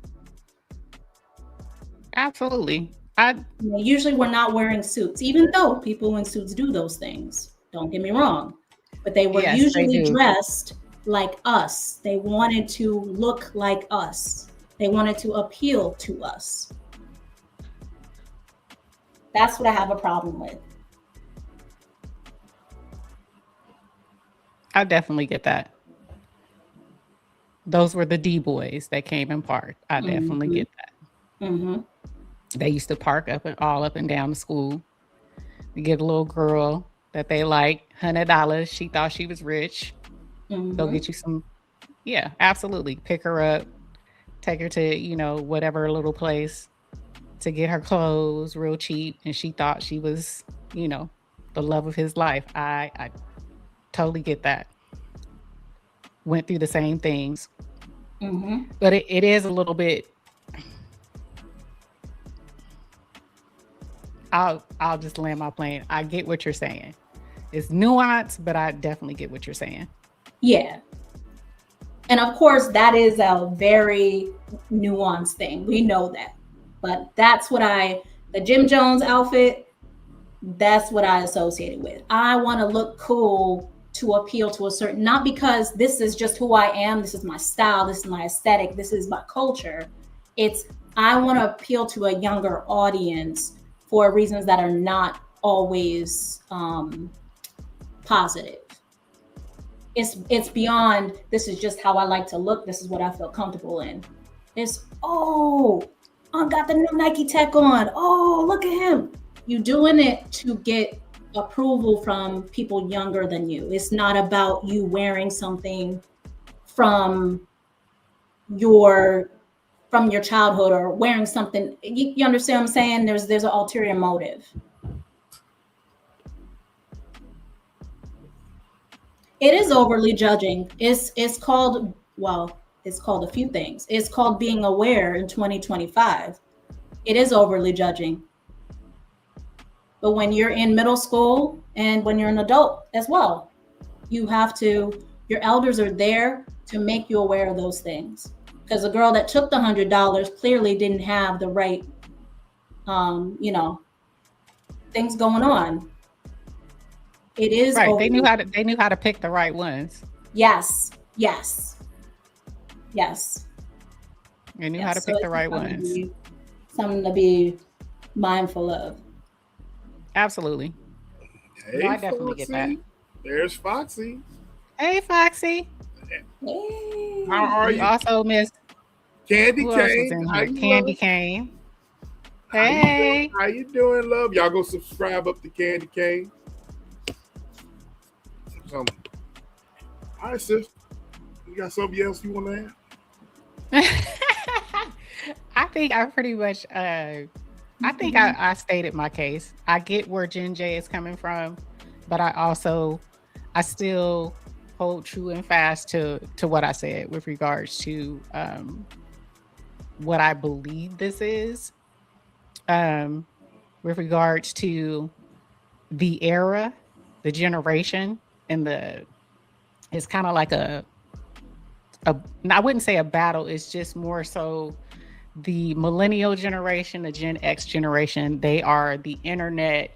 Absolutely. Usually we're not wearing suits, even though people in suits do those things. Don't get me wrong. But they were usually dressed like us. They wanted to look like us. They wanted to appeal to us. That's what I have a problem with. I definitely get that. Those were the D-boys that came and parked. I definitely get that. Mm-hmm. They used to park up and down the school to get a little girl that they like, $100. She thought she was rich. Go get you some. Yeah, absolutely. Pick her up, take her to, whatever little place to get her clothes real cheap. And she thought she was, the love of his life. I totally get that. Went through the same things. But it is a little bit. I'll just land my plane. I get what you're saying. It's nuanced, but I definitely get what you're saying. Yeah. And of course, that is a very nuanced thing. We know that. But that's what the Jim Jones outfit, that's what I associated with. I want to look cool to appeal to a certain, not because this is just who I am, this is my style, this is my aesthetic, this is my culture. It's, I want to appeal to a younger audience for reasons that are not always positive. It's beyond, this is just how I like to look, this is what I feel comfortable in. It's, I got the new Nike Tech on. Oh, look at him. You doing it to get approval from people younger than you. It's not about you wearing something from your childhood or wearing something. You understand what I'm saying? There's an ulterior motive. It is overly judging. It's called a few things. It's called being aware in 2025. It is overly judging. But when you're in middle school and when you're an adult as well, your elders are there to make you aware of those things. Because the girl that took the $100 clearly didn't have the right, things going on. It is right. They knew how to pick the right ones. Yes. They knew how to pick the right ones. Something to be mindful of. Absolutely. Hey, I definitely get that. There's Foxy. Hey, Foxy. Hey. How are you? Also miss Candy Cane. Candy Cane. Hey. How you doing, love? Y'all go subscribe up to Candy Cane. All right, sis. You got something else you want to add? I think I pretty much I stated my case. I get where Jen J is coming from, but I still hold true and fast to what I said with regards to what I believe this is. With regards to the era, the generation, and it's kind of like I wouldn't say a battle. It's just more so the millennial generation, the Gen X generation. They are the internet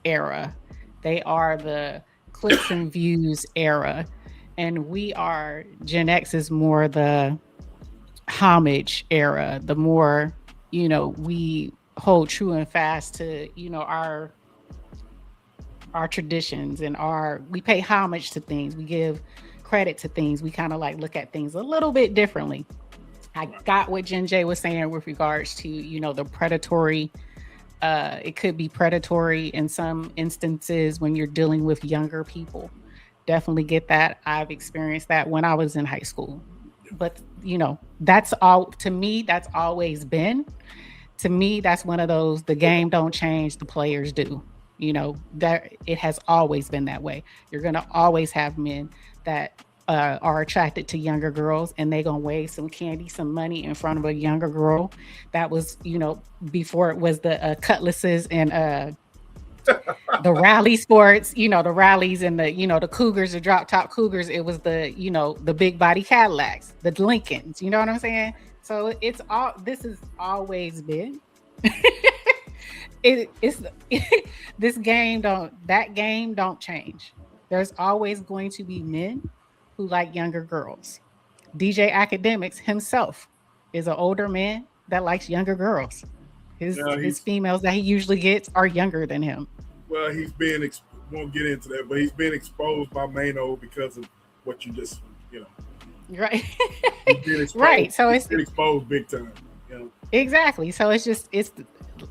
era. They are the clicks and views era. And we are, Gen X is more the homage era. The more, we hold true and fast to, our traditions and we pay homage to things. We give credit to things. We kind of like look at things a little bit differently. I got what Jen J was saying with regards to, the predatory. It could be predatory in some instances when you're dealing with younger people. Definitely get that. I've experienced that when I was in high school. But, that's all, to me, that's always been. To me, that's one of those, the game don't change, the players do. That it has always been that way. You're going to always have men that are attracted to younger girls, and they're going to wave some candy, some money in front of a younger girl. That was, before it was the cutlasses and the rally sports, the rallies and the Cougars, the drop top Cougars. It was the big body Cadillacs, the Lincolns, you know what I'm saying? So this has always been. That game don't change. There's always going to be men who like younger girls. DJ Akademiks himself is an older man that likes younger girls. His females that he usually gets are younger than him. Well, he's being won't get into that, but he's being exposed by Maino because of what you just, right. Right. So it's been exposed big time. Exactly. So it's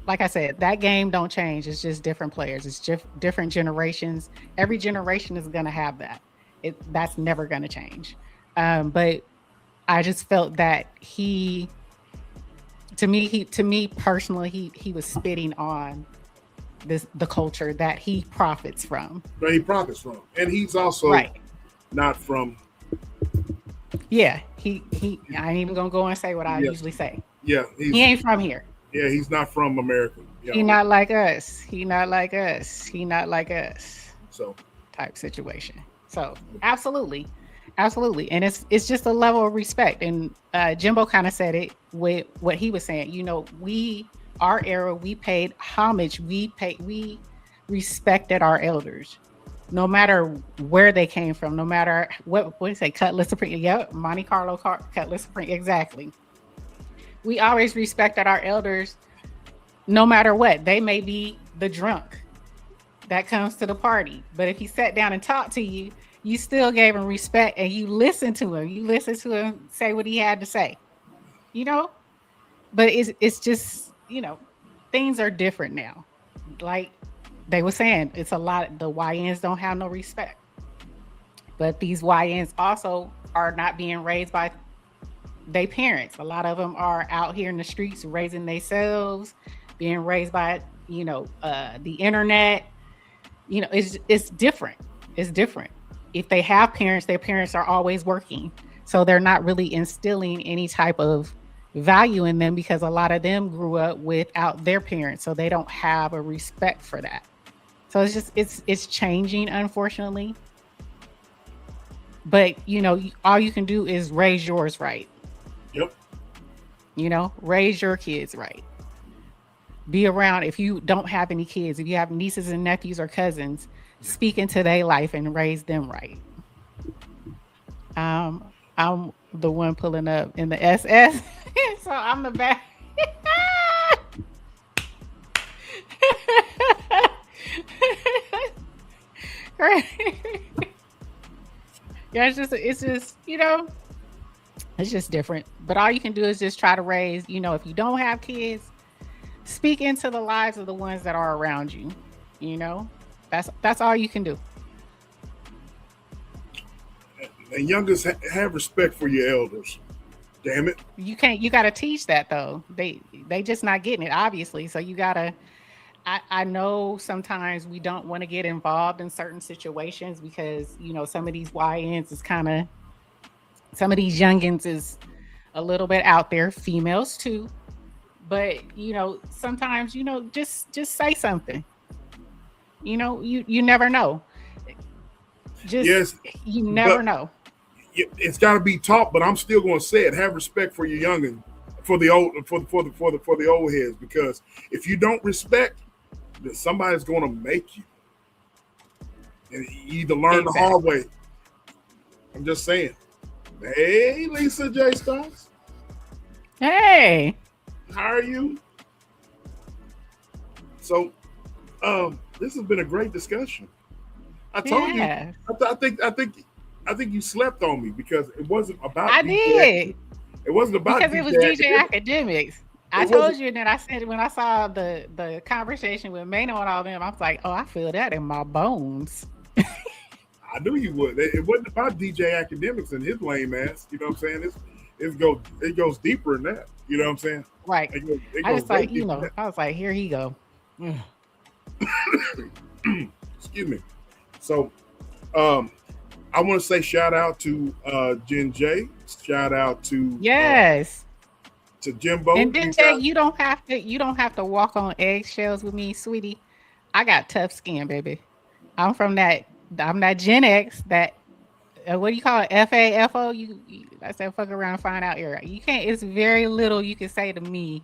like I said, that game don't change. It's just different players. It's just different generations. Every generation is going to have that. That's never going to change. But I just felt that to me personally, he was spitting on the culture that he profits from. But he profits from, and he's also not from. Yeah, he. I ain't even gonna go and say what I usually say. Yeah, he ain't from here. Yeah, he's not from America. He not like us. He not like us. So type situation. So absolutely, and it's just a level of respect. And Jimbo kind of said it with what he was saying. Our era, we paid homage. We respected our elders, no matter where they came from, no matter what do you say, Cutlass Supreme. Yep, Monte Carlo Cutlass Supreme. Exactly. We always respected our elders, no matter what. They may be the drunk that comes to the party, but if he sat down and talked to you, you still gave him respect and you listened to him. You listened to him say what he had to say. But it's just, things are different now. Like they were saying, it's a lot. The YNs don't have no respect, but these YNs also are not being raised by their parents. A lot of them are out here in the streets raising themselves, being raised by, the internet. It's different. It's different. If they have parents, their parents are always working. So they're not really instilling any type of value in them because a lot of them grew up without their parents. So they don't have a respect for that. So it's changing, unfortunately. But, all you can do is raise yours right. Yep. Raise your kids right. Be around. If you don't have any kids, if you have nieces and nephews or cousins, speak into their life and raise them right. I'm the one pulling up in the SS, so I'm the back. Yeah, it's just different. But all you can do is just try to raise, if you don't have kids, speak into the lives of the ones that are around you. That's all you can do. And youngest, have respect for your elders. Damn it. You got to teach that though. They just not getting it, obviously. So you gotta, I know sometimes we don't want to get involved in certain situations because, you know, some of these YNs is kind of, some of these youngins is a little bit out there, females too. But, you know, sometimes, you know, just say something. You know, you never know. Yes, you never know. It's got to be taught, but I'm still going to say it. Have respect for your youngin, for the old, for the old heads, because if you don't respect, then somebody's going to make you, and you either learn the hard way. I'm just saying. Hey, Lisa J. Stocks. Hey, how are you? So, this has been a great discussion. I told you. I think you slept on me because it wasn't about. I did. It wasn't about because it was DJ Akademiks. I told you, and then I said when I saw the conversation with Maino and all them, I was like, oh, I feel that in my bones. I knew you would. It wasn't about DJ Akademiks and his lame ass. You know what I'm saying? It goes deeper than that. You know what I'm saying? Right. I was like, you know, I was like, here he go. Excuse me. So, I want to say shout out to Jen J. Shout out to to Jimbo. And then you don't have to walk on eggshells with me, sweetie. I got tough skin, baby. I'm that Gen X. That what do you call it? FAFO. I said fuck around and find out here. You can't. It's very little you can say to me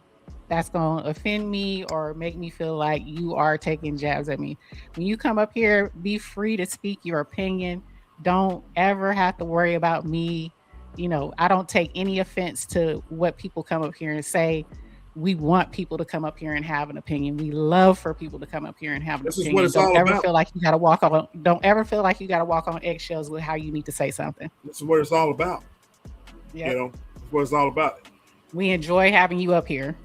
that's gonna offend me or make me feel like you are taking jabs at me. When you come up here, be free to speak your opinion. Don't ever have to worry about me. You know, I don't take any offense to what people come up here and say. We want people to come up here and have an opinion. We love for people to come up here and have an opinion. What it's all about. Don't ever feel like you gotta walk on eggshells with how you need to say something. This is what it's all about. Yep. You know, that's what it's all about. We enjoy having you up here.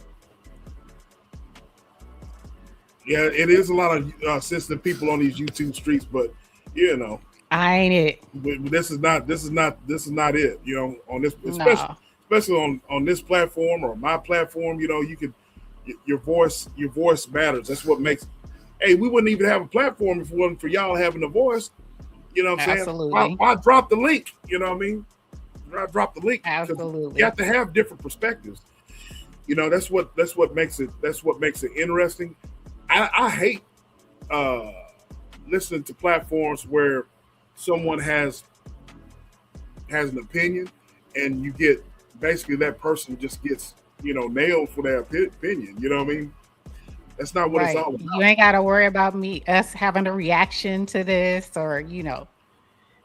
Yeah, it is a lot of sensitive people on these YouTube streets, but you know, I ain't it. But this is not it. You know, on this, especially on this platform or my platform, you know, you could your voice matters. That's what makes. Hey, we wouldn't even have a platform if it wasn't for y'all having a voice. You know what I'm saying? Absolutely. Why drop the link? You know what I mean? Why drop the link? Absolutely. You have to have different perspectives. You know, that's what makes it interesting. I hate listening to platforms where someone has an opinion and you get basically that person just gets, you know, nailed for their opinion. You know what I mean? That's not what it's all about. You ain't got to worry about us having a reaction to this, or, you know,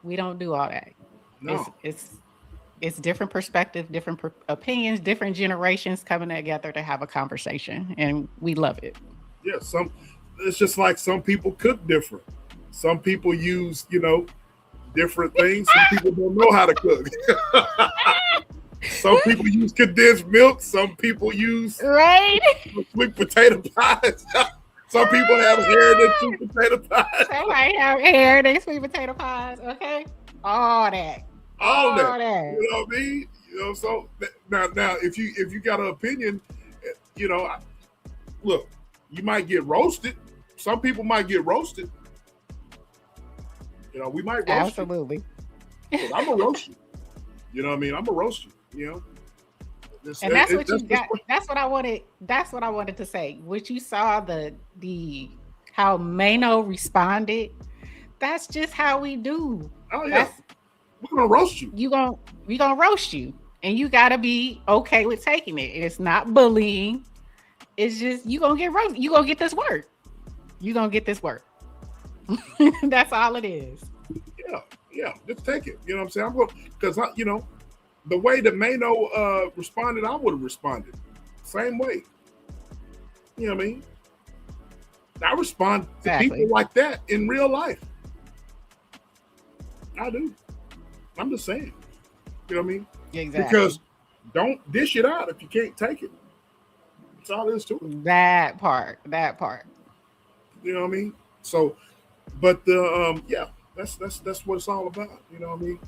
we don't do all that. No. It's different perspectives, different opinions, different generations coming together to have a conversation, and we love it. Yeah, it's just like some people cook different. Some people use, you know, different things. Some people don't know how to cook. Some people use condensed milk. Some people use sweet potato pies. Some people have hair in sweet potato pies. Somebody have hair in sweet potato pies. Okay, all that. You know what I mean? You know, so now if you got an opinion, you know, look, you might get roasted. Some people might get roasted. You know, we might roast absolutely. You. I'm gonna roast you. You know what I mean? I'm gonna roast you. You know, and that's what you got. That's what I wanted. That's what I wanted to say. What you saw the how Maino responded. That's just how we do. Oh yeah, we're gonna roast you. We gonna roast you, and you gotta be okay with taking it. It's not bullying. It's just you gonna get roasted. You gonna get this work. You gonna get this work. That's all it is. Yeah. Just take it. You know what I'm saying? I'm going because you know the way that Maino responded, I would have responded same way. You know what I mean? I respond to people like that in real life. I do. I'm just saying. You know what I mean? Exactly. Because don't dish it out if you can't take it. That's all there is to it. That part. You know what I mean? So, but that's what it's all about. You know what I mean?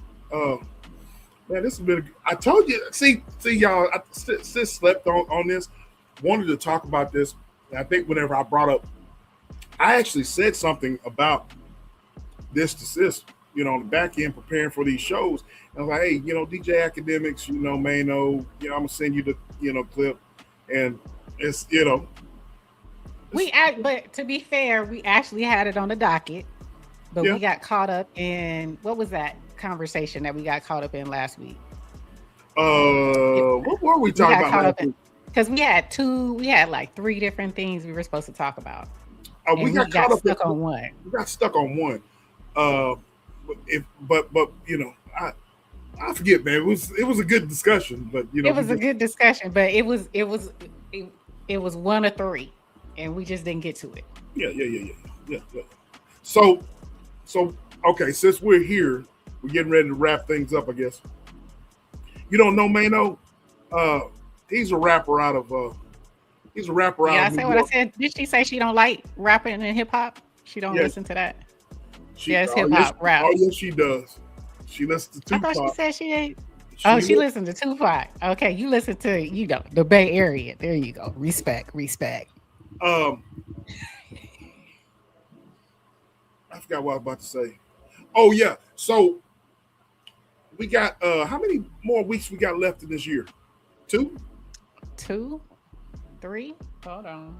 Man, this has been. I told you. See, y'all. I slept on this. Wanted to talk about this. And I think whenever I brought up I actually said something about this to sis, on the back end preparing for these shows. And I was like, hey, DJ Akademiks, Maino, I'm gonna send you the, clip, and it's, But to be fair, we actually had it on the docket, but we got caught up in what was that conversation that we got caught up in last week? What were we talking about? Because we had like 3 different things we were supposed to talk about. We got stuck on one. We got stuck on one. I forget, man. It was a good discussion, but it was a good discussion, but it was 1 of 3, and we just didn't get to it. Yeah. So okay, since we're here, we're getting ready to wrap things up, I guess. You don't know Maino? He's a rapper out of I said what I said. Did she say she don't like rapping and hip hop? She don't listen to that. It's hip hop rap. Oh yes, she does. She listens to Tupac. I thought she said she ain't. She listened to Tupac. Okay, you listen to the Bay Area. There you go. Respect. I forgot what I was about to say. Oh yeah. So we got how many more weeks we got left in this year? 2? 2? 3? Hold on.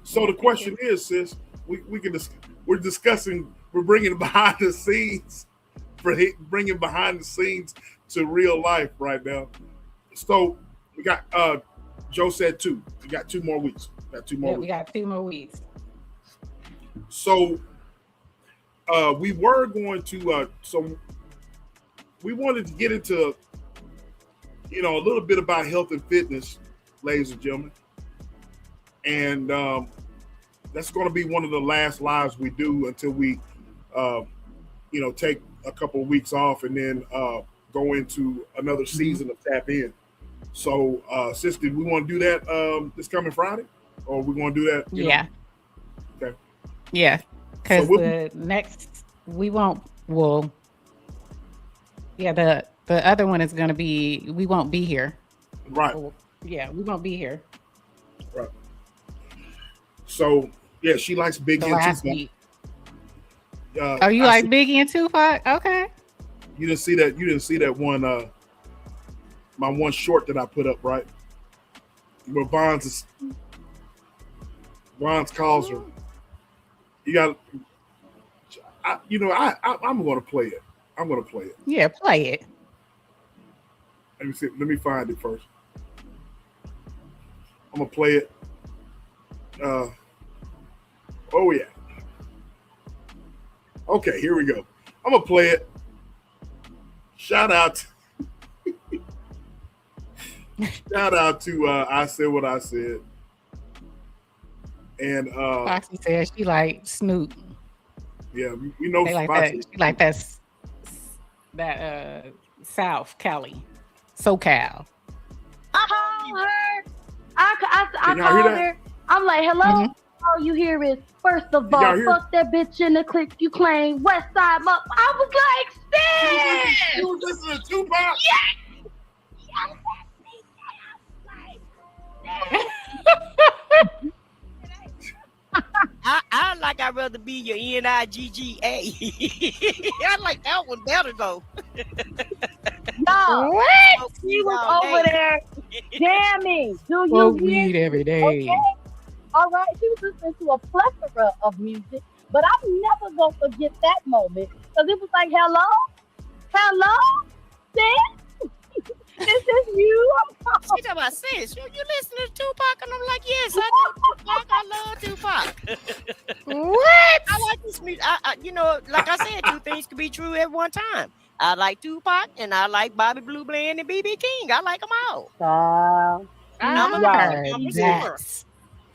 So the question is, sis, we're discussing, we're bringing behind the scenes to real life right now. So we got Joe said 2. We got 2 more weeks. We got 2 more weeks. So we were going to we wanted to get into a little bit about health and fitness, ladies and gentlemen. And that's going to be one of the last lives we do until we take a couple of weeks off and then go into another season of Tap In. So, sis, did we want to do that this coming Friday? Or we want to do that? Yeah. Okay. Yeah. Because the next, we won't, the other one is going to be, we won't be here. Right. Yeah, we won't be here. Right. So, yeah, she likes Biggie and Tupac. You like Biggie and Tupac? Okay. You didn't see that one, my one short that I put up, right? Where Bonds calls her. You got, I'm going to play it. Yeah, play it. Let me see. Let me find it first. I'm going to play it. Oh, yeah. Okay, here we go. I'm going to play it. Shout out to I Said What I Said. And Foxy said she like Snoop. Yeah, we know they like Foxy. that. She like that South Cali, SoCal. I called her. I called her. I'm like, hello. Mm-hmm. All you hear is, first of all, fuck that bitch in the clique you claim, West Side up. I was like, sis! You was listening to Tupac? I'd rather be your NIGGA. I like that one better though. No, what? She was over there jamming. Do you weed every day? Okay. All right, she was listening to a plethora of music, but I'm never gonna forget that moment because it was like, hello, sis, this is you. She talking about sis. You listening to Tupac? And I'm like, yes, I know Tupac. I love Tupac. What? I like this music. Like I said, 2 things can be true at one time. I like Tupac and I like Bobby Blue Bland and BB King. I like them all. I'm a super.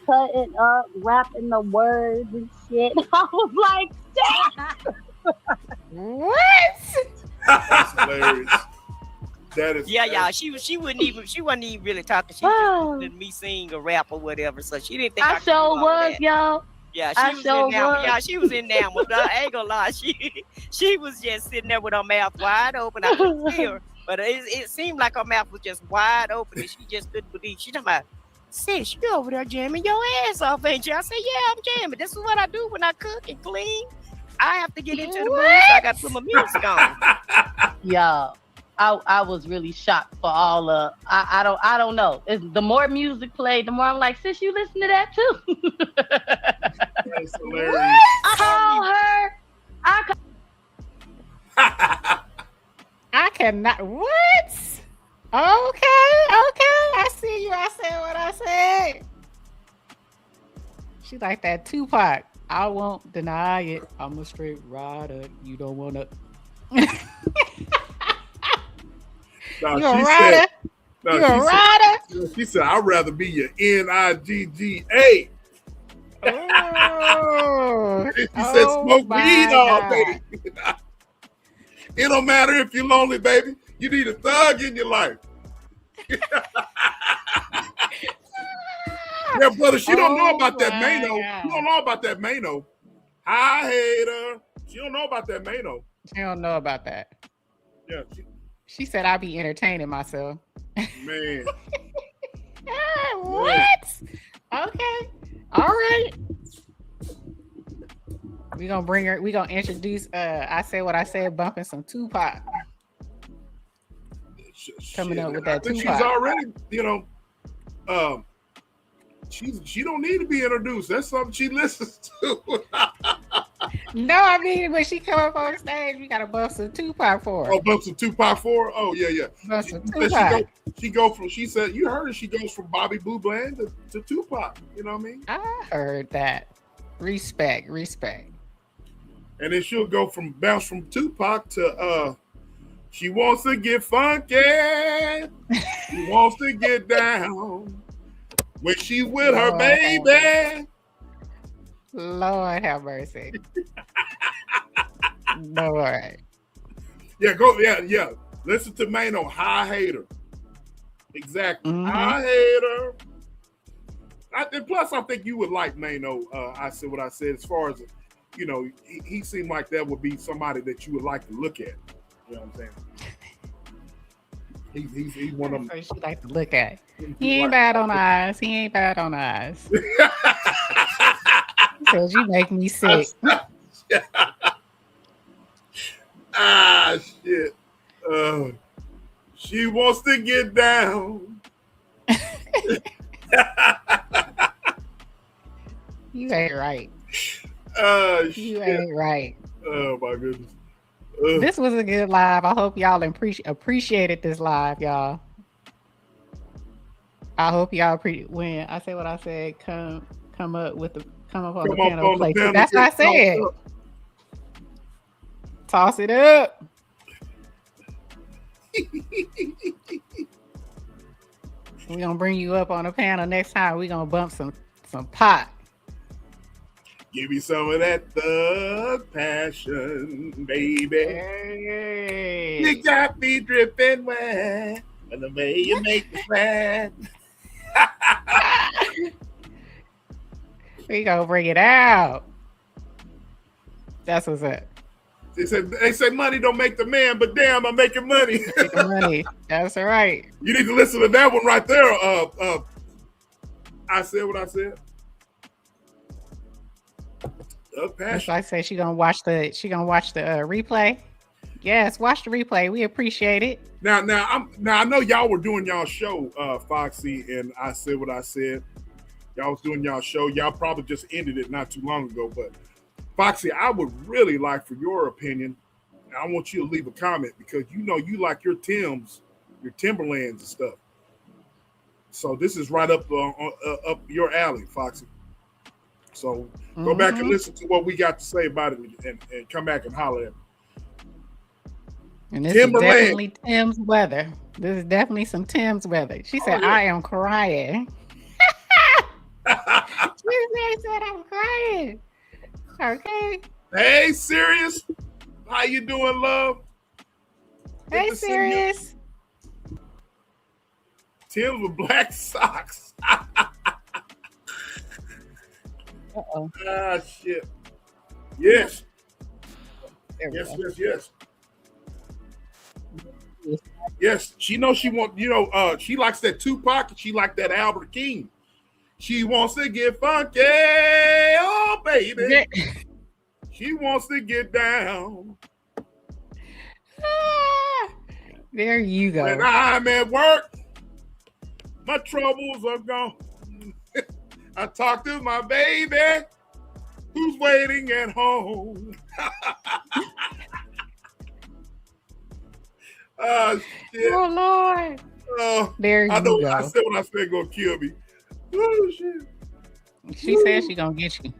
Cutting up, rapping the words and shit. I was like, damn. What? That's hilarious. That is y'all. She wasn't even really talking. She was listening to me sing or rap or whatever. So she didn't think I sure was, y'all. Yeah, she was in there. But I ain't gonna lie, she was just sitting there with her mouth wide open. I could see her, but it seemed like her mouth was just wide open, and she just couldn't believe. She talking about, sis, you over there jamming your ass off, ain't you? I said, yeah, I'm jamming. This is what I do when I cook and clean. I have to get into the mood, so I got to put my music on. Yeah. I was really shocked for all I don't know. The more music played, the more I'm like, sis, you listen to that too. That's hilarious. Call her. I cannot. What? Okay. I see you. I said what I said. She like that Tupac. I won't deny it. I'm a straight rider. You don't want to. No, You a rider? No, you a rider? She said, I'd rather be your N-I-G-G-A. Oh, She said, smoke weed all day. It don't matter if you're lonely, baby. You need a thug in your life. Yeah, brother, she don't know about that Maino. She don't know about that Maino. I hate her. She don't know about that Maino. She don't know about that. Yeah. She said I be entertaining myself. Man. What? Okay. All right. We gonna bring her. We gonna introduce. I said what I said. Bumping some Tupac. Coming up with that Tupac. She's already, she don't need to be introduced. That's something she listens to. No, I mean when she come up on stage, we gotta bump some Tupac for her. Oh, bump some Tupac for her? Oh yeah. Bump some Tupac. She said you heard it. She goes from Bobby Blue Bland to Tupac. You know what I mean? I heard that. Respect. And then she'll go bounce from Tupac to she wants to get funky. She wants to get down when she's with her baby. Lord have mercy. Lord. Yeah. Listen to Maino. I hate her. Exactly. Mm-hmm. I hate her. And plus, I think you would like Maino. I said what I said. As far as he seemed like that would be somebody that you would like to look at. You know what I'm saying? He's one of them. First you like to look at. He ain't bad on eyes. Because you make me sick. Shit. She wants to get down. You ain't right. You ain't right. Oh my goodness. This was a good live. I hope y'all appreciated this live, y'all. I hope y'all when I say what I said, come up on the panel play. That's what I said. Toss it up. We're gonna bring you up on the panel next time. We're gonna bump some pot. Give me some of that thug passion, baby. Hey. You got me dripping wet, and the way you make me sweat. We gonna bring it out. That's what's up. They say money don't make the man, but damn, I'm making money. Money. That's all right. You need to listen to that one right there. I said what I said. That's why I say she gonna watch the replay. Yes, watch the replay. We appreciate it. Now I know y'all were doing y'all show, Foxy, and I said what I said. Y'all was doing y'all show. Y'all probably just ended it not too long ago, but Foxy, I would really like, for your opinion, I want you to leave a comment because you like your Timbs, your Timberlands and stuff. So this is right up your alley, Foxy. So go back and listen to what we got to say about it and come back and holler at me. And this is definitely Tim's weather. This is definitely some Tim's weather. She said, I am crying. She said, I'm crying. Okay. Hey, Sirius. How you doing, love? Hey, Sirius. Tim's with black socks. Uh-oh. Ah, shit. Yes. Yes. Yes, she knows she likes that Tupac and she likes that Albert King. She wants to get funky, oh baby. Yeah. She wants to get down. There you go. When I'm at work, my troubles are gone. I talk to my baby, who's waiting at home. Oh, shit. Oh, Lord. There you I know go. I said when I said gonna kill me. Oh, shit. She said she gonna get you.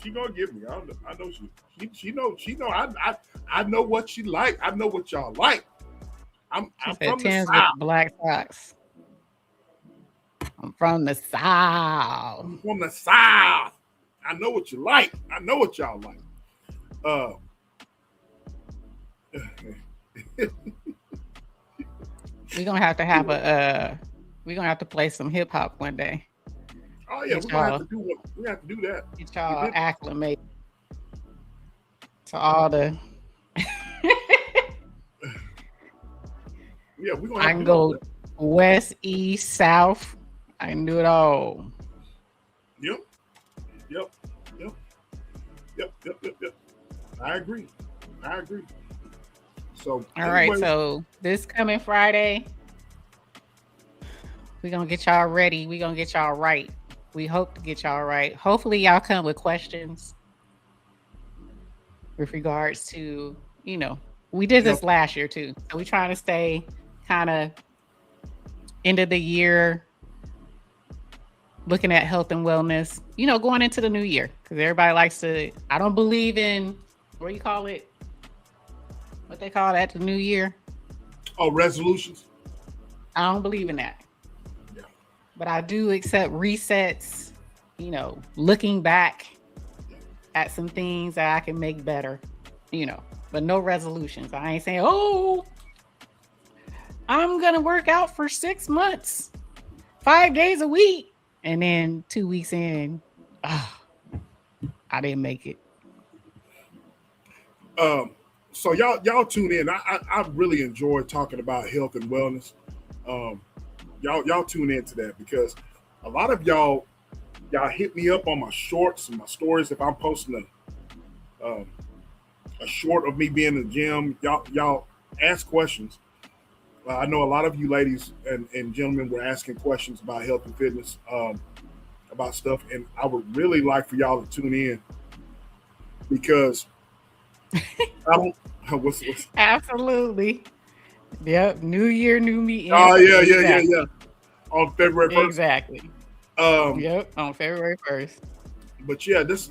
She gonna get me. I know she know. I know what she like. I know what y'all like. I'm from the South. Black socks. I'm from the South. I'm from the South. I know what you like. I know what y'all like. We're gonna have to play some hip hop one day. Oh yeah, we're gonna have to do one. We have to do that. Get y'all acclimated to all the. Yeah, we're gonna. I can go west, east, south. I can do it all. Yep. I agree. So all right, so this coming Friday, we're gonna get y'all ready. We're gonna get y'all right. We hope to get y'all right. Hopefully y'all come with questions with regards to, we did this last year too. So we're trying to stay kind of end of the year looking at health and wellness, going into the new year. Because everybody likes to, I don't believe in, what they call that, the new year? Oh, resolutions? I don't believe in that. Yeah. But I do accept resets, looking back at some things that I can make better, but no resolutions. I ain't saying, I'm going to work out for 6 months, 5 days a week. And then 2 weeks in, I didn't make it. So y'all tune in. I really enjoy talking about health and wellness. Y'all tune into that because a lot of y'all hit me up on my shorts and my stories if I'm posting a short of me being in the gym. Y'all ask questions. I know a lot of you ladies and gentlemen were asking questions about health and fitness, about stuff, and I would really like for y'all to tune in because I don't. What's Absolutely. Yep. New year, new me. Oh yeah. On February 1st. Exactly. Yep. On February 1st. But yeah, this,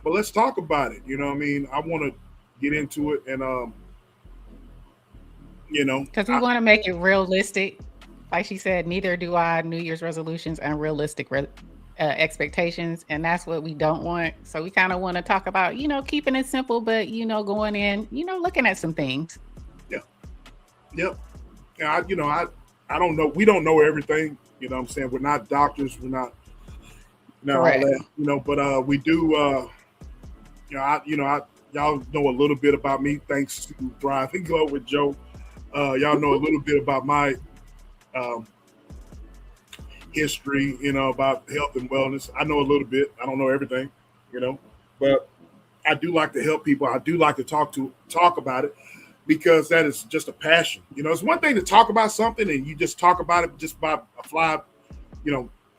but let's talk about it. I mean, I want to get into it and because we want to make it realistic. Like she said, neither do I. New Year's resolutions unrealistic expectations, and that's what we don't want. So we kind of want to talk about, keeping it simple, but going in, looking at some things. Yep. And I don't know. We don't know everything. You know what I'm saying? We're not doctors. We're not all that. But we do. Y'all know a little bit about me thanks to Thrive and Glow with Joe. Y'all know a little bit about my history, about health and wellness. I know a little bit. I don't know everything, but I do like to help people. I do like to talk about it because that is just a passion. It's one thing to talk about something and you just talk about it just by a fly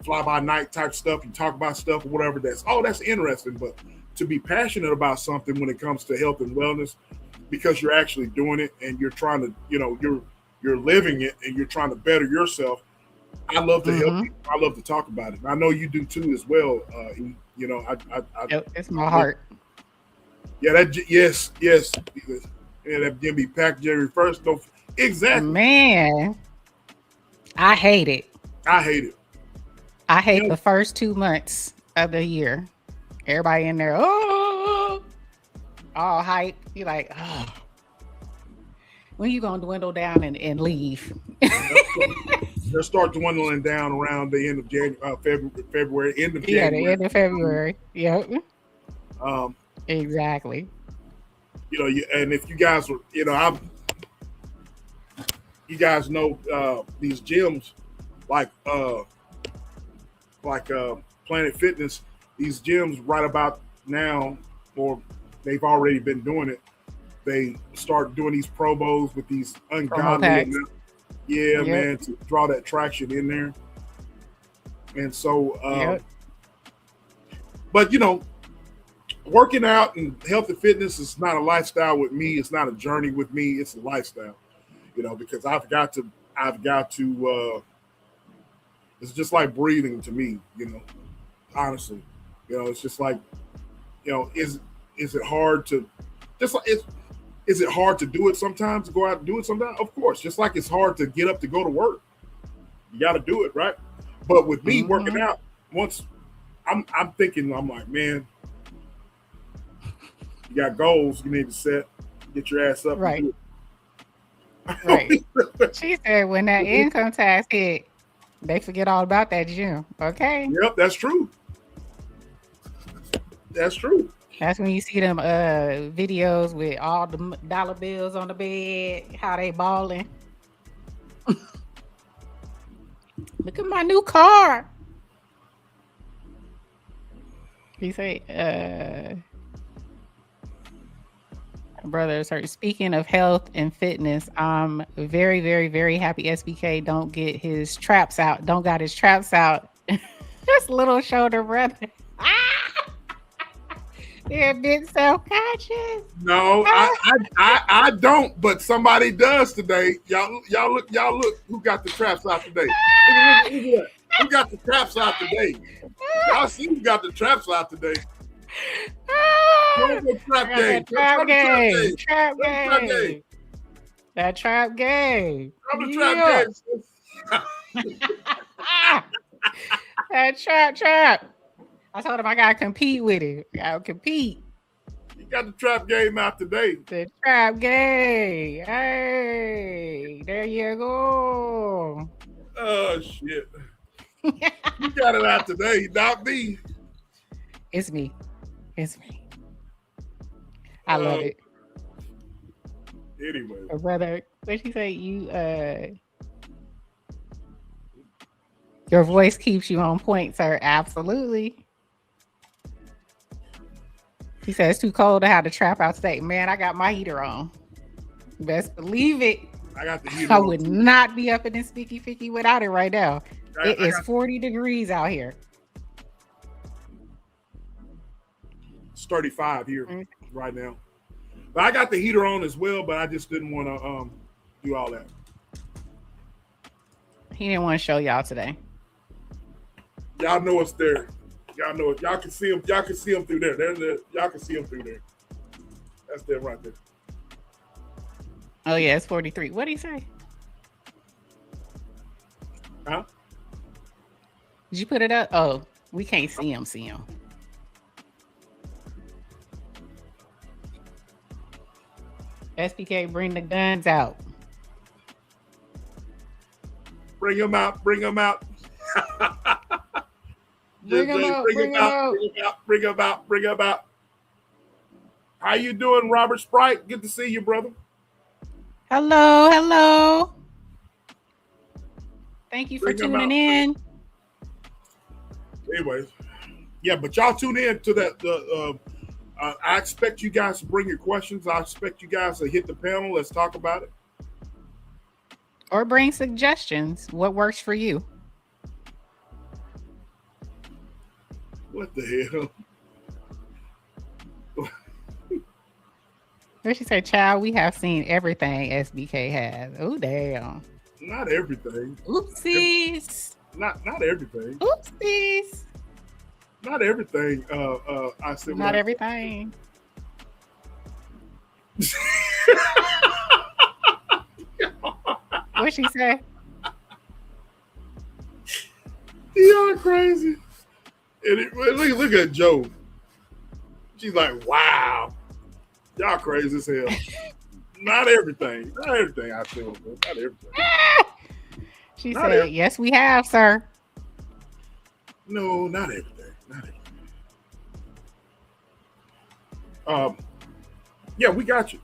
by night type stuff. You talk about stuff or whatever that's interesting. But to be passionate about something when it comes to health and wellness, because you're actually doing it and you're trying to, you're living it and you're trying to better yourself. I love to help people. I love to talk about it. And I know you do too as well. It's my heart. Yeah, yes. Yeah, that can be packed January 1st. No, exactly. Man, I hate it. I hate the first 2 months of the year. Everybody in there, all hype. You're like, when you gonna dwindle down and leave? They'll start dwindling down around the end of February, end of January. Yeah, the end of February. Yep. Exactly. And if you guys were, you guys know these gyms, like Planet Fitness, these gyms right about now, or they've already been doing it. They start doing these promos with these ungodly, man, to draw that traction in there. And so, but you know, working out and health and fitness is not a lifestyle with me. It's not a journey with me. It's a lifestyle, you know, because I've got to, it's just like breathing to me, you know, honestly, you know, it's just like, you know, is it hard to, just like, is it hard to do it sometimes, to go out and do it sometimes? Of course, just like it's hard to get up to go to work. You got to do it, right? But with me working out, once I'm thinking, I'm like, man, you got goals you need to set, get your ass up. Right. Right. She said when that income tax hit, they forget all about that gym. Okay. Yep, that's true. That's true. That's when you see them videos with all the dollar bills on the bed, how they balling. Look at my new car. He say, brother, sorry. Speaking of health and fitness, I'm very, very, very happy SBK don't get his traps out. Don't got his traps out. This little shoulder brother. They're a bit self-conscious. No, I don't, but somebody does today. Y'all look who got the traps out today. Look, who got the traps out today? Y'all see who got the traps out today. Trap game. That trap game. I'm the trap game. That trap. I told him I gotta compete with it. I gotta compete. You got the trap game out today. The trap game. Hey, there you go. Oh shit. You got it out today, not me. It's me. I love it. Anyway. Brother, what she say? Your voice keeps you on point, sir. Absolutely. He said it's too cold to have the trap out today. Man, I got my heater on. Best believe it. I got the heater I on. would not be up in this sticky ficky without it right now. It is 40 degrees out here. It's 35 here right now. But I got the heater on as well, but I just didn't want to do all that. He didn't want to show y'all today. Y'all know it's there. Y'all know it. Y'all can see him. Y'all can see him through there. Y'all can see him through there. That's them right there. Oh yeah, it's 43. What did he say? Huh? Did you put it up? Oh, we can't see him. SPK, bring the guns out. Bring them out. Bring them out. How you doing, Robert Sprite? Good to see you, brother. Hello. Thank you for tuning in. Anyways, yeah, but y'all tune in to that. I expect you guys to bring your questions. I expect you guys to hit the panel. Let's talk about it. Or bring suggestions. What works for you? What the hell? What she say, child? We have seen everything SBK has. Oh, damn. Not everything. Oopsies. Not everything. Oopsies. Not everything. I said not everything. What she say? Y'all crazy. Look at Joe. She's like, wow. Y'all crazy as hell. Not everything. Not everything I feel. Not everything. She said, yes, we have, sir. No, not everything. Not everything. Yeah, we got you.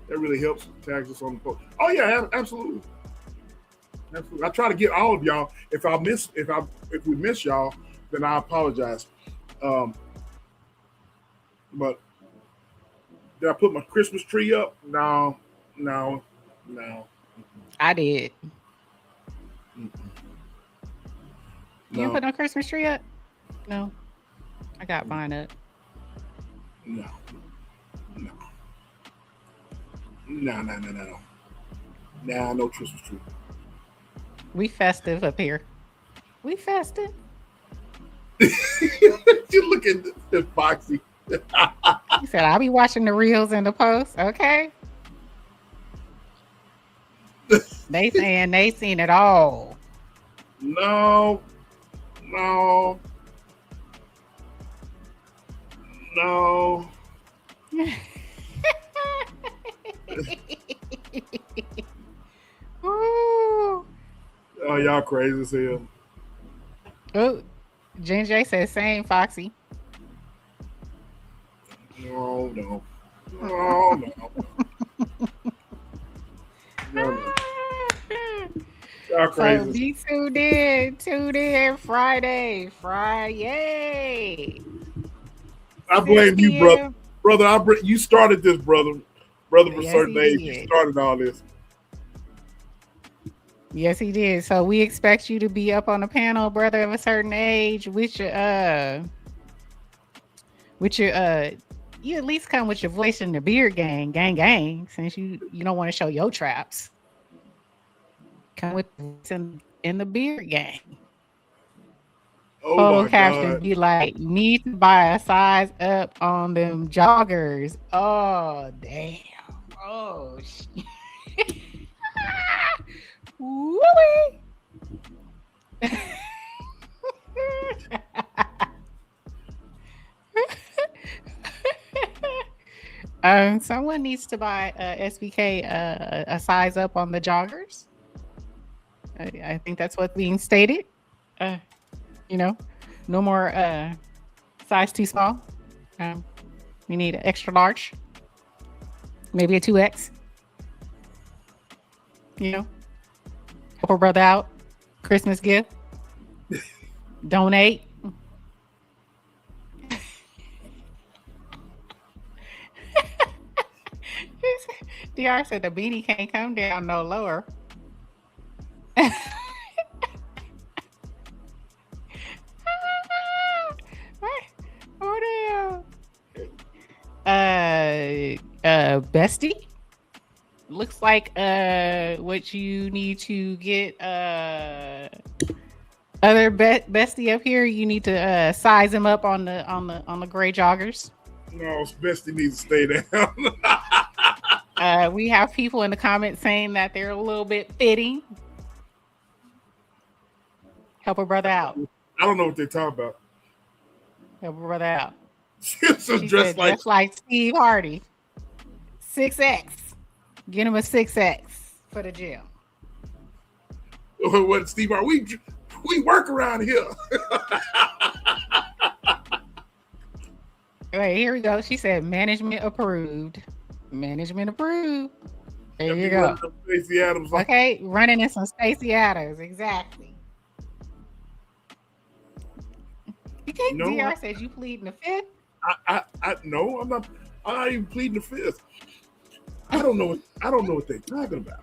That really helps. Tags us on the post. Oh, yeah, absolutely. I try to get all of y'all. If we miss y'all, then I apologize. But did I put my Christmas tree up? No. I did. No. You didn't put no Christmas tree up? No. I got mine up. No. Nah, no Christmas tree. We festive up here. We festive. You look at this Foxy. He said, I'll be watching the reels and the posts. Okay. They saying they seen it all. No. Ooh. Oh, y'all crazy as hell. Oh, Jen J says same, Foxy. No. Y'all crazy. So be tuned in Friday. I blame you, brother. Brother, you started this, brother. Brother for certain age, you started all this. Yes, he did. So we expect you to be up on the panel, brother of a certain age, with your you at least come with your voice in the beard gang, since you don't want to show your traps. Come with in the beard gang. Oh my caption God. be like, need to buy a size up on them joggers. Oh damn. Oh shit. Woo-wee. Someone needs to buy SBK a size up on the joggers. I think that's what's being stated. No more size too small. We need an extra large, maybe a 2X. Help a brother out. Christmas gift. Donate. DR said the beanie can't come down no lower. Oh damn. Bestie. Looks like what you need to get other bestie up here. You need to size him up on the gray joggers. No, bestie needs to stay down. We have people in the comments saying that they're a little bit fitting. Help a brother out. I don't know what they're talking about. Help a brother out. So dressed like Steve Hardy. 6X. Get him a 6X for the gym. What, Steve Hardy? We work around here. Wait, here we go. She said management approved. Management approved. There you go. Stacey Adams. Okay, running in some Stacey Adams. Exactly. You think DR says you pleading the fifth? No, I'm not even pleading the fifth. I don't know what they're talking about.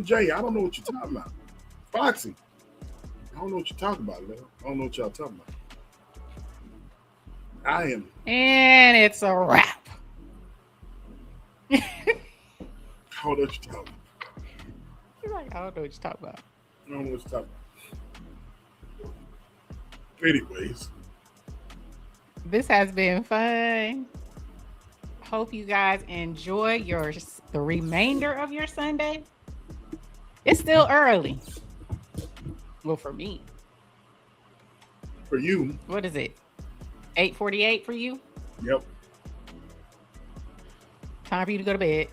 Jay, I don't know what you're talking about. Foxy, I don't know what you're talking about, man. I don't know what y'all talking about. I am. And it's a wrap. I don't know what you're talking about. He's like, I don't know what you're talking about. I don't know what you're talking about. Anyways. This has been fun. Hope you guys enjoy the remainder of your Sunday. It's still early. Well, for me. For you. What is it? 8:48 for you? Yep. Time for you to go to bed.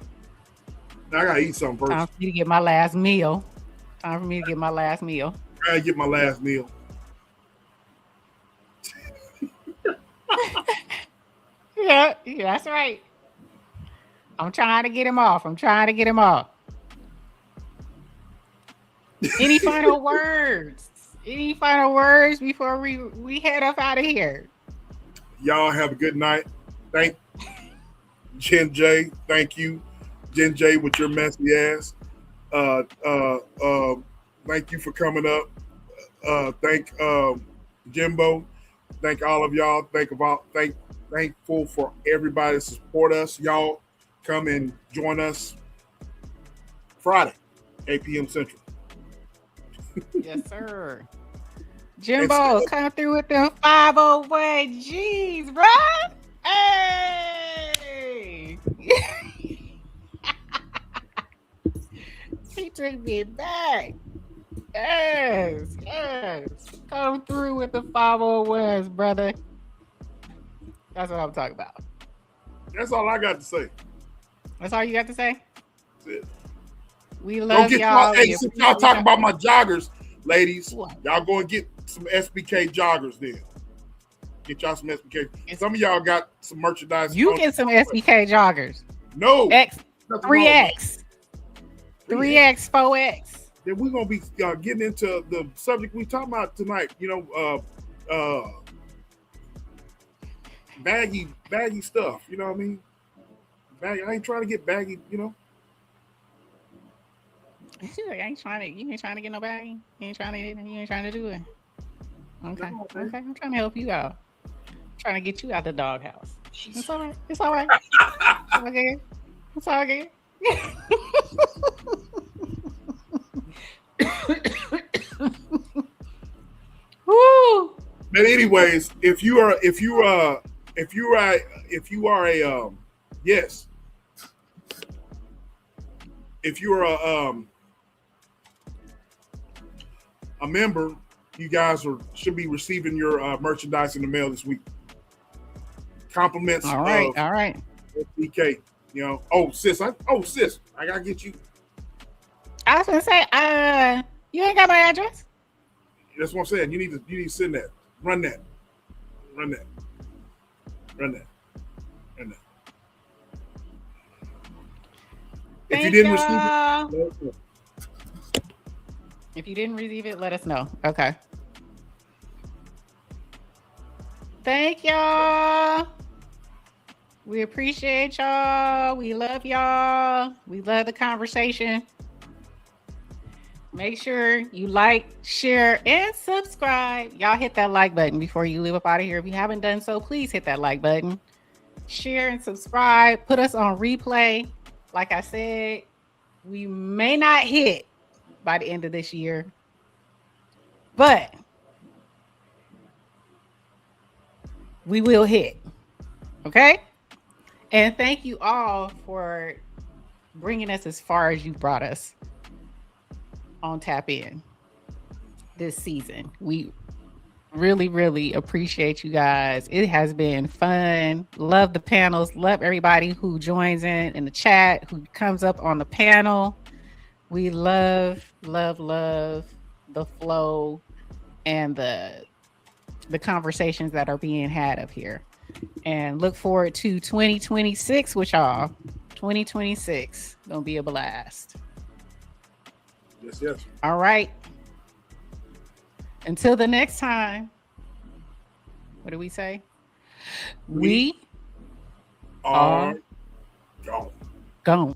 I gotta eat something first. Time for me to get my last meal. I gotta get my last meal. Yeah, that's right. I'm trying to get him off. Any final words? Any final words before we head up out of here? Y'all have a good night. Thank Jen J. Thank you, Jen J. with your messy ass. Thank you for coming up. Thank Jimbo. Thank all of y'all. Thankful for everybody to support us. Y'all come and join us Friday, 8 p.m. Central. Yes, sir. Jimbo, come through with them 501 G's, bro. Hey. He took me back. Yes. Come through with the 501s, brother. That's what I'm talking about. That's all I got to say. That's all you got to say? That's it. We love y'all. Since y'all talking about my joggers, ladies, y'all go and get some SBK joggers then. Get y'all some SBK. Some of y'all got some merchandise. You get some SBK joggers. No. 3X. 3X, 4X. Then we're going to be getting into the subject we talking about tonight. You know, baggy stuff. You know what I mean? Baggy. I ain't trying to get baggy, you know. You ain't trying to get no baggy. You ain't trying to do it. Okay. I'm trying to help you out. I'm trying to get you out the doghouse. It's all right. It's okay. It's all good. Woo! But anyways, if you are a member, you guys should be receiving your merchandise in the mail this week. Compliments. All right. SBK. You know. Oh sis, I gotta get you. I was gonna say, you ain't got my address. That's what I'm saying. You need to send that. Run that. If you didn't receive it, if you didn't receive it, let us know. Okay. Thank y'all. We appreciate y'all. We love y'all. We love the conversation. Make sure you like, share, and subscribe. Y'all hit that like button before you leave up out of here. If you haven't done so, please hit that like button. Share and subscribe. Put us on replay. Like I said, we may not hit by the end of this year, but we will hit. Okay? And thank you all for bringing us as far as you brought us on Tap In this season. We really, really appreciate you guys. It has been fun. Love the panels. Love everybody who joins in the chat, who comes up on the panel. We love the flow and the conversations that are being had up here. And look forward to 2026 with y'all. 2026 gonna be a blast. Yes. All right. Until the next time, what do we say? We are gone.